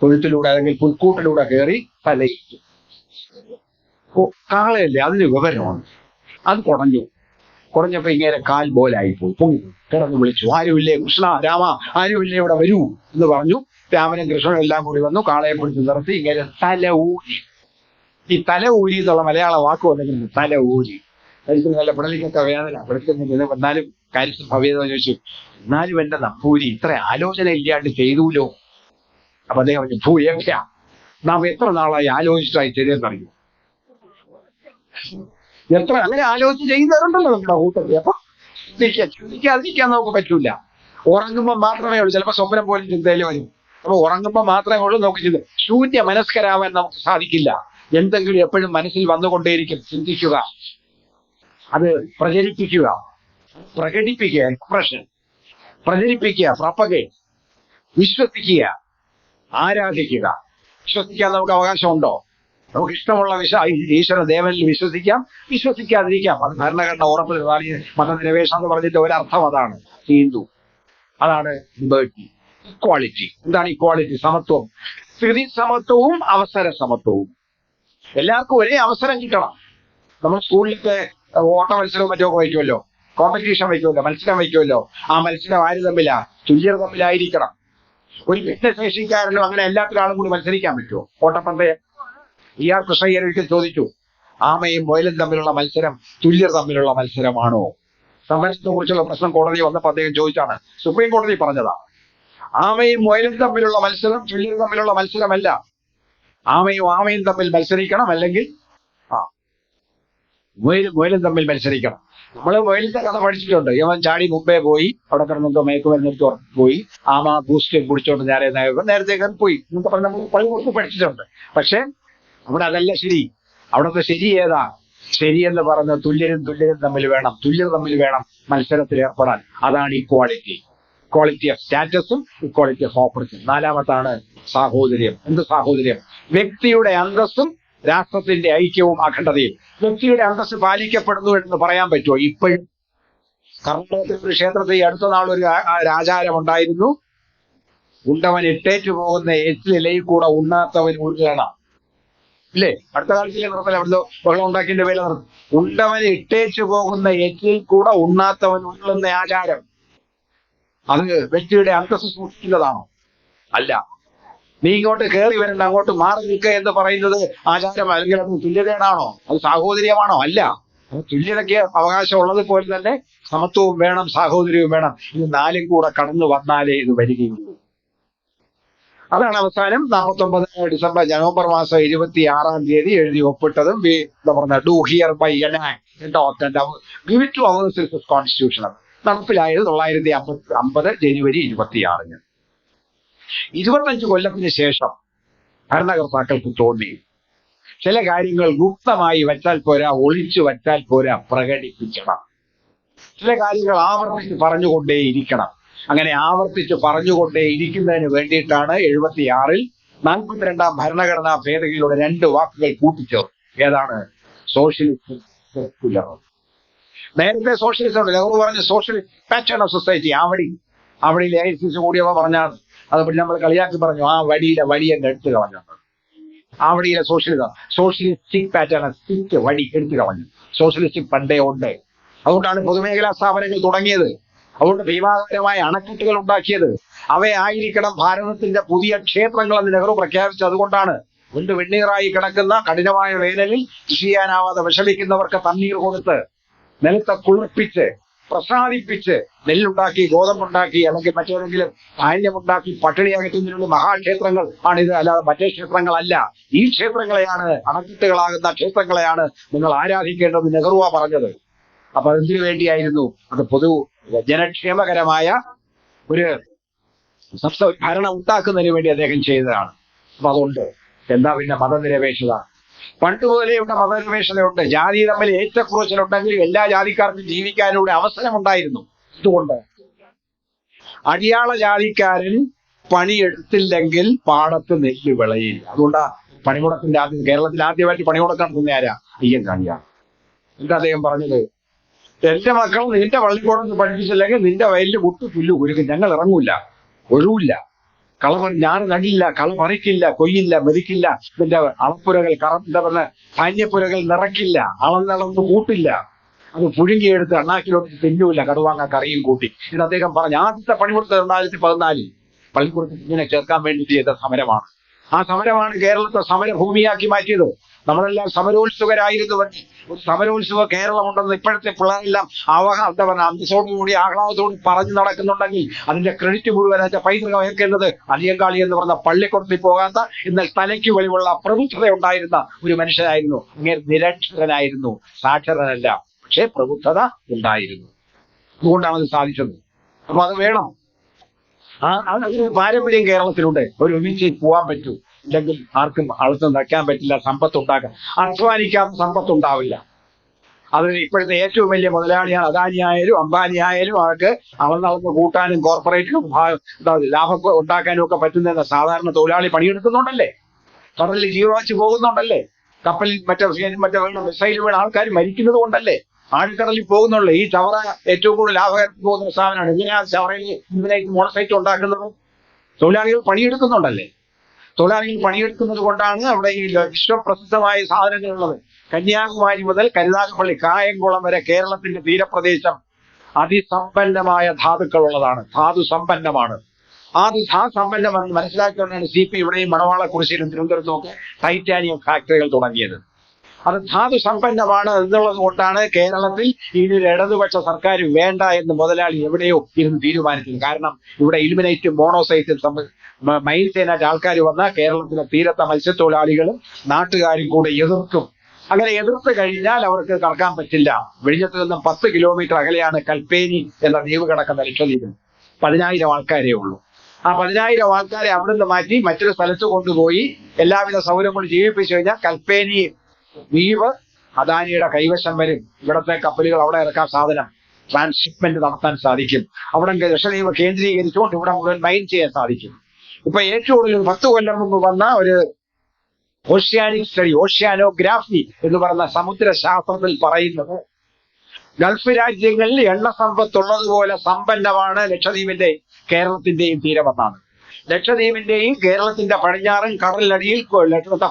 തൊഴുത്തിലൂടെ അല്ലെങ്കിൽ പുൽക്കൂട്ടിലൂടെ കയറി തലയിട്ടു. കാളയല്ലേ, അതിന് വിവരമാണ്. അത് കുറഞ്ഞപ്പോ ഇങ്ങനെ കാൽ പോലായിപ്പോയി. പൊങ്ങി കിടന്ന് വിളിച്ചു, ആരുമില്ലേ കൃഷ്ണ, രാമ, ആരുമില്ലേ, ഇവിടെ വരൂ എന്ന് പറഞ്ഞു. രാമനും കൃഷ്ണനും എല്ലാം കൂടി വന്നു. കാളയെ പിടിച്ച് നിർത്തി ഇങ്ങനെ തല ഊരി. ഈ തല ഊരി എന്നുള്ള മലയാള വാക്ക് വന്നെങ്കിൽ തല ഊരി. എനിക്ക് നല്ല പിടലിക്കൊക്കെ വേദന പിടിക്കുന്നു. എന്നാലും കാര്യത്തിൽ ഭവ്യത ചോദിച്ചു, എന്നാലും എന്റെ നമ്പൂരി ഇത്ര ആലോചന ഇല്ലാണ്ട് ചെയ്തൂലോ. അപ്പൊ അദ്ദേഹം പറഞ്ഞു, ഭൂയല്ല, നാം എത്ര നാളായി ആലോചിച്ചിട്ടായി ചെയ്തെന്നറിയും. എത്ര അങ്ങനെ ആലോചിച്ച് ചെയ്യുന്നവരുണ്ടല്ലോ നമ്മുടെ കൂട്ടത്തിൽ. അപ്പൊ ചിന്തിക്കാതിരിക്കാൻ നമുക്ക് പറ്റൂല. ഉറങ്ങുമ്പോ മാത്രമേ ഉള്ളൂ. ചിലപ്പോ സ്വപ്നം പോലും ചിന്തയിൽ വരും. അപ്പൊ ഉറങ്ങുമ്പോ മാത്രമേ ഉള്ളൂ നമുക്ക് ചിന്ത. ശൂന്യ മനസ്കരാവാൻ നമുക്ക് സാധിക്കില്ല. എന്തെങ്കിലും എപ്പോഴും മനസ്സിൽ വന്നുകൊണ്ടേയിരിക്കും. ചിന്തിക്കുക, അത് പ്രചരിപ്പിക്കുക, പ്രകടിപ്പിക്കുക, എക്സ്പ്രഷൻ, പ്രചരിപ്പിക്കുക, പ്രൊപ്പഗേറ്റ്, വിശ്വസിക്കുക, ആരാധിക്കുക. വിശ്വസിക്കാൻ നമുക്ക് അവകാശമുണ്ടോ? നമുക്ക് ഇഷ്ടമുള്ള ഈശ്വര ദേവനിൽ വിശ്വസിക്കാം, വിശ്വസിക്കാതിരിക്കാം. അത് ഭരണഘടന ഉറപ്പ്. മതനിരപേക്ഷ എന്ന് പറഞ്ഞിട്ട് ഒരർത്ഥം അതാണ്. ഹിന്ദു, അതാണ് ലിബർട്ടി. ഇക്വാളിറ്റി. എന്താണ് ഇക്വാളിറ്റി? സമത്വം. സ്ഥിതി സമത്വവും അവസര സമത്വവും. എല്ലാവർക്കും ഒരേ അവസരം കിട്ടണം. നമ്മൾ സ്കൂളിലൊക്കെ ഓട്ട മത്സരവും മറ്റുമൊക്കെ വയ്ക്കുമല്ലോ, കോമ്പറ്റീഷൻ വയ്ക്കുമല്ലോ, മത്സരം വയ്ക്കുമല്ലോ. ആ മത്സരം ആര് തമ്മിലാ? തുല്യർ തമ്മിലായിരിക്കണം. ഒരു ഭിന്നശേഷിക്കാരനും അങ്ങനെ എല്ലാത്തിലും കൂടി മത്സരിക്കാൻ പറ്റുമോ? ഓട്ടപ്പന്തയം. ആർ കൃഷ്ണയ്യർ ഒരിക്കൽ ചോദിച്ചു, ആമയും മുയലും തമ്മിലുള്ള മത്സരം തുല്യർ തമ്മിലുള്ള മത്സരമാണോ? സംവരണത്തെ കുറിച്ചുള്ള പ്രശ്നം കോടതി വന്നപ്പോൾ അദ്ദേഹം ചോദിച്ചാണ്. സുപ്രീം കോടതി പറഞ്ഞതാണ്, ആമയും മുയലും തമ്മിലുള്ള മത്സരം തുല്യർ തമ്മിലുള്ള മത്സരമല്ല. ആമയും തമ്മിൽ മത്സരിക്കണം, അല്ലെങ്കിൽ മുയലും തമ്മിൽ മത്സരിക്കണം. നമ്മള് മുയലിന്റെ കഥ പഠിച്ചിട്ടുണ്ട്. ഇവൻ ചാടി മുമ്പേ പോയി, അവിടെ കിടന്നൊക്കെ മയക്കുമരുന്നെടുത്ത് പോയി. ആമ ബൂസ്റ്റ് കുടിച്ചോണ്ട് നേരത്തെ പോയി എന്നൊക്കെ പറഞ്ഞ് നമ്മൾ പഴി കൊടുത്ത് പഠിച്ചിട്ടുണ്ട്. പക്ഷെ അവിടെ അതല്ല ശരി. അവിടുത്തെ ശരി ഏതാ? ശരിയെന്ന് പറഞ്ഞ തുല്യരും തമ്മിൽ വേണം, തുല്യർ തമ്മിൽ വേണം മത്സരത്തിൽ ഏർപ്പെടാൻ. അതാണ് ഇക്വാളിറ്റി. ഇക്വാളിറ്റി ഓഫ് സ്റ്റാറ്റസും ഇക്വാളിറ്റി ഓഫ് ഓപ്പർച്യൂണിറ്റി. നാലാമത്താണ് സാഹോദര്യം. എന്ത് സാഹോദര്യം? വ്യക്തിയുടെ അന്തസ്സും രാഷ്ട്രത്തിന്റെ ഐക്യവും അഖണ്ഡതയും. വ്യക്തിയുടെ അന്തസ്സ് പാലിക്കപ്പെടുന്നു എന്ന് പറയാൻ പറ്റുമോ? ഇപ്പോഴും കർണാടകത്തിൽ ഒരു ക്ഷേത്രത്തിൽ അടുത്ത നാൾ ഒരു ആചാരമുണ്ടായിരുന്നു. ഉണ്ടവൻ ഇട്ടേറ്റു പോകുന്ന എച്ചിലയിൽ കൂടെ ഉണ്ണാത്തവൻ ഉരുകണം. ഇല്ലേ? അടുത്ത കാലത്തിലെ നിർത്തല അവിടുത്തെ വെള്ളം ഉണ്ടാക്കിയതിന്റെ പേര് നിർത്തും. ഉണ്ടവന് ഇട്ടേച്ചു പോകുന്ന എച്ചിൽ കൂടെ ഉണ്ണാത്തവൻ ഉള്ളുന്ന ആചാരം അത് വ്യക്തിയുടെ അന്തസ്സ് സൂക്ഷിക്കുന്നതാണോ? അല്ല. നീ ഇങ്ങോട്ട് കയറി വരണ്ട, അങ്ങോട്ട് മാറി നിൽക്കുക എന്ന് പറയുന്നത് ആചാരം അല്ലെങ്കിൽ അത് തുല്യതയാണോ? അത് സാഹോദര്യമാണോ? അല്ല. അത് തുല്യതയ്ക്ക് അവകാശം ഉള്ളത് പോലെ തന്നെ സമത്വവും വേണം, സാഹോദര്യവും വേണം. ഇത് നാലും കൂടെ കടന്നു വന്നാലേ ഇത് വരികയുള്ളൂ. അതാണ് അവസാനം 49 നവംബർ മാസം 26 എഴുതി ഒപ്പിട്ടതും എന്താ പറഞ്ഞ do hereby give it to our constitution നടപ്പിലായത് 1950 ജനുവരി 26. 25 കൊല്ലത്തിന് ശേഷം ഭരണകർത്താക്കൾക്ക് തോന്നി ചില കാര്യങ്ങൾ ഗുപ്തമായി വച്ചാൽ പോരാ, ഒളിച്ചു വച്ചാൽ പോരാ, പ്രകടിപ്പിക്കണം. ചില കാര്യങ്ങൾ ആവർത്തിച്ച് പറഞ്ഞുകൊണ്ടേയിരിക്കണം. അങ്ങനെ ആവർത്തിച്ച് പറഞ്ഞുകൊണ്ടേ ഇരിക്കുന്നതിന് വേണ്ടിയിട്ടാണ് 76 42ാം ഭരണഘടനാ ഭേദഗതിയിലൂടെ 2 വാക്കുകൾ കൂട്ടിച്ചേർന്നു. ഏതാണ്? Socialist secular. നേരത്തെ സോഷ്യലിസ്റ്റ് ഉണ്ട്. നെഹ്റു പറഞ്ഞ സോഷ്യലിസ്റ്റ് പാറ്റേൺ ഓഫ് സൊസൈറ്റി. ആ വടിയിൽ AICC കൂടിയവ പറഞ്ഞാൽ അതുപോലെ നമ്മൾ കളിയാക്കി പറഞ്ഞു, ആ വടിയുടെ വടിയെന്ന് എടുത്തു കളഞ്ഞു. ആ വടിയിലെ സോഷ്യലിസ്റ്റിക് പാറ്റേൺ വടി എടുത്തു കളഞ്ഞു. സോഷ്യലിസ്റ്റിക് പണ്ടേ ഉണ്ട്. അതുകൊണ്ടാണ് പൊതുമേഖലാ സ്ഥാപനങ്ങൾ തുടങ്ങിയത്. അതുകൊണ്ട് ഭീമാകരമായ അണക്കെട്ടുകൾ ഉണ്ടാക്കിയത്. അവയായിരിക്കണം ഭാരതത്തിന്റെ പുതിയ ക്ഷേത്രങ്ങൾ എന്ന് നെഹ്റു പ്രഖ്യാപിച്ചത്. അതുകൊണ്ടാണ് വെണ്ണീറായി കിടക്കുന്ന കഠിനമായ വേനലിൽ കൃഷി ചെയ്യാനാവാതെ വിഷമിക്കുന്നവർക്ക് തണ്ണീർ കൊടുത്ത് നിലത്തെ കുളിർപ്പിച്ച് പ്രസാദിപ്പിച്ച് നെല്ലുണ്ടാക്കി, ഗോതമ്പുണ്ടാക്കി, അല്ലെങ്കിൽ മറ്റേതെങ്കിലും ധാന്യമുണ്ടാക്കി പട്ടിണി അകറ്റുന്നതിനുള്ള മഹാക്ഷേത്രങ്ങൾ ആണിത്, അല്ലാതെ മറ്റേ ക്ഷേത്രങ്ങളല്ല. ഈ ക്ഷേത്രങ്ങളെയാണ്, അണക്കെട്ടുകളാകുന്ന ക്ഷേത്രങ്ങളെയാണ് നിങ്ങൾ ആരാധിക്കേണ്ടത് നെഹ്റുവാ പറഞ്ഞത്. അപ്പൊ അതെന്തിനു വേണ്ടിയായിരുന്നു? അത് ജനക്ഷേമകരമായ ഒരു ഭരണം ഉണ്ടാക്കുന്നതിന് വേണ്ടി അദ്ദേഹം ചെയ്തതാണ്. അപ്പൊ അതുകൊണ്ട് എന്താ പിന്നെ മതനിരപേക്ഷത? പണ്ടുമുതലേ ഇവിടെ മതനിരപേക്ഷതയുണ്ട്. ജാതി തമ്മിൽ ഏറ്റക്കുറച്ചിലുണ്ടെങ്കിൽ എല്ലാ ജാതിക്കാർക്കും ജീവിക്കാനുള്ള അവസരമുണ്ടായിരുന്നു. ഇതുകൊണ്ട് അടിയാള ജാതിക്കാരൻ പണിയെടുത്തില്ലെങ്കിൽ പാടത്ത് നെല്ല് വിളയില്ല. അതുകൊണ്ടാ പണിമുടക്കിന്റെ കേരളത്തിൽ ആദ്യമായിട്ട് പണിമുടക്ക് നടത്തുന്ന ആരാ? അയ്യങ്കാളിയാണ്. എന്താ അദ്ദേഹം പറഞ്ഞത്? എന്റെ മക്കൾ നിന്റെ പള്ളിക്കൂടത്ത് പഠിപ്പിച്ചില്ലെങ്കിൽ നിന്റെ വയലിൽ കുട്ടി പുല്ല് കുരുക്കും, ഞങ്ങൾ ഇറങ്ങൂല, ഒഴിവില്ല, ഞാൻ നടില്ല, കള പറിക്കില്ല, കൊയ്യില്ല, മെതിക്കില്ല, ഇതിന്റെ അളപ്പുരകൾ എന്താ പറഞ്ഞ ധാന്യപ്പുരകൾ നിറക്കില്ല, അളന്നളന്ന് കൂട്ടില്ല, അത് പുഴുങ്ങിയെടുത്ത് അണ്ണാക്കിലോട്ട് തിന്നൂല്ല, കടുവാങ്ങ കറിയും കൂട്ടി. ഇത് അദ്ദേഹം പറഞ്ഞു. ആദ്യത്തെ പണിമുടക്ക് 2014 പള്ളിക്കൂടത്തിൽ ഇങ്ങനെ ചേർക്കാൻ വേണ്ടി ചെയ്ത സമരമാണ്. ആ സമരമാണ് കേരളത്തെ സമരഭൂമിയാക്കി മാറ്റിയത്. നമ്മളെല്ലാം സമരോത്സുകരായിരുന്നു. ഒരു സമരോത്സവ കേരളമുണ്ടെന്ന് ഇപ്പോഴത്തെ പിള്ളേരെല്ലാം എന്താ പറഞ്ഞ അന്തസ്സോടുകൂടി ആഹ്ലാദത്തോട് പറഞ്ഞു നടക്കുന്നുണ്ടെങ്കിൽ അതിന്റെ ക്രെഡിറ്റ് മുഴുവൻ അതിന്റെ പൈതൃകം ഏൽക്കേണ്ടത് അയ്യങ്കാളി എന്ന് പറഞ്ഞ പള്ളിക്കൂടത്തിൽ പോകാത്ത, എന്നാൽ തലയ്ക്ക് വെളിവുള്ള പ്രബുദ്ധത ഉണ്ടായിരുന്ന ഒരു മനുഷ്യനായിരുന്നു. ഇങ്ങനെ നിരക്ഷരനായിരുന്നു, സാക്ഷരനല്ല, പക്ഷേ പ്രബുദ്ധത ഉണ്ടായിരുന്നു. അതുകൊണ്ടാണ് അത് സാധിച്ചത്. അപ്പൊ അത് വേണം. അതിന് പാരമ്പര്യം കേരളത്തിലുണ്ട്. ഒരു ഒന്നിച്ച് പോകാൻ പറ്റൂ, ഇല്ലെങ്കിൽ ആർക്കും അളത്ത് നിൽക്കാൻ പറ്റില്ല, സമ്പത്തുണ്ടാക്കാൻ. അധ്വാനിക്കാത്ത സമ്പത്തുണ്ടാവില്ല. അത് ഇപ്പോഴത്തെ ഏറ്റവും വലിയ മുതലാളിയാണ് അദാനി ആയാലും അംബാനി ആയാലും അവർക്ക് അളന്ന് കൂട്ടാനും കോർപ്പറേറ്റിനും ലാഭം ഉണ്ടാക്കാനും ഒക്കെ പറ്റുന്ന സാധാരണ തൊഴിലാളി പണിയെടുക്കുന്നുണ്ടല്ലേ, കടലിൽ ജീവവാച്ച് പോകുന്നുണ്ടല്ലേ, കപ്പലിൽ മറ്റേ മിസൈൽ വീണ ആൾക്കാർ മരിക്കുന്നത് കൊണ്ടല്ലേ, ആഴ്ക്കടലിൽ പോകുന്നുള്ളൂ. ഈ ചവറ ഏറ്റവും കൂടുതൽ ലാഭകരം പോകുന്ന സ്ഥാപനമാണ്. എങ്ങനെയാണ് ചവറയിൽ ഇതിനായിട്ട് മോണോസൈറ്റ് ഉണ്ടാക്കുന്നത്? തൊഴിലാളികൾ പണിയെടുക്കുന്നുണ്ടല്ലേ. തൊഴിലാളികൾ പണിയെടുക്കുന്നത് കൊണ്ടാണ് അവിടെ ഈ വിശ്വപ്രസിദ്ധമായ സാധനങ്ങളുള്ളത്. കന്യാകുമാരി മുതൽ കരുനാഗപ്പള്ളി, കായംകുളം വരെ കേരളത്തിന്റെ തീരപ്രദേശം അതിസമ്പന്നമായ ധാതുക്കൾ ഉള്ളതാണ്. ധാതു സമ്പന്നമാണ്. സമ്പന്നമെന്ന് മനസ്സിലാക്കിക്കൊണ്ടാണ് CP ഇവിടെയും മണവാളക്കുറിശ്ശിയിലും തിരുവനന്തപുരത്തും ഒക്കെ ടൈറ്റാനിയം ഫാക്ടറികൾ തുടങ്ങിയത്. അത് ധാതു സമ്പന്നമാണ് എന്നുള്ളത് കൊണ്ടാണ് കേരളത്തിൽ ഇതിൽ ഇടതുപക്ഷ സർക്കാർ വേണ്ട എന്ന് മുതലാളി എവിടെയോ ഇരുന്ന് തീരുമാനിച്ചത്. കാരണം ഇവിടെ ഇലുമിനൈറ്റും മോണോസൈറ്റും മൈൻ ചെയ്യാനായിട്ട് ആൾക്കാർ വന്നാൽ കേരളത്തിലെ തീരത്തെ മത്സ്യത്തൊഴിലാളികളും നാട്ടുകാരും കൂടെ എതിർക്കും. അങ്ങനെ എതിർത്ത് കഴിഞ്ഞാൽ അവർക്ക് കടക്കാൻ പറ്റില്ല. വിഴിഞ്ഞത്ത് നിന്നും 10 കിലോമീറ്റർ അകലെയാണ് കൽപ്പേനി എന്ന ദ്വീപ് കിടക്കുന്ന ലക്ഷദ്വീപ്. 10,000 ആൾക്കാരേ ഉള്ളൂ. ആ 10,000 ആൾക്കാരെ അവിടെ നിന്ന് മാറ്റി മറ്റൊരു സ്ഥലത്ത് കൊണ്ടുപോയി എല്ലാവിധ സൗകര്യങ്ങളും ജീവിപ്പിച്ചു കഴിഞ്ഞാൽ കൽപ്പേനി ദ്വീപ് അദാനിയുടെ കൈവശം വരും. ഇവിടത്തെ കപ്പലുകൾ അവിടെ ഇറക്കാൻ സാധനം ട്രാൻസ്ഷിപ്മെന്റ് നടത്താൻ സാധിക്കും. അവിടെ ലക്ഷദ്വീപ് കേന്ദ്രീകരിച്ചുകൊണ്ട് ഇവിടെ മുഴുവൻ മൈൻ ചെയ്യാൻ സാധിക്കും. ഇപ്പൊ ഏറ്റവും കൂടുതൽ 10 കൊല്ലം മുമ്പ് വന്ന ഒരു ഓഷ്യാനിക് സ്റ്റഡി, ഓഷ്യാനോഗ്രാഫി എന്ന് പറയുന്ന സമുദ്ര ശാസ്ത്രത്തിൽ പറയുന്നത് ഗൾഫ് രാജ്യങ്ങളിൽ എണ്ണ സമ്പത്തുള്ളതുപോലെ സമ്പന്നമാണ് ലക്ഷദ്വീപിന്റെ കേരളത്തിന്റെയും തീരമെന്നാണ്. ലക്ഷദ്വീപിന്റെയും കേരളത്തിന്റെ പടിഞ്ഞാറൻ കടലിനടിയിൽ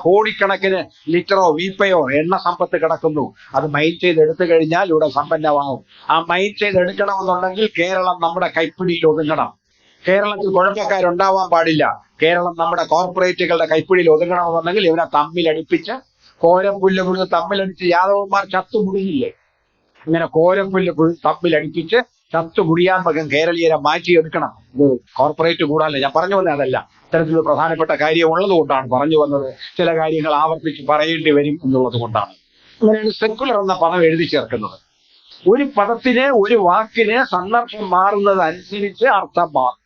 കോടിക്കണക്കിന് ലിറ്ററോ വീപ്പയോ എണ്ണ സമ്പത്ത് കിടക്കുന്നു. അത് മൈൻ ചെയ്തെടുത്തു കഴിഞ്ഞാൽ ഇവിടെ സമ്പന്നമാവും. ആ മൈൻ ചെയ്തെടുക്കണമെന്നുണ്ടെങ്കിൽ കേരളം നമ്മുടെ കൈപ്പിടിയിൽ ഒതുങ്ങണം. കേരളത്തിൽ കുഴപ്പക്കാരുണ്ടാവാൻ പാടില്ല. കേരളം നമ്മുടെ കോർപ്പറേറ്റുകളുടെ കൈപ്പിടിയിൽ ഒതുങ്ങണമെന്നുണ്ടെങ്കിൽ ഇവരെ തമ്മിലടിപ്പിച്ച് കോരം പുല്ല് തമ്മിലടിച്ച് യാദവന്മാർ ചത്തുമുടിയില്ലേ? ഇങ്ങനെ കോരം പുല്ല് തമ്മിലടിപ്പിച്ച് ചത്തുമുടിയാൻ മകൻ കേരളീയരെ മാറ്റിയെടുക്കണം. ഇത് കോർപ്പറേറ്റ് കൂടാല്ലേ, ഞാൻ പറഞ്ഞു വന്നത് അതല്ല. ഇത്തരത്തിലൊരു പ്രധാനപ്പെട്ട കാര്യം ഉള്ളത് കൊണ്ടാണ് പറഞ്ഞു വന്നത്. ചില കാര്യങ്ങൾ ആവർത്തിച്ച് പറയേണ്ടി വരും എന്നുള്ളത് കൊണ്ടാണ് അങ്ങനെയാണ് സെക്കുലർ എന്ന പദം എഴുതി ചേർക്കുന്നത്. ഒരു പദത്തിന്, ഒരു വാക്കിന് സന്ദർഭം മാറുന്നതനുസരിച്ച് അർത്ഥം മാറും.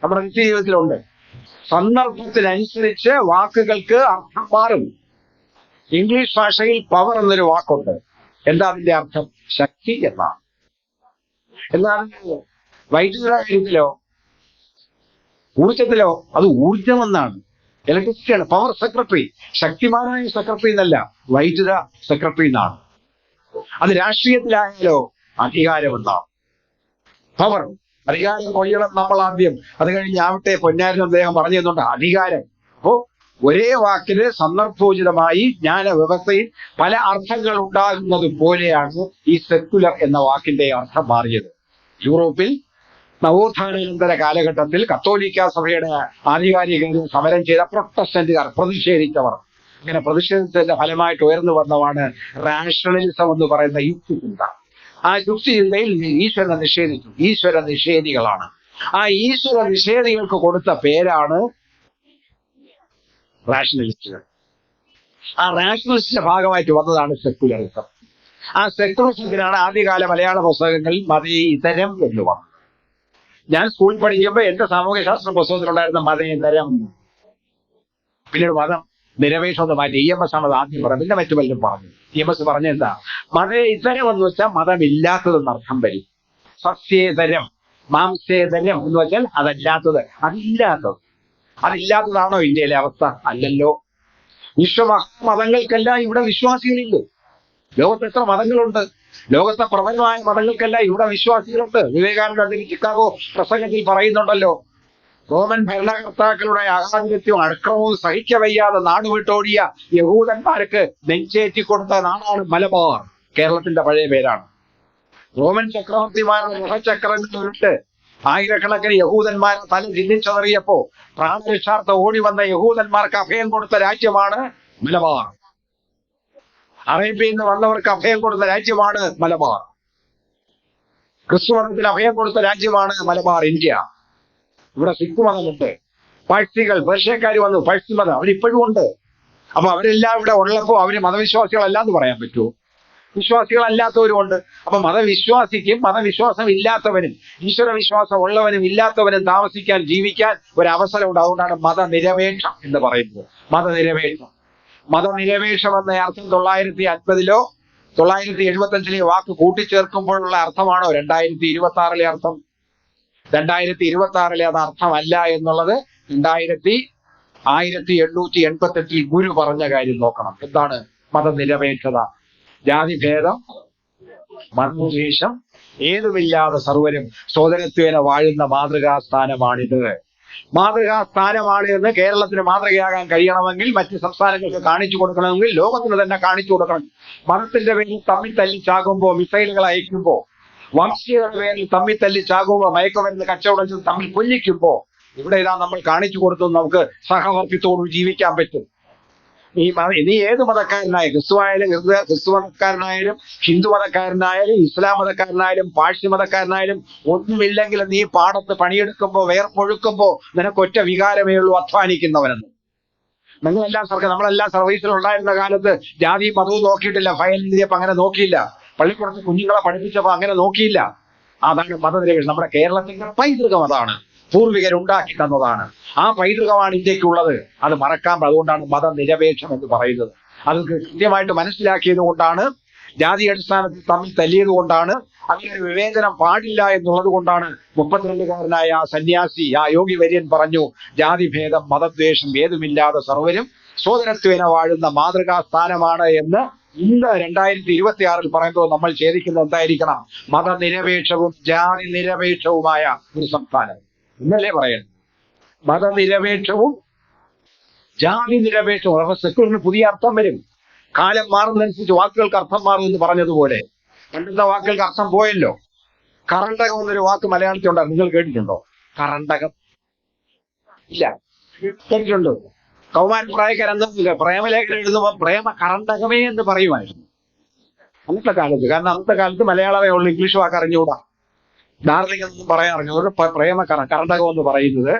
നമ്മുടെ നിത്യജീവിതത്തിലുണ്ട്. സന്ദർഭത്തിനനുസരിച്ച് വാക്കുകൾക്ക് അർത്ഥം മാറും. ഇംഗ്ലീഷ് ഭാഷയിൽ പവർ എന്നൊരു വാക്കുണ്ട്. എന്താ അതിന്റെ അർത്ഥം? ശക്തി എന്നാണ്. എന്നാൽ വൈദ്യുത കാര്യത്തിലോ ഊർജത്തിലോ അത് ഊർജമെന്നാണ്. ഇലക്ട്രിസിറ്റിയാണ്. പവർ സെക്രട്ടറി, ശക്തിമാനായ സെക്രട്ടറി എന്നല്ല, വൈദ്യുത സെക്രട്ടറി എന്നാണ്. അത് രാഷ്ട്രീയത്തിലായാലോ അധികാരമെന്നാണ്. പവർ, അധികാരം കൊയ്യണം നമ്മൾ ആദ്യം, അത് കഴിഞ്ഞാവട്ടെ പൊന്നാരൻ അദ്ദേഹം പറഞ്ഞു തന്നുണ്ട് അധികാരം. അപ്പോ ഒരേ വാക്കിന് സന്ദർഭോചിതമായി ജ്ഞാന വ്യവസ്ഥയിൽ പല അർത്ഥങ്ങൾ ഉണ്ടാകുന്നത് പോലെയാണ് ഈ സെക്കുലർ എന്ന വാക്കിന്റെ അർത്ഥം മാറിയത്. യൂറോപ്പിൽ നവോത്ഥാനാനന്തര കാലഘട്ടത്തിൽ കത്തോലിക്ക സഭയുടെ ആധികാരികരും സമരം ചെയ്ത പ്രൊട്ടസ്റ്റന്റുകാർ, പ്രതിഷേധിച്ചവർ, ഇങ്ങനെ പ്രതിഷേധത്തിന്റെ ഫലമായിട്ട് ഉയർന്നു വന്നതാണ് റാഷണലിസം എന്ന് പറയുന്ന യുക്തിചിന്ത. ആ യുക്തിചിന്തയിൽ ഈശ്വരനെ നിഷേധിച്ചു. ഈശ്വര നിഷേധികളാണ്. ആ ഈശ്വര നിഷേധികൾക്ക് കൊടുത്ത പേരാണ് റാഷണലിസ്റ്റുകൾ. ആ റാഷണലിസ്റ്റിന്റെ ഭാഗമായിട്ട് വന്നതാണ് സെക്കുലറിസം. ആ സെക്കുലറിസത്തിനാണ് ആദ്യകാല മലയാള പുസ്തകങ്ങളിൽ മതേതരം എന്ന് വന്നത്. ഞാൻ സ്കൂളിൽ പഠിക്കുമ്പോൾ എന്റെ സാമൂഹ്യശാസ്ത്ര പുസ്തകത്തിലുണ്ടായിരുന്ന മതേതരം, പിന്നീട് മതം നിരപേക്ഷം എന്ന് മാറ്റി EMS ആണ് അത് ആദ്യം പറഞ്ഞത്. പിന്നെ മറ്റു പലരും പറഞ്ഞു. EMS പറഞ്ഞ എന്താ? മതേതരം എന്ന് വെച്ചാൽ മതമില്ലാത്തതെന്ന് അർത്ഥം വരും. സസ്യേതരം, മാംസേതരം എന്ന് വെച്ചാൽ അതല്ലാത്തത്, അതില്ലാത്തത്. അതില്ലാത്തതാണോ ഇന്ത്യയിലെ അവസ്ഥ? അല്ലല്ലോ. വിശ്വമതങ്ങൾക്കെല്ലാം ഇവിടെ വിശ്വാസികളില്ലേ? ലോകത്ത് എത്ര മതങ്ങളുണ്ട്? ലോകത്തെ പ്രബലമായ മതങ്ങൾക്കെല്ലാം ഇവിടെ വിശ്വാസികളുണ്ട്. വിവേകാനന്ദ ചിക്കാഗോ പ്രസംഗത്തിൽ പറയുന്നുണ്ടല്ലോ, റോമൻ ഭരണകർത്താക്കളുടെ അകാധിപത്യവും അക്രമവും സഹിക്കവയ്യാതെ നാടുവിട്ടോടിയ യഹൂദന്മാർക്ക് നെഞ്ചേറ്റി കൊടുത്ത നാടാണ് മലബാർ. കേരളത്തിന്റെ പഴയ പേരാണ്. റോമൻ ചക്രവർത്തിമാരുടെ മുഖചക്രങ്ങളിലുണ്ട് ആയിരക്കണക്കിന് യഹൂദന്മാരെ തല ചിഹ്നിച്ചതറിയപ്പോ പ്രാണരക്ഷാർത്ഥം ഓടി വന്ന യഹൂദന്മാർക്ക് അഭയം കൊടുത്ത രാജ്യമാണ് മലബാർ. അറേബ്യയിൽ നിന്ന് വന്നവർക്ക് അഭയം കൊടുത്ത രാജ്യമാണ് മലബാർ. ക്രിസ്തുമതത്തിന് അഭയം കൊടുത്ത രാജ്യമാണ് മലബാർ ഇന്ത്യ. ഇവിടെ സിഖ് മതമുണ്ട്. പാഴ്സികൾ, പേർഷ്യക്കാർ വന്നു, പാഴ്സി മതം അവരിപ്പോഴും ഉണ്ട്. അപ്പൊ അവരെല്ലാം ഇവിടെ ഉള്ളപ്പോ അവര് മതവിശ്വാസികളല്ല എന്ന് പറയാൻ പറ്റുമോ? വിശ്വാസികളല്ലാത്തവരും ഉണ്ട്. അപ്പൊ മതവിശ്വാസിക്കും മതവിശ്വാസം ഇല്ലാത്തവനും ഈശ്വരവിശ്വാസം ഉള്ളവനും ഇല്ലാത്തവനും താമസിക്കാൻ, ജീവിക്കാൻ ഒരവസരമുണ്ട്. അതുകൊണ്ടാണ് മതനിരപേക്ഷം എന്ന് പറയുന്നത്. മതനിരപേക്ഷം എന്ന അർത്ഥം 1950-ലോ 1975-ലെ വാക്ക് കൂട്ടിച്ചേർക്കുമ്പോഴുള്ള അർത്ഥമാണോ 2026-ലെ അർത്ഥം? 2026-ലെ അത് അർത്ഥമല്ല എന്നുള്ളത് 1888-ൽ ഗുരു പറഞ്ഞ കാര്യം നോക്കണം. എന്താണ് മതനിരപേക്ഷത? ജാതിഭേദം, മതദ്വേഷം ഏതുമില്ലാതെ സർവരും സോദരത്വേന വാഴുന്ന മാതൃകാസ്ഥാനമാണിത്. മാതൃകാസ്ഥാനമാണ് എന്ന് കേരളത്തിന് മാതൃകയാകാൻ കഴിയണമെങ്കിൽ, മറ്റ് സംസ്ഥാനങ്ങൾക്ക് കാണിച്ചു കൊടുക്കണമെങ്കിൽ ലോകത്തിന് തന്നെ കാണിച്ചു കൊടുക്കണം. മതത്തിന്റെ പേരിൽ തമ്മിൽ തല്ലിച്ചാകുമ്പോ, മിസൈലുകൾ അയക്കുമ്പോ, വംശീയതയുടെ പേരിൽ തമ്മിൽ തല്ലിച്ചാകുമ്പോ, മയക്കുമരുന്ന് കച്ചവടം തമ്മിൽ കൊല്ലിക്കുമ്പോ, ഇവിടെ ഇതാ നമ്മൾ കാണിച്ചു കൊടുത്തു നമുക്ക് സഹവർത്തിത്തോട് ജീവിക്കാൻ പറ്റും. നീ ഏത് മതക്കാരനായാലും, ക്രിസ്തു മതക്കാരനായാലും, ഹിന്ദു മതക്കാരനായാലും, ഇസ്ലാം മതക്കാരനായാലും, പാഴ്സി മതക്കാരനായാലും ഒന്നുമില്ലെങ്കിൽ നീ പാടത്ത് പണിയെടുക്കുമ്പോ, വേർപ്പൊഴുക്കുമ്പോ നിനക്കൊറ്റ വികാരമേ ഉള്ളൂ, അധ്വാനിക്കുന്നവനെന്ന്. നമ്മളെല്ലാം സർവീസിൽ ഉണ്ടായിരുന്ന കാലത്ത് ജാതിയും മതവും നോക്കിയിട്ടില്ല. ഫയൽ എഴുതിയപ്പോ അങ്ങനെ നോക്കിയില്ല. പള്ളിക്കൂടത്ത് കുഞ്ഞുങ്ങളെ പഠിപ്പിച്ചപ്പോ അങ്ങനെ നോക്കിയില്ല. അതാണ് മതനിരപേക്ഷം. നമ്മുടെ കേരളത്തിന്റെ പൈതൃകം അതാണ്. പൂർവികരുണ്ടാക്കി തന്നതാണ്. ആ പൈതൃകമാണ് ഇന്ത്യക്കുള്ളത്. അത് മറക്കാൻ. അതുകൊണ്ടാണ് മതനിരപേക്ഷം എന്ന് പറയുന്നത്. അത് കൃത്യമായിട്ട് മനസ്സിലാക്കിയത് കൊണ്ടാണ്, ജാതി അടിസ്ഥാനത്തിൽ തമ്മിൽ തല്ലിയത് കൊണ്ടാണ്, അങ്ങനെ ഒരു വിവേചനം പാടില്ല എന്നുള്ളത് കൊണ്ടാണ് 32-കാരനായ ആ സന്യാസി, ആ യോഗി വര്യൻ പറഞ്ഞു, ജാതിഭേദം മതദ്വേഷം ഏതുമില്ലാതെ സർവരും സോദരത്വേന വാഴുന്ന മാതൃകാ സ്ഥാനമാണ് എന്ന്. ഇന്ന് 2026-ൽ പറയുമ്പോൾ നമ്മൾ ഛേദിക്കുന്നത് എന്തായിരിക്കണം? മതനിരപേക്ഷവും ജാതി നിരപേക്ഷവുമായ ഒരു സംസ്ഥാനം എന്നല്ലേ പറയുന്നത്. മതനിരപേക്ഷവും ജാതി നിരപേക്ഷവും. അപ്പൊ സെക്യുലറിന് പുതിയ അർത്ഥം വരും. കാലം മാറുന്നതനുസരിച്ച് വാക്കുകൾക്ക് അർത്ഥം മാറും എന്ന് പറഞ്ഞതുപോലെ പണ്ടത്തെ വാക്കുകൾക്ക് അർത്ഥം പോയല്ലോ. കറണ്ടകം എന്നൊരു വാക്ക് മലയാളത്തിൽ ഉണ്ടാകും. നിങ്ങൾ കേട്ടിട്ടുണ്ടോ? കറണ്ടകം ഇല്ല, കേട്ടിട്ടുണ്ടോ? കൗമാരപ്രായക്കാരെന്താ പ്രേമലേഖനം എഴുതുമ്പോൾ പ്രേമ കറണ്ടകമേ എന്ന് പറയുമായിരുന്നു അന്നത്തെ കാലത്ത്. കാരണം അന്നത്തെ കാലത്ത് മലയാളമേ ഉള്ളൂ, ഇംഗ്ലീഷ് വാക്ക് അറിഞ്ഞുകൂടാ. ഡാർലിംഗ് എന്നൊന്നും പറയാൻ അറിഞ്ഞു. പ്രേമ കറണ്ടകം എന്ന് പറയുന്നത്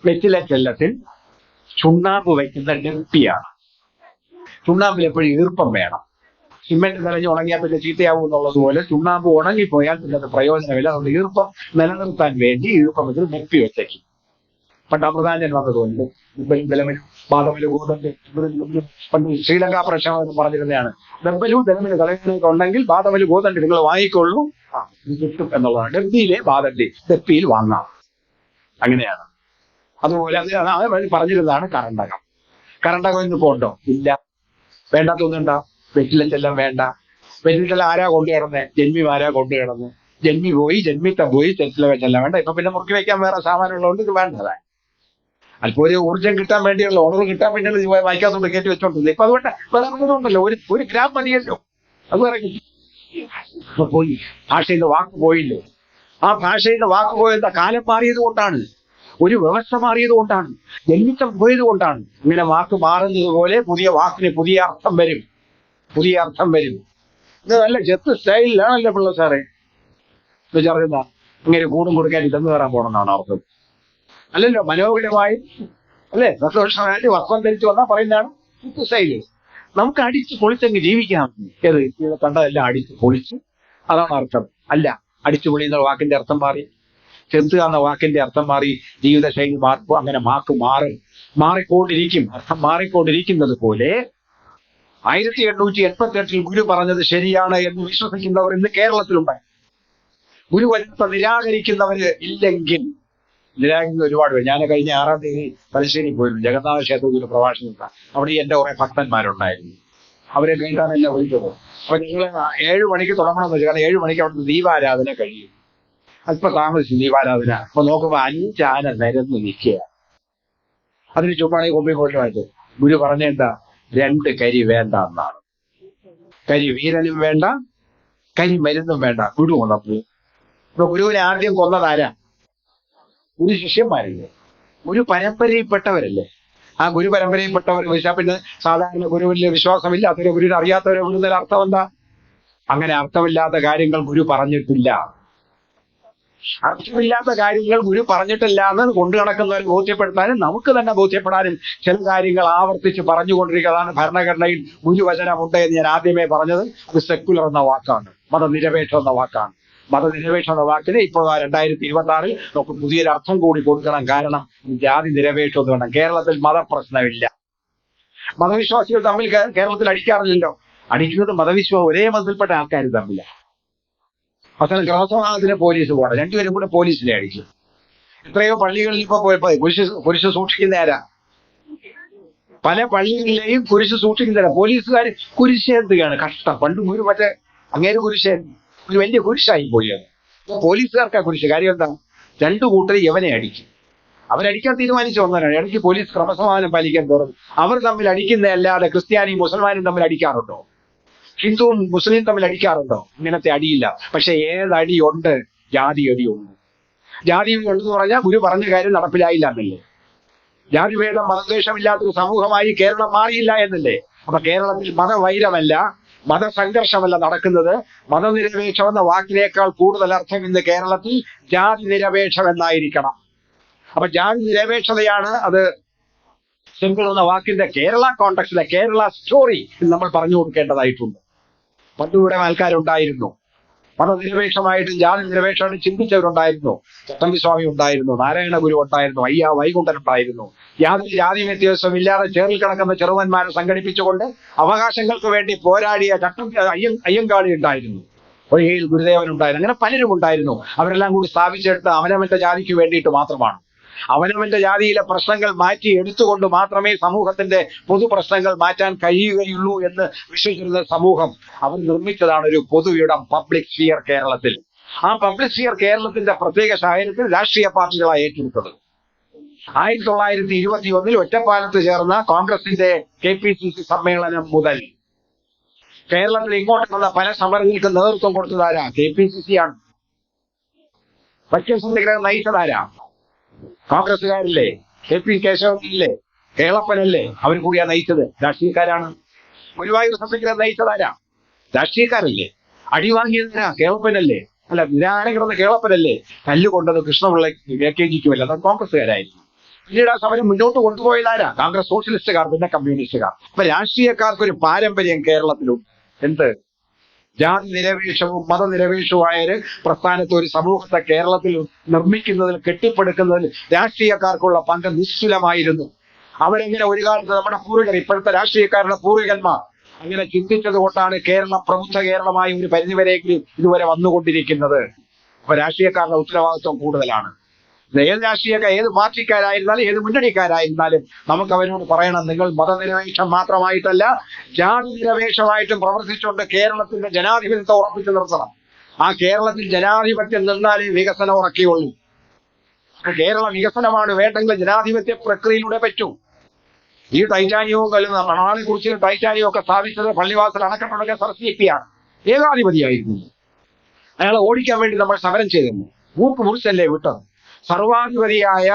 വെറ്റില ചെല്ലത്തിൽ ചുണ്ണാമ്പ് വയ്ക്കുന്ന ഡെപ്പിയാണ്. ചുണ്ണാമ്പിൽ എപ്പോഴും ഈർപ്പം വേണം. സിമെന്റ് നിലഞ്ഞ് ഉണങ്ങിയാൽ പിന്നെ ചീത്തയാവും എന്നുള്ളതുപോലെ ചുണ്ണാമ്പ് ഉണങ്ങിപ്പോയാൽ പിന്നെ അത് പ്രയോജനമില്ല. അതുകൊണ്ട് ഈർപ്പം നിലനിർത്താൻ വേണ്ടി ഈർപ്പം ഇതിൽ ഡെപ്പി വെച്ചേക്കും. പണ്ട് അമൃതാഞ്ജൻ വന്നതുകൊണ്ട് ബലമിലും ബാദമിലും ഗോതമ്പ് പണ്ട് ശ്രീലങ്കാ പ്രശ്നം എന്ന് പറഞ്ഞിരുന്നതാണ്. ദമ്പലും ദലമിലും കളയനൊക്കെ ഉണ്ടെങ്കിൽ ബാദമില് ഗോതമ്പ് നിങ്ങൾ വാങ്ങിക്കൊള്ളൂ, ഇത് കിട്ടും എന്നുള്ളതാണ്. ഡെപ്പിയിലെ ബാദണ്ടി ഡെപ്പിയിൽ വാങ്ങാം, അങ്ങനെയാണ്. അതുപോലെ അത് പറഞ്ഞിരുന്നതാണ് കറണ്ടകം. കറണ്ടകം ഇന്നിപ്പോ ഉണ്ടോ? ഇല്ല. വേണ്ടാത്തൊന്നുണ്ടോ? വെറ്റിലെല്ലാം വേണ്ട. വെറ്റിലെല്ലാം ആരാ കൊണ്ടു കിടന്നേ? ജന്മിമാരാ കൊണ്ടു കിടന്ന്. ജന്മി പോയി, ജന്മിത്തം പോയി, തെറ്റിലെ വെച്ചെല്ലാം വേണ്ട. ഇപ്പൊ പിന്നെ മുറുക്കി വെക്കാൻ വേറെ സാമാനമുള്ളതുകൊണ്ട് ഇത് വേണ്ടതായി. അല്പം ഒരു ഊർജ്ജം കിട്ടാൻ വേണ്ടിയുള്ള ഉണർവ് കിട്ടാൻ വേണ്ടിയുള്ള വായിക്കാത്തോണ്ട് കയറ്റി വെച്ചോണ്ടില്ല. ഇപ്പൊ അതുകൊണ്ട് വേറെ ഒരു ഗ്രാം മതിയല്ലോ, അത് പറയും. അപ്പൊ പോയി, ഭാഷയുടെ വാക്ക് പോയില്ലോ. ആ ഭാഷയുടെ വാക്ക് പോയത് കാലം മാറിയത് കൊണ്ടാണ്, ഒരു വ്യവസ്ഥ മാറിയത് കൊണ്ടാണ്, ജന്മിത്തം പോയത് കൊണ്ടാണ്. ഇങ്ങനെ വാക്ക് മാറുന്നത് പോലെ പുതിയ വാക്കിന് പുതിയ അർത്ഥം വരും, പുതിയ അർത്ഥം വരും. ഇത് നല്ല ജത്ത് സ്റ്റൈലിലാണല്ലോ പിള്ള സാറേ വിചാരിക്കുന്ന. ഇങ്ങനെ കൂടും കൊടുക്കാൻ ഇതെന്ന് കയറാൻ പോകണമെന്നാണ് അർത്ഥം. അല്ലല്ലോ, മനോഹരമായി അല്ലെ സന്തോഷമായിട്ട് വസ്ത്രം ധരിച്ചു വന്നാൽ പറയുന്നതാണ് ജത്ത് സ്റ്റൈല്. നമുക്ക് അടിച്ച് പൊളിച്ചങ്ങ് ജീവിക്കാം. ഏത് കണ്ടതെല്ലാം അടിച്ച് പൊളിച്ച്, അതാണ് അർത്ഥം. അല്ല, അടിച്ചു പൊളി എന്ന വാക്കിന്റെ അർത്ഥം മാറി, ചെറുത്തുക എന്ന വാക്കിന്റെ അർത്ഥം മാറി, ജീവിതശൈലി മാറും. അങ്ങനെ മാറിക്കൊണ്ടിരിക്കും, അർത്ഥം മാറിക്കൊണ്ടിരിക്കുന്നത് പോലെ 1888 ഗുരു പറഞ്ഞത് ശരിയാണ് എന്ന് വിശ്വസിക്കുന്നവർ ഇന്ന് കേരളത്തിലുണ്ടായി. ഗുരുവചനത്തെ നിരാകരിക്കുന്നവര് ഇല്ലെങ്കിൽ, നിരാകരിക്കുന്ന ഒരുപാട് പേര്. ഞാൻ കഴിഞ്ഞ 6-ാം തീയതി തലശ്ശേരി പോയിരുന്നു, ജഗന്നാഥ ക്ഷേത്രത്തിൽ ഒരു പ്രഭാഷണം. അവിടെ എന്റെ കുറെ ഭക്തന്മാരുണ്ടായിരുന്നു. അവരെ കഴിഞ്ഞാണ് എന്നെ വിളിച്ചത്. അപ്പൊ നിങ്ങൾ 7 മണിക്ക് തുടങ്ങണമെന്ന് വെച്ചാൽ, കാരണം 7 മണിക്ക് അവിടുത്തെ ദീപാരാധന കഴിയും. അല്പം താമസിച്ചു ദീപാരാധന. അപ്പൊ നോക്കുമ്പോ 5 ആന നിരന്ന് നിൽക്കുക. അതിന് ചുമ്മാണി കൊമ്പിക്കോട്ടുമായിട്ട് ഗുരു പറഞ്ഞെന്താ? 2 കരി വേണ്ട എന്നാണ്. കരി വീരനും വേണ്ട, കരി മരുന്നും വേണ്ട. ഗുരു കൊന്നപ്പോ ഇപ്പൊ ഗുരുവിനെ ആദ്യം കൊന്നതാരാ? ഗുരു ശിഷ്യന്മാരല്ലേ, ഗുരു പരമ്പരയിൽപ്പെട്ടവരല്ലേ. ആ ഗുരു പരമ്പരയിൽപ്പെട്ടവർ വെച്ചാൽ പിന്നെ സാധാരണ ഗുരുവിന്റെ വിശ്വാസമില്ലാത്തവരെ, ഗുരുവിനെ അറിയാത്തവരെ ഗുരുവിന്റെ അർത്ഥം എന്താ? അങ്ങനെ അർത്ഥമില്ലാത്ത കാര്യങ്ങൾ ഗുരു പറഞ്ഞിട്ടില്ല. അർത്ഥമില്ലാത്ത കാര്യങ്ങൾ ഗുരു പറഞ്ഞിട്ടില്ല എന്ന് കൊണ്ടു നടക്കുന്നവർ ബോധ്യപ്പെടുത്താനും നമുക്ക് തന്നെ ബോധ്യപ്പെടാനും ചില കാര്യങ്ങൾ ആവർത്തിച്ച് പറഞ്ഞുകൊണ്ടിരിക്കുന്നതാണ്. ഭരണഘടനയിൽ ഗുരുവചനമുണ്ട് എന്ന് ഞാൻ ആദ്യമേ പറഞ്ഞത്. അത് സെക്യുലർ എന്ന വാക്കാണ്, മതനിരപേക്ഷം എന്ന വാക്കാണ്. മതനിരപേക്ഷം എന്ന വാക്കിന് ഇപ്പോൾ 2026 നമുക്ക് പുതിയൊരു അർത്ഥം കൂടി കൊടുക്കണം. കാരണം ജാതി നിരപേക്ഷം എന്ന് വേണം. കേരളത്തിൽ മതപ്രശ്നമില്ല. മതവിശ്വാസികൾ തമ്മിൽ കേരളത്തിൽ അടിക്കാറില്ലല്ലോ. അടിക്കുന്നത് മതവിശ്വാസം ഒരേ മതത്തിൽപ്പെട്ട ആൾക്കാർ തമ്മിലാണ്. അവസാനം ക്രമസമാധാനത്തിന് പോലീസ് പോകണം, രണ്ടുപേരും കൂടെ പോലീസിനെ അടിക്കും. എത്രയോ പള്ളികളിൽ ഇപ്പൊ പോയപ്പോ കുരിശ് സൂക്ഷിക്കുന്ന ആരാ? പല പള്ളികളിലെയും കുരിശ് സൂക്ഷിക്കുന്നില്ല പോലീസുകാർ. കുരിശ് എന്തുകയാണ് കഷ്ടം. പണ്ട് ഗുരു മറ്റേ അങ്ങേര് കുരിശ് ഒരു വലിയ കുരിശായി പോയി. പോലീസുകാർക്കാ കുരിശ്. കാര്യം എന്താ? 2 കൂട്ടർ യവനെ അടിക്കും. അവരടിക്കാൻ തീരുമാനിച്ചു വന്നവരാണ്. ഇടയ്ക്ക് പോലീസ് ക്രമസമാധാനം പാലിക്കാൻ തുറന്നു. അവർ തമ്മിൽ അടിക്കുന്നതല്ലാതെ ക്രിസ്ത്യാനിയും മുസൽമാനും തമ്മിൽ അടിക്കാറുണ്ടോ? ഹിന്ദുവും മുസ്ലിം തമ്മിൽ അടിക്കാറുണ്ടോ? ഇങ്ങനത്തെ അടിയില്ല. പക്ഷെ ഏതടിയുണ്ട്? ജാതി അടിയുണ്ട്. ജാതി ഉണ്ടെന്ന് പറഞ്ഞാൽ ഗുരു പറഞ്ഞ കാര്യം നടപ്പിലായില്ല എന്നല്ലേ. ജാതിഭേദം മതദ്വേഷമില്ലാത്തൊരു സമൂഹമായി കേരളം മാറിയില്ല എന്നല്ലേ. അപ്പൊ കേരളത്തിൽ മതവൈരമല്ല, മതസംഘർഷമല്ല നടക്കുന്നത്. മതനിരപേക്ഷം എന്ന വാക്കിനേക്കാൾ കൂടുതൽ അർത്ഥം ഇന്ന് കേരളത്തിൽ ജാതി നിരപേക്ഷം എന്നായിരിക്കണം. അപ്പൊ ജാതി നിരപേക്ഷതയാണ് അത് സിംഗിൾ എന്ന വാക്കിന്റെ കേരള കോണ്ടക്സ്റ്റിലെ കേരള സ്റ്റോറി നമ്മൾ പറഞ്ഞു കൊടുക്കേണ്ടതായിട്ടുണ്ട്. പണ്ടുകൂടെ ആൾക്കാരുണ്ടായിരുന്നു, മതനിരപേക്ഷമായിട്ടും ജാതി നിരപേക്ഷമായിട്ട് ചിന്തിച്ചവരുണ്ടായിരുന്നു. ചട്ടമ്പിസ്വാമി ഉണ്ടായിരുന്നു, നാരായണ ഗുരു ഉണ്ടായിരുന്നു, അയ്യ വൈകുണ്ഠൻ ഉണ്ടായിരുന്നു. യാതൊരു ജാതി വ്യത്യാസവും ഇല്ലാതെ ചേറിൽ കിടക്കുന്ന ചെറുവന്മാരെ സംഘടിപ്പിച്ചുകൊണ്ട് അവകാശങ്ങൾക്ക് വേണ്ടി പോരാടിയ അയ്യങ്കാളി ഉണ്ടായിരുന്നു, ഒഴികയിൽ ഗുരുദേവൻ ഉണ്ടായിരുന്നു. അങ്ങനെ പലരും ഉണ്ടായിരുന്നു. അവരെല്ലാം കൂടി സ്ഥാപിച്ചെടുത്ത് അവനവന്റെ ജാതിക്ക് വേണ്ടിയിട്ട് മാത്രമാണ്. അവനവന്റെ ജാതിയിലെ പ്രശ്നങ്ങൾ മാറ്റി എടുത്തുകൊണ്ട് മാത്രമേ സമൂഹത്തിന്റെ പൊതു പ്രശ്നങ്ങൾ മാറ്റാൻ കഴിയുകയുള്ളൂ എന്ന് വിശ്വസിച്ചിരുന്ന സമൂഹം അവർ നിർമ്മിച്ചതാണ് ഒരു പൊതു ഇടം, പബ്ലിക് സ്ഫിയർ കേരളത്തിൽ. ആ പബ്ലിക് സ്ഫിയർ കേരളത്തിന്റെ പ്രത്യേക സാഹചര്യത്തിൽ രാഷ്ട്രീയ പാർട്ടികളായി ഏറ്റെടുത്തത്. 1921 ഒറ്റപ്പാലത്ത് ചേർന്ന കോൺഗ്രസിന്റെ KPCC സമ്മേളനം മുതൽ കേരളത്തിൽ ഇങ്ങോട്ട് വന്ന പല സമരങ്ങൾക്ക് നേതൃത്വം കൊടുത്തതാരാ? KPCC ആണ്. സത്യസന്ധിഗ്രഹം നയിച്ചതാരാ? കോൺഗ്രസുകാരില്ലേ? KP കേശവനില്ലേ? കേളപ്പനല്ലേ? അവർ കൂടിയാ നയിച്ചത്. രാഷ്ട്രീയക്കാരാണ്. ഗുരുവായൂർ സത്യഗ്രഹം നയിച്ചതാരാ? രാഷ്ട്രീയക്കാരല്ലേ? അടിവാങ്ങിയതിനാ? കേളപ്പനല്ലേ? അല്ല, നിരാഹാരം കിടന്ന കേളപ്പനല്ലേ? തല്ലുകൊണ്ടത് കൃഷ്ണപിള്ള AKGക്കുമല്ല, അത് കോൺഗ്രസുകാരായിരുന്നു. പിന്നീട് ആ സമരം മുന്നോട്ട് കൊണ്ടുപോയതാരാ? കോൺഗ്രസ്, സോഷ്യലിസ്റ്റുകാർ, പിന്നെ കമ്മ്യൂണിസ്റ്റുകാർ. അപ്പൊ രാഷ്ട്രീയക്കാർക്കൊരു പാരമ്പര്യം കേരളത്തിലും എന്ത്? ജാതി നിരപേക്ഷവും മതനിരപേക്ഷവുമായ ഒരു പ്രസ്ഥാനത്ത് ഒരു സമൂഹത്തെ കേരളത്തിൽ നിർമ്മിക്കുന്നതിൽ, കെട്ടിപ്പടുക്കുന്നതിൽ രാഷ്ട്രീയക്കാർക്കുള്ള പങ്ക് നിശ്ചലമായിരുന്നു. അവരെങ്ങനെ ഒരു കാലത്ത് നമ്മുടെ പൂർവികർ, ഇപ്പോഴത്തെ രാഷ്ട്രീയക്കാരുടെ പൂർവികന്മാർ അങ്ങനെ ചിന്തിച്ചത് കൊണ്ടാണ് കേരളം പ്രബുദ്ധ കേരളമായി ഒരു പരിധിവരെയെങ്കിലും ഇതുവരെ വന്നുകൊണ്ടിരിക്കുന്നത്. അപ്പൊ രാഷ്ട്രീയക്കാരുടെ ഉത്തരവാദിത്വം കൂടുതലാണ്. ഏത് ഏത് പാർട്ടിക്കാരായിരുന്നാലും ഏത് മുന്നണിക്കാരായിരുന്നാലും നമുക്ക് അവരോട് പറയണം, നിങ്ങൾ മതനിരപേക്ഷം മാത്രമായിട്ടല്ല, ജാതി നിരപേക്ഷമായിട്ടും പ്രവർത്തിച്ചുകൊണ്ട് കേരളത്തിന്റെ ജനാധിപത്യത്തെ ഉറപ്പിച്ചു നിർത്തണം. ആ കേരളത്തിൽ ജനാധിപത്യം നിന്നാലേ വികസനം ഉറക്കുകയുള്ളൂ. കേരള വികസനമാണ് വേണ്ടെങ്കിൽ ജനാധിപത്യ പ്രക്രിയയിലൂടെ പറ്റൂ. ഈ ടൈറ്റാനിയവും മണാളെ കുറിച്ച് ടൈറ്റാനിയം ഒക്കെ സ്ഥാപിച്ചത് പള്ളിവാസൽ അണക്കെട്ടുണ്ടെങ്കിൽ സർസിപ്പിയാണ്. ഏകാധിപതിയായിരുന്നു. അയാളെ ഓടിക്കാൻ വേണ്ടി നമ്മൾ സമരം ചെയ്തിരുന്നു. മുറിച്ചല്ലേ വിട്ടത്. സർവാധിപതിയായ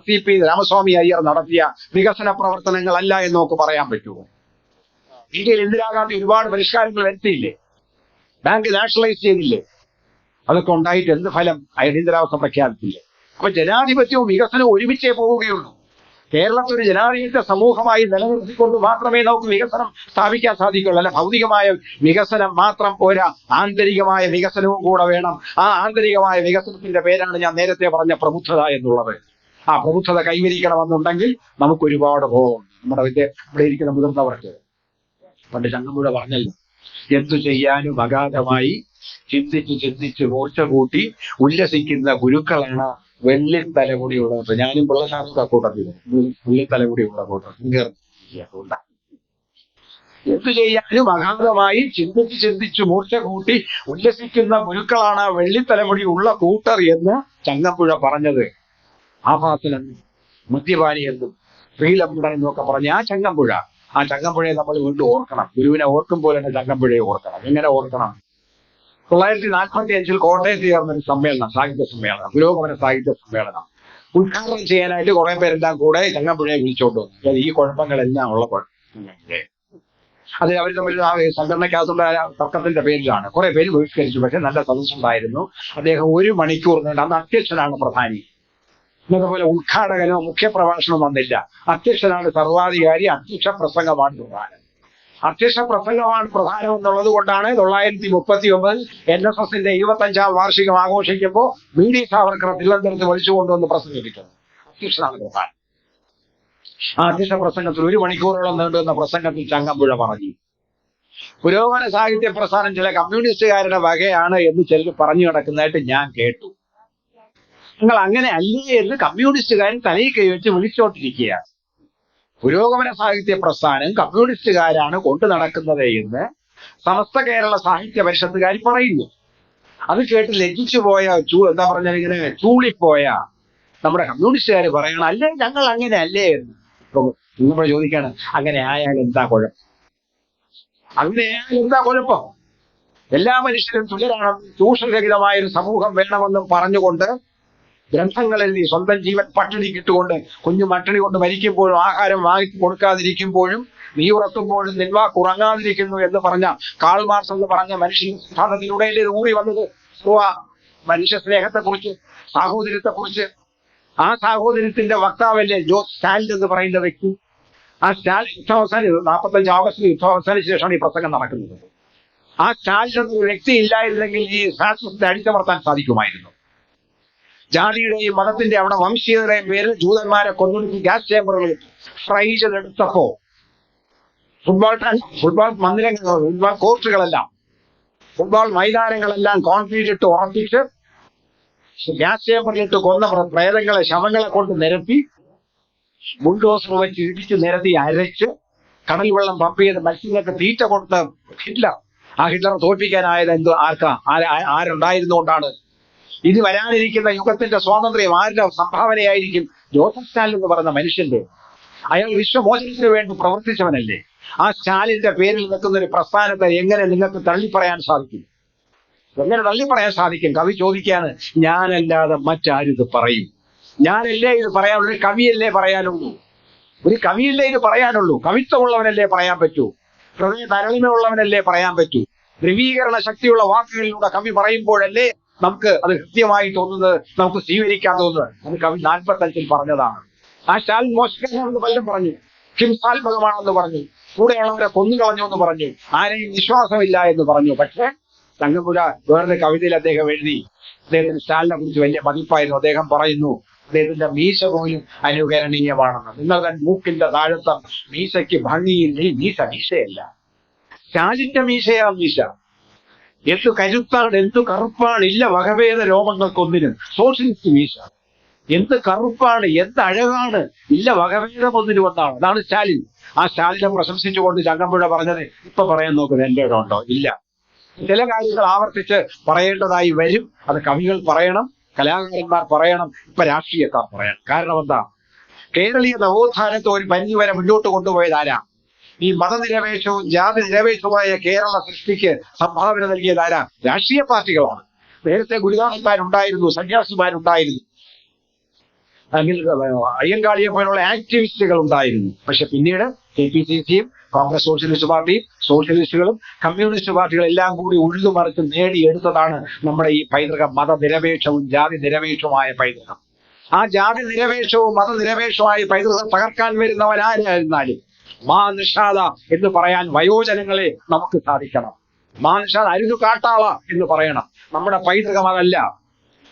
CP രാമസ്വാമി അയ്യർ നടത്തിയ വികസന പ്രവർത്തനങ്ങളല്ല എന്ന് നമുക്ക് പറയാൻ പറ്റുമോ? ഇന്ത്യയിൽ ഇന്ദിരാഗാന്ധി ഒരുപാട് പരിഷ്കാരങ്ങൾ വരുത്തിയില്ലേ? ബാങ്ക് നാഷണലൈസ് ചെയ്തില്ലേ? അതൊക്കെ ഉണ്ടായിട്ട് എന്ത് ഫലം? അടിയന്തരാവസ്ഥ പ്രഖ്യാപിച്ചില്ലേ? അപ്പൊ ജനാധിപത്യവും വികസനവും ഒരുമിച്ചേ പോവുകയുള്ളൂ. കേരളത്തിൽ ഒരു ജനാധിപത്യ സമൂഹമായി നിലനിർത്തിക്കൊണ്ട് മാത്രമേ നമുക്ക് വികസനം സ്ഥാപിക്കാൻ സാധിക്കുള്ളൂ. അല്ല, ഭൗതികമായ വികസനം മാത്രം പോരാ, ആന്തരികമായ വികസനവും കൂടെ വേണം. ആ ആന്തരികമായ വികസനത്തിന്റെ പേരാണ് ഞാൻ നേരത്തെ പറഞ്ഞ പ്രബുദ്ധത എന്നുള്ളത്. ആ പ്രബുദ്ധത കൈവരിക്കണമെന്നുണ്ടെങ്കിൽ നമുക്ക് ഒരുപാട് പോകും. ഇവിടെ ഇരിക്കുന്ന മുതിർന്നവർക്ക് പണ്ട് ചങ്ങമ്പുഴ പറഞ്ഞല്ലോ, എന്തു ചെയ്യാനും അഗാധമായി ചിന്തിച്ച് മൂർച്ച കൂട്ടി ഉല്ലസിക്കുന്ന ഗുരുക്കളാണ് വെള്ളിത്തലമുടിയുള്ളത്. ഞാനും പിള്ളേർക്ക് കൂട്ടത്തില്ല, വെള്ളിത്തലമുടിയുള്ള കൂട്ടം. എന്തു ചെയ്യാനും അഗാധമായി ചിന്തിച്ച് മൂർച്ച കൂട്ടി ഉല്ലസിക്കുന്ന ഗുരുക്കളാണ് വെള്ളിത്തലമുടി ഉള്ള കൂട്ടർ എന്ന് ചങ്ങമ്പുഴ പറഞ്ഞത്. ആഭാസനെന്നും മദ്യപാനി എന്നും ശ്രീലമ്പുടൻ എന്നൊക്കെ പറഞ്ഞ ആ ചങ്ങമ്പുഴയെ നമ്മൾ വീണ്ടും ഓർക്കണം. ഗുരുവിനെ ഓർക്കും പോലെ തന്നെ ചങ്ങമ്പുഴയെ ഓർക്കണം. എങ്ങനെ ഓർക്കണം? 1945 കോട്ടയത്ത് ചേർന്നൊരു സമ്മേളനം, സാഹിത്യ സമ്മേളനം, പുരോഗമന സാഹിത്യ സമ്മേളനം ഉദ്ഘാടനം ചെയ്യാനായിട്ട് കുറെ പേരെല്ലാം കൂടെ ചങ്ങമ്പുഴയെ വിളിച്ചോണ്ട് വന്നു. ഈ കുഴപ്പങ്ങളെല്ലാം ഉള്ള കുഴപ്പങ്ങളെ അത് അവർ തമ്മിൽ സംഘടനയ്ക്കകത്തുള്ള തർക്കത്തിന്റെ പേരിലാണ്. കുറെ പേര് ബഹിഷ്കരിച്ചു. പക്ഷെ നല്ല സദസ്സുണ്ടായിരുന്നു. അദ്ദേഹം 1 മണിക്കൂർ നീണ്ട, അന്ന് അധ്യക്ഷനാണ് പ്രധാനി. ഇന്നത്തെ പോലെ ഉദ്ഘാടകനോ മുഖ്യപ്രഭാഷണം വന്നില്ല. അധ്യക്ഷനാണ് സർവാധികാരി. അധ്യക്ഷ പ്രസംഗമാണ് പ്രധാനം. അധ്യക്ഷ പ്രസംഗമാണ് പ്രധാനം എന്നുള്ളത് കൊണ്ടാണ് 1939 NSSന്റെ 25ാം വാർഷികം ആഘോഷിക്കുമ്പോൾ VD സാവർക്കർ തിരുവനന്തപുരത്ത് വിളിച്ചുകൊണ്ടുവന്ന് പ്രസംഗിക്കുന്നത്. അധ്യക്ഷനാണ് പ്രധാനം. ആ അധ്യക്ഷ പ്രസംഗത്തിൽ 1 മണിക്കൂറോളം നീണ്ടുന്ന പ്രസംഗത്തിൽ ചങ്ങമ്പുഴ പറഞ്ഞു, പുരോഗമന സാഹിത്യ പ്രസ്ഥാനം ചില കമ്മ്യൂണിസ്റ്റുകാരുടെ വകയാണ് എന്ന് ചിലർ പറഞ്ഞു കിടക്കുന്നതായിട്ട് ഞാൻ കേട്ടു. നിങ്ങൾ അങ്ങനെ അല്ലേ എന്ന് കമ്മ്യൂണിസ്റ്റുകാരൻ തലയിൽ കൈവച്ച് വിളിച്ചോണ്ടിരിക്കുകയാണ്. പുരോഗമന സാഹിത്യ പ്രസ്ഥാനം കമ്മ്യൂണിസ്റ്റുകാരാണ് കൊണ്ടു നടക്കുന്നത് എന്ന് സമസ്ത കേരള സാഹിത്യ പരിഷത്തുകാർ പറയുന്നു. അത് കേട്ട് ലജ്ജിച്ചു പോയ എന്താ പറഞ്ഞാൽ ഇങ്ങനെ ചൂളിപ്പോയ നമ്മുടെ കമ്മ്യൂണിസ്റ്റുകാർ പറയണം, അല്ലേ ഞങ്ങൾ അങ്ങനെ അല്ലേ എന്ന്. നമ്മൾ ചോദിക്കാണ്, അങ്ങനെ ആയാൽ എന്താ കുഴപ്പം? അങ്ങനെ ആയാൽ എന്താ കുഴപ്പം? എല്ലാ മനുഷ്യരും തുല്യരാണെന്നും ചൂഷണരഹിതമായൊരു സമൂഹം വേണമെന്നും പറഞ്ഞുകൊണ്ട് ഗ്രന്ഥങ്ങളിൽ നീ സ്വന്തം ജീവൻ പട്ടിണിക്കിട്ടുകൊണ്ട് കുഞ്ഞു പട്ടിണി കൊണ്ട് മരിക്കുമ്പോഴും ആഹാരം വാങ്ങി കൊടുക്കാതിരിക്കുമ്പോഴും നീ ഉറക്കുമ്പോഴും നിൻവാക്ക് ഉറങ്ങാതിരിക്കുന്നു എന്ന് പറഞ്ഞ കാൾ മാർക്സ് എന്ന് പറഞ്ഞ മനുഷ്യ സിദ്ധാന്തത്തിലൂടെ ഊറി വന്നത് മനുഷ്യ സ്നേഹത്തെക്കുറിച്ച്, സാഹോദര്യത്തെക്കുറിച്ച്. ആ സാഹോദര്യത്തിന്റെ വക്താവല്ലേ ജോസ് സ്റ്റാലിൻ എന്ന് പറയുന്ന വ്യക്തി. ആ സ്റ്റാലിൻ യുദ്ധാവസാനം 45 ഓഗസ്റ്റിൽ യുദ്ധാവസാനിച്ച ശേഷമാണ് ഈ പ്രസംഗം നടക്കുന്നത്. ആ സ്റ്റാലിൻ എന്നൊരു വ്യക്തി ഇല്ലായിരുന്നെങ്കിൽ ഈ ഫാസിസത്തെ അടിച്ചമർത്താൻ സാധിക്കുമായിരുന്നു. ജാതിയുടെയും മതത്തിന്റെ അവിടെ വംശീയതയുടെയും പേരിൽ ജൂതന്മാരെ കൊന്നൊടുക്കി ഗ്യാസ് ചേമ്പറുകൾ ഫ്രൈ ചെയ്തെടുത്തപ്പോ ഫുട്ബോൾ മന്ദിരങ്ങൾ, ഫുട്ബോൾ കോർട്ടുകളെല്ലാം, ഫുട്ബോൾ മൈതാനങ്ങളെല്ലാം കോൺക്രീറ്റ് ഇട്ട് ഉറപ്പിച്ച് ഗ്യാസ് ചേമ്പറിലിട്ട് കൊന്ന പ്രേതങ്ങളെ, ശവങ്ങളെ കൊണ്ട് നിരത്തി ബുൾഡോസർ വെച്ച് ഇടിച്ച് നിരത്തി അരച്ച് കടൽ വെള്ളം പമ്പ് ചെയ്ത് മത്സ്യങ്ങൾക്ക് തീറ്റ കൊടുത്ത ഹിറ്റ്ലർ, ആ ഹിറ്റ്ലറെ തോൽപ്പിക്കാനായത് ആരുണ്ടായിരുന്നുകൊണ്ടാണ്. ഇനി വരാനിരിക്കുന്ന യുഗത്തിന്റെ സ്വാതന്ത്ര്യം ആരുടെ സംഭാവനയായിരിക്കും? ജോസഫ് സ്റ്റാലിൻ എന്ന് പറയുന്ന മനുഷ്യന്റെ, അയാൾ വിശ്വമോചനത്തിന് വേണ്ടി പ്രവർത്തിച്ചവനല്ലേ? ആ സ്റ്റാലിന്റെ പേരിൽ നിൽക്കുന്ന ഒരു പ്രസ്ഥാനത്തെ എങ്ങനെ നിങ്ങൾക്ക് തള്ളിപ്പറയാൻ സാധിക്കും? എങ്ങനെ തള്ളിപ്പറയാൻ സാധിക്കും? കവി ചോദിക്കുകയാണ്, ഞാനല്ലാതെ മറ്റാരിത് പറയും? ഞാനല്ലേ ഇത് പറയാനുള്ളൂ? ഒരു കവിയല്ലേ പറയാനുള്ളൂ? ഒരു കവിയല്ലേ ഇത് പറയാനുള്ളൂ? കവിത്വമുള്ളവനല്ലേ പറയാൻ പറ്റൂ? ഹൃദയ തരളിമയുള്ളവനല്ലേ പറയാൻ പറ്റൂ? ധ്രുവീകരണ ശക്തിയുള്ള വാക്കുകളിലൂടെ കവി പറയുമ്പോഴല്ലേ നമുക്ക് അത് കൃത്യമായി തോന്നുന്നത്, നമുക്ക് സ്വീകരിക്കാൻ തോന്നുന്നത്. അത് കവി 45 പറഞ്ഞതാണ്. ആ സ്റ്റാലിൻ മോശക്കാരനാണെന്ന് പലരും പറഞ്ഞു, ഹിംസാത്മകമാണെന്ന് പറഞ്ഞു, കൂടെയുള്ളവരെ കൊന്നുകളഞ്ഞു എന്ന് പറഞ്ഞു, ആരെയും വിശ്വാസമില്ല എന്ന് പറഞ്ഞു. പക്ഷേ തങ്കപ്പുഴ വേറൊരു കവിതയിൽ അദ്ദേഹം എഴുതി, അദ്ദേഹത്തിന് സ്റ്റാലിനെ കുറിച്ച് വലിയ മതിപ്പായിരുന്നു. അദ്ദേഹം പറയുന്നു, അദ്ദേഹത്തിന്റെ മീശ പോലും അനുകരണീയമാണെന്ന്. നിങ്ങളുടെ മൂക്കിന്റെ താഴത്തെ മീശയ്ക്ക് ഭംഗിയില്ല, ഈ മീശ മീശയല്ല, സ്റ്റാലിന്റെ മീശയാ മീശ. എന്തു കരുത്താണ്, എന്തു കറുപ്പാണ്, ഇല്ല വകഭേദ രോമങ്ങൾക്കൊന്നിനും. സോഷ്യലിസ്റ്റ് മീശ എന്ത് കറുപ്പാണ്, എന്ത് അഴകാണ്, ഇല്ല വകഭേദം ഒന്നിനും ഒന്നാണ്. അതാണ് സ്റ്റാലിൻ. ആ സ്റ്റാലിനെ പ്രശംസിച്ചുകൊണ്ട് ചങ്ങമ്പുഴ പറഞ്ഞത് ഇപ്പൊ പറയാൻ നോക്കുന്നത് എന്റെ ഇടം ഉണ്ടോ? ഇല്ല. ചില കാര്യങ്ങൾ ആവർത്തിച്ച് പറയേണ്ടതായി വരും. അത് കവികൾ പറയണം, കലാകാരന്മാർ പറയണം, ഇപ്പൊ രാഷ്ട്രീയക്കാർ പറയണം. കാരണം എന്താ? കേരളീയ നവോത്ഥാനത്തെ ഒരു പരിധിവരെ മുന്നോട്ട് കൊണ്ടുപോയത് ആരാ? ഈ മതനിരപേക്ഷവും ജാതി നിരപേക്ഷവുമായ കേരള സൃഷ്ടിക്ക് സംഭാവന നൽകിയത് ആരാ? രാഷ്ട്രീയ പാർട്ടികളാണ്. നേരത്തെ ഗുരുനാഥന്മാരുണ്ടായിരുന്നു, സന്യാസിമാരുണ്ടായിരുന്നു, അയ്യങ്കാളിയെ പോലുള്ള ആക്ടിവിസ്റ്റുകൾ ഉണ്ടായിരുന്നു. പക്ഷെ പിന്നീട് KPCC-യും കോൺഗ്രസ് സോഷ്യലിസ്റ്റ് പാർട്ടിയും സോഷ്യലിസ്റ്റുകളും കമ്മ്യൂണിസ്റ്റ് പാർട്ടികളും എല്ലാം കൂടി ഉഴുതുമറിച്ച് നേടിയെടുത്തതാണ് നമ്മുടെ ഈ പൈതൃകം, മതനിരപേക്ഷവും ജാതി നിരപേക്ഷവുമായ പൈതൃകം. ആ ജാതി നിരപേക്ഷവും മതനിരപേക്ഷവുമായ പൈതൃകം തകർക്കാൻ വരുന്നവനാരായിരുന്നാലും മാ നിഷാദ എന്ന് പറയാൻ വയോജനങ്ങളെ നമുക്ക് സാധിക്കണം. മാ നിഷാദ അരുതു കാട്ടാള എന്ന് പറയണം. നമ്മുടെ പൈതൃകം അതല്ല.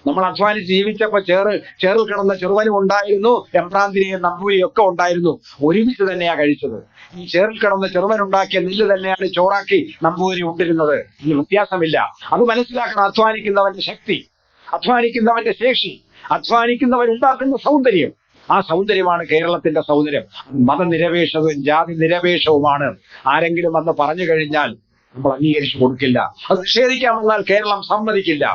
നമ്മൾ അധ്വാനിച്ച് ജീവിച്ചപ്പോ ചേറിൽ കിടന്ന ചെറുവനും ഉണ്ടായിരുന്നു, എംപ്രാന്തിരിയും നമ്പൂരിയും ഒക്കെ ഉണ്ടായിരുന്നു. ഒരുമിച്ച് തന്നെയാ കഴിച്ചത്. ഈ ചേറിൽ കിടന്ന ചെറുവനുണ്ടാക്കിയ നെല്ല് തന്നെയാണ് ചോറാക്കി നമ്പൂരി ഉണ്ടിരുന്നത്. ഇതിന് വ്യത്യാസമില്ല. അത് മനസ്സിലാക്കണം. അധ്വാനിക്കുന്നവന്റെ ശക്തി, അധ്വാനിക്കുന്നവന്റെ ശേഷി, അധ്വാനിക്കുന്നവരുണ്ടാക്കുന്ന സൗന്ദര്യം, ആ സൗന്ദര്യമാണ് കേരളത്തിന്റെ സൗന്ദര്യം. മതനിരപേക്ഷവും ജാതി നിരപേക്ഷവുമാണ്. ആരെങ്കിലും വന്ന് പറഞ്ഞു കഴിഞ്ഞാൽ നമ്മൾ അംഗീകരിച്ചു കൊടുക്കില്ല. അത് നിഷേധിക്കാമെന്നാൽ കേരളം സമ്മതിക്കില്ല.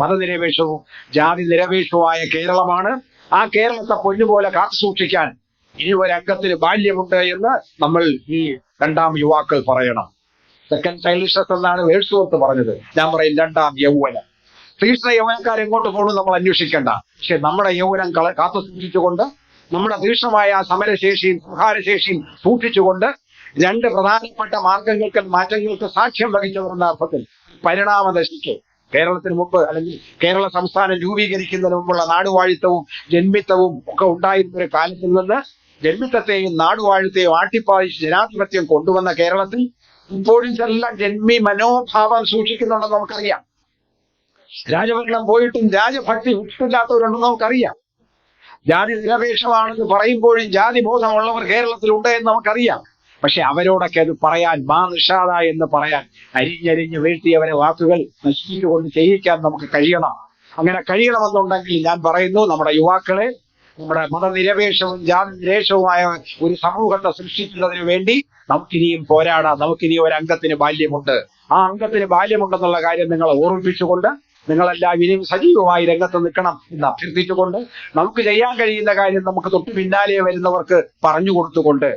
മതനിരപേക്ഷവും ജാതി നിരപേക്ഷവുമായ കേരളമാണ്. ആ കേരളത്തെ പൊന്നുപോലെ കാത്തു സൂക്ഷിക്കാൻ ഇനി ഒരംഗത്തിന് ബാല്യമുണ്ട് എന്ന് നമ്മൾ ഈ രണ്ടാം യുവാക്കൾ പറയണം. സെക്കൻഡ് ചൈൽഡിഷസ് എന്നാണ് വേഴ്സ്വർത്ത് പറഞ്ഞത്. ഞാൻ പറയും രണ്ടാം യൗവനം. തീഷ്ണ യൗവനക്കാർ എങ്ങോട്ട് പോകണം നമ്മൾ അന്വേഷിക്കേണ്ട. പക്ഷെ നമ്മുടെ യൗവനം കാത്തു സൂക്ഷിച്ചുകൊണ്ട്, നമ്മുടെ തീഷ്ണമായ സമരശേഷിയും സംഹാരശേഷിയും സൂക്ഷിച്ചുകൊണ്ട്, രണ്ട് പ്രധാനപ്പെട്ട മാറ്റങ്ങൾക്ക് സാക്ഷ്യം വഹിച്ചവരെന്ന അർത്ഥത്തിൽ പരിണാമദശയ്ക്ക് കേരളത്തിന് മുമ്പ് അല്ലെങ്കിൽ കേരള സംസ്ഥാനം രൂപീകരിക്കുന്നതിന് മുമ്പുള്ള നാടുവാഴിത്തവും ജന്മിത്തവും ഒക്കെ ഉണ്ടായിരുന്ന ഒരു കാലത്തിൽ നിന്ന് ജന്മിത്തത്തെയും നാടുവാഴിത്തെയും ആട്ടിപ്പായിച്ച് ജനാധിപത്യം കൊണ്ടുവന്ന കേരളത്തിൽ ഇപ്പോഴും എല്ലാം ജന്മി മനോഭാവം സൂക്ഷിക്കുന്നുണ്ടെന്ന് നമുക്കറിയാം. രാജഭരണം പോയിട്ടും രാജഭക്തി വിട്ടില്ലാത്തവരുണ്ടെന്ന് നമുക്കറിയാം. ജാതി നിരപേക്ഷമാണെന്ന് പറയുമ്പോഴും ജാതി ബോധമുള്ളവർ കേരളത്തിലുണ്ട് എന്ന് നമുക്കറിയാം. പക്ഷെ അവരോടൊക്കെ അത് പറയാൻ, മാ നിഷാദ എന്ന് പറയാൻ, അരിഞ്ഞരിഞ്ഞ് വീഴ്ത്തിയവരെ വാക്കുകൾ നശിപ്പിച്ചുകൊണ്ട് ചെയ്യിക്കാൻ നമുക്ക് കഴിയണം. അങ്ങനെ കഴിയണമെന്നുണ്ടെങ്കിൽ ഞാൻ പറയുന്നു, നമ്മുടെ യുവാക്കളെ നമ്മുടെ മതനിരപേക്ഷവും ജാതി നിരപേക്ഷവുമായ ഒരു സമൂഹത്തെ സൃഷ്ടിക്കുന്നതിന് വേണ്ടി നമുക്കിനിയും പോരാടാം. നമുക്കിനി ഒരു അംഗത്തിന് ബാല്യമുണ്ട്. ആ അംഗത്തിന് ബാല്യമുണ്ടെന്നുള്ള കാര്യം നിങ്ങളെ ഓർമ്മിപ്പിച്ചുകൊണ്ട് നിങ്ങളെല്ലാം ഇനിയും സജീവമായി രംഗത്ത് നിൽക്കണം എന്ന് അഭ്യർത്ഥിച്ചുകൊണ്ട്, നമുക്ക് ചെയ്യാൻ കഴിയുന്ന കാര്യം നമുക്ക് തൊട്ടു പിന്നാലെ വരുന്നവർക്ക് പറഞ്ഞു കൊടുത്തുകൊണ്ട്,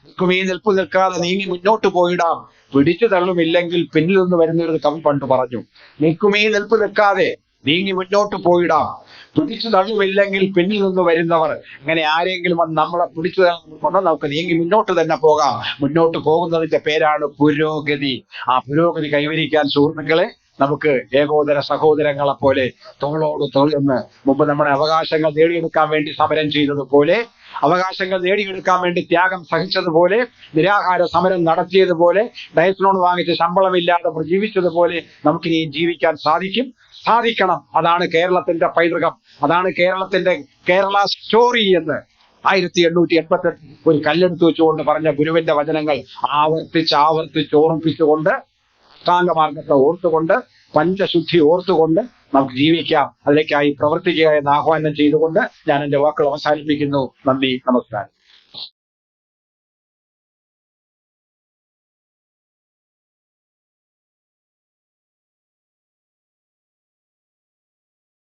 നിൽക്കുമീ നിൽപ്പ് നിൽക്കാതെ നീങ്ങി മുന്നോട്ട് പോയിടാം, പിടിച്ചു തള്ളുമില്ലെങ്കിൽ പിന്നിൽ നിന്ന് വരുന്നൊരു കവി പണ്ട് പറഞ്ഞു. നിൽക്കുമീ നിൽപ്പ് നിൽക്കാതെ നീങ്ങി മുന്നോട്ട് പോയിടാം, പിടിച്ചു തള്ളുമില്ലെങ്കിൽ പിന്നിൽ നിന്ന് വരുന്നവർ. അങ്ങനെ ആരെങ്കിലും വന്ന് നമ്മളെ പിടിച്ചു തള്ളുകൊണ്ട് നമുക്ക് നീങ്ങി മുന്നോട്ട് തന്നെ പോകാം. മുന്നോട്ട് പോകുന്നതിന്റെ പേരാണ് പുരോഗതി. ആ പുരോഗതി കൈവരിക്കാൻ സുഹൃത്തുക്കളെ നമുക്ക് ഏകോദര സഹോദരങ്ങളെ പോലെ തോളോട് തോളെന്ന് മുമ്പ് നമ്മുടെ അവകാശങ്ങൾ നേടിയെടുക്കാൻ വേണ്ടി സമരം ചെയ്തതുപോലെ, അവകാശങ്ങൾ നേടിയെടുക്കാൻ വേണ്ടി ത്യാഗം സഹിച്ചതുപോലെ, നിരാഹാര സമരം നടത്തിയതുപോലെ, ഡയസ്ലോൺ വാങ്ങിച്ച് ശമ്പളമില്ലാതെ ജീവിച്ചതുപോലെ നമുക്കിനി ജീവിക്കാൻ സാധിക്കണം. അതാണ് കേരളത്തിന്റെ പൈതൃകം. അതാണ് കേരള സ്റ്റോറി എന്ന് 1888 ഒരു കല്ലെടുത്ത് വെച്ചുകൊണ്ട് പറഞ്ഞ ഗുരുവിന്റെ വചനങ്ങൾ ആവർത്തിച്ച് ഓർമ്മിപ്പിച്ചുകൊണ്ട്, അഷ്ടാംഗമാർഗത്തെ ഓർത്തുകൊണ്ട്, പഞ്ചശുദ്ധി ഓർത്തുകൊണ്ട് നമുക്ക് ജീവിക്കാം. അതിലേക്കായി പ്രവർത്തിക്കുക എന്ന് ആഹ്വാനം ചെയ്തുകൊണ്ട് ഞാൻ എന്റെ വാക്കുകൾ അവസാനിപ്പിക്കുന്നു. നന്ദി, നമസ്കാരം.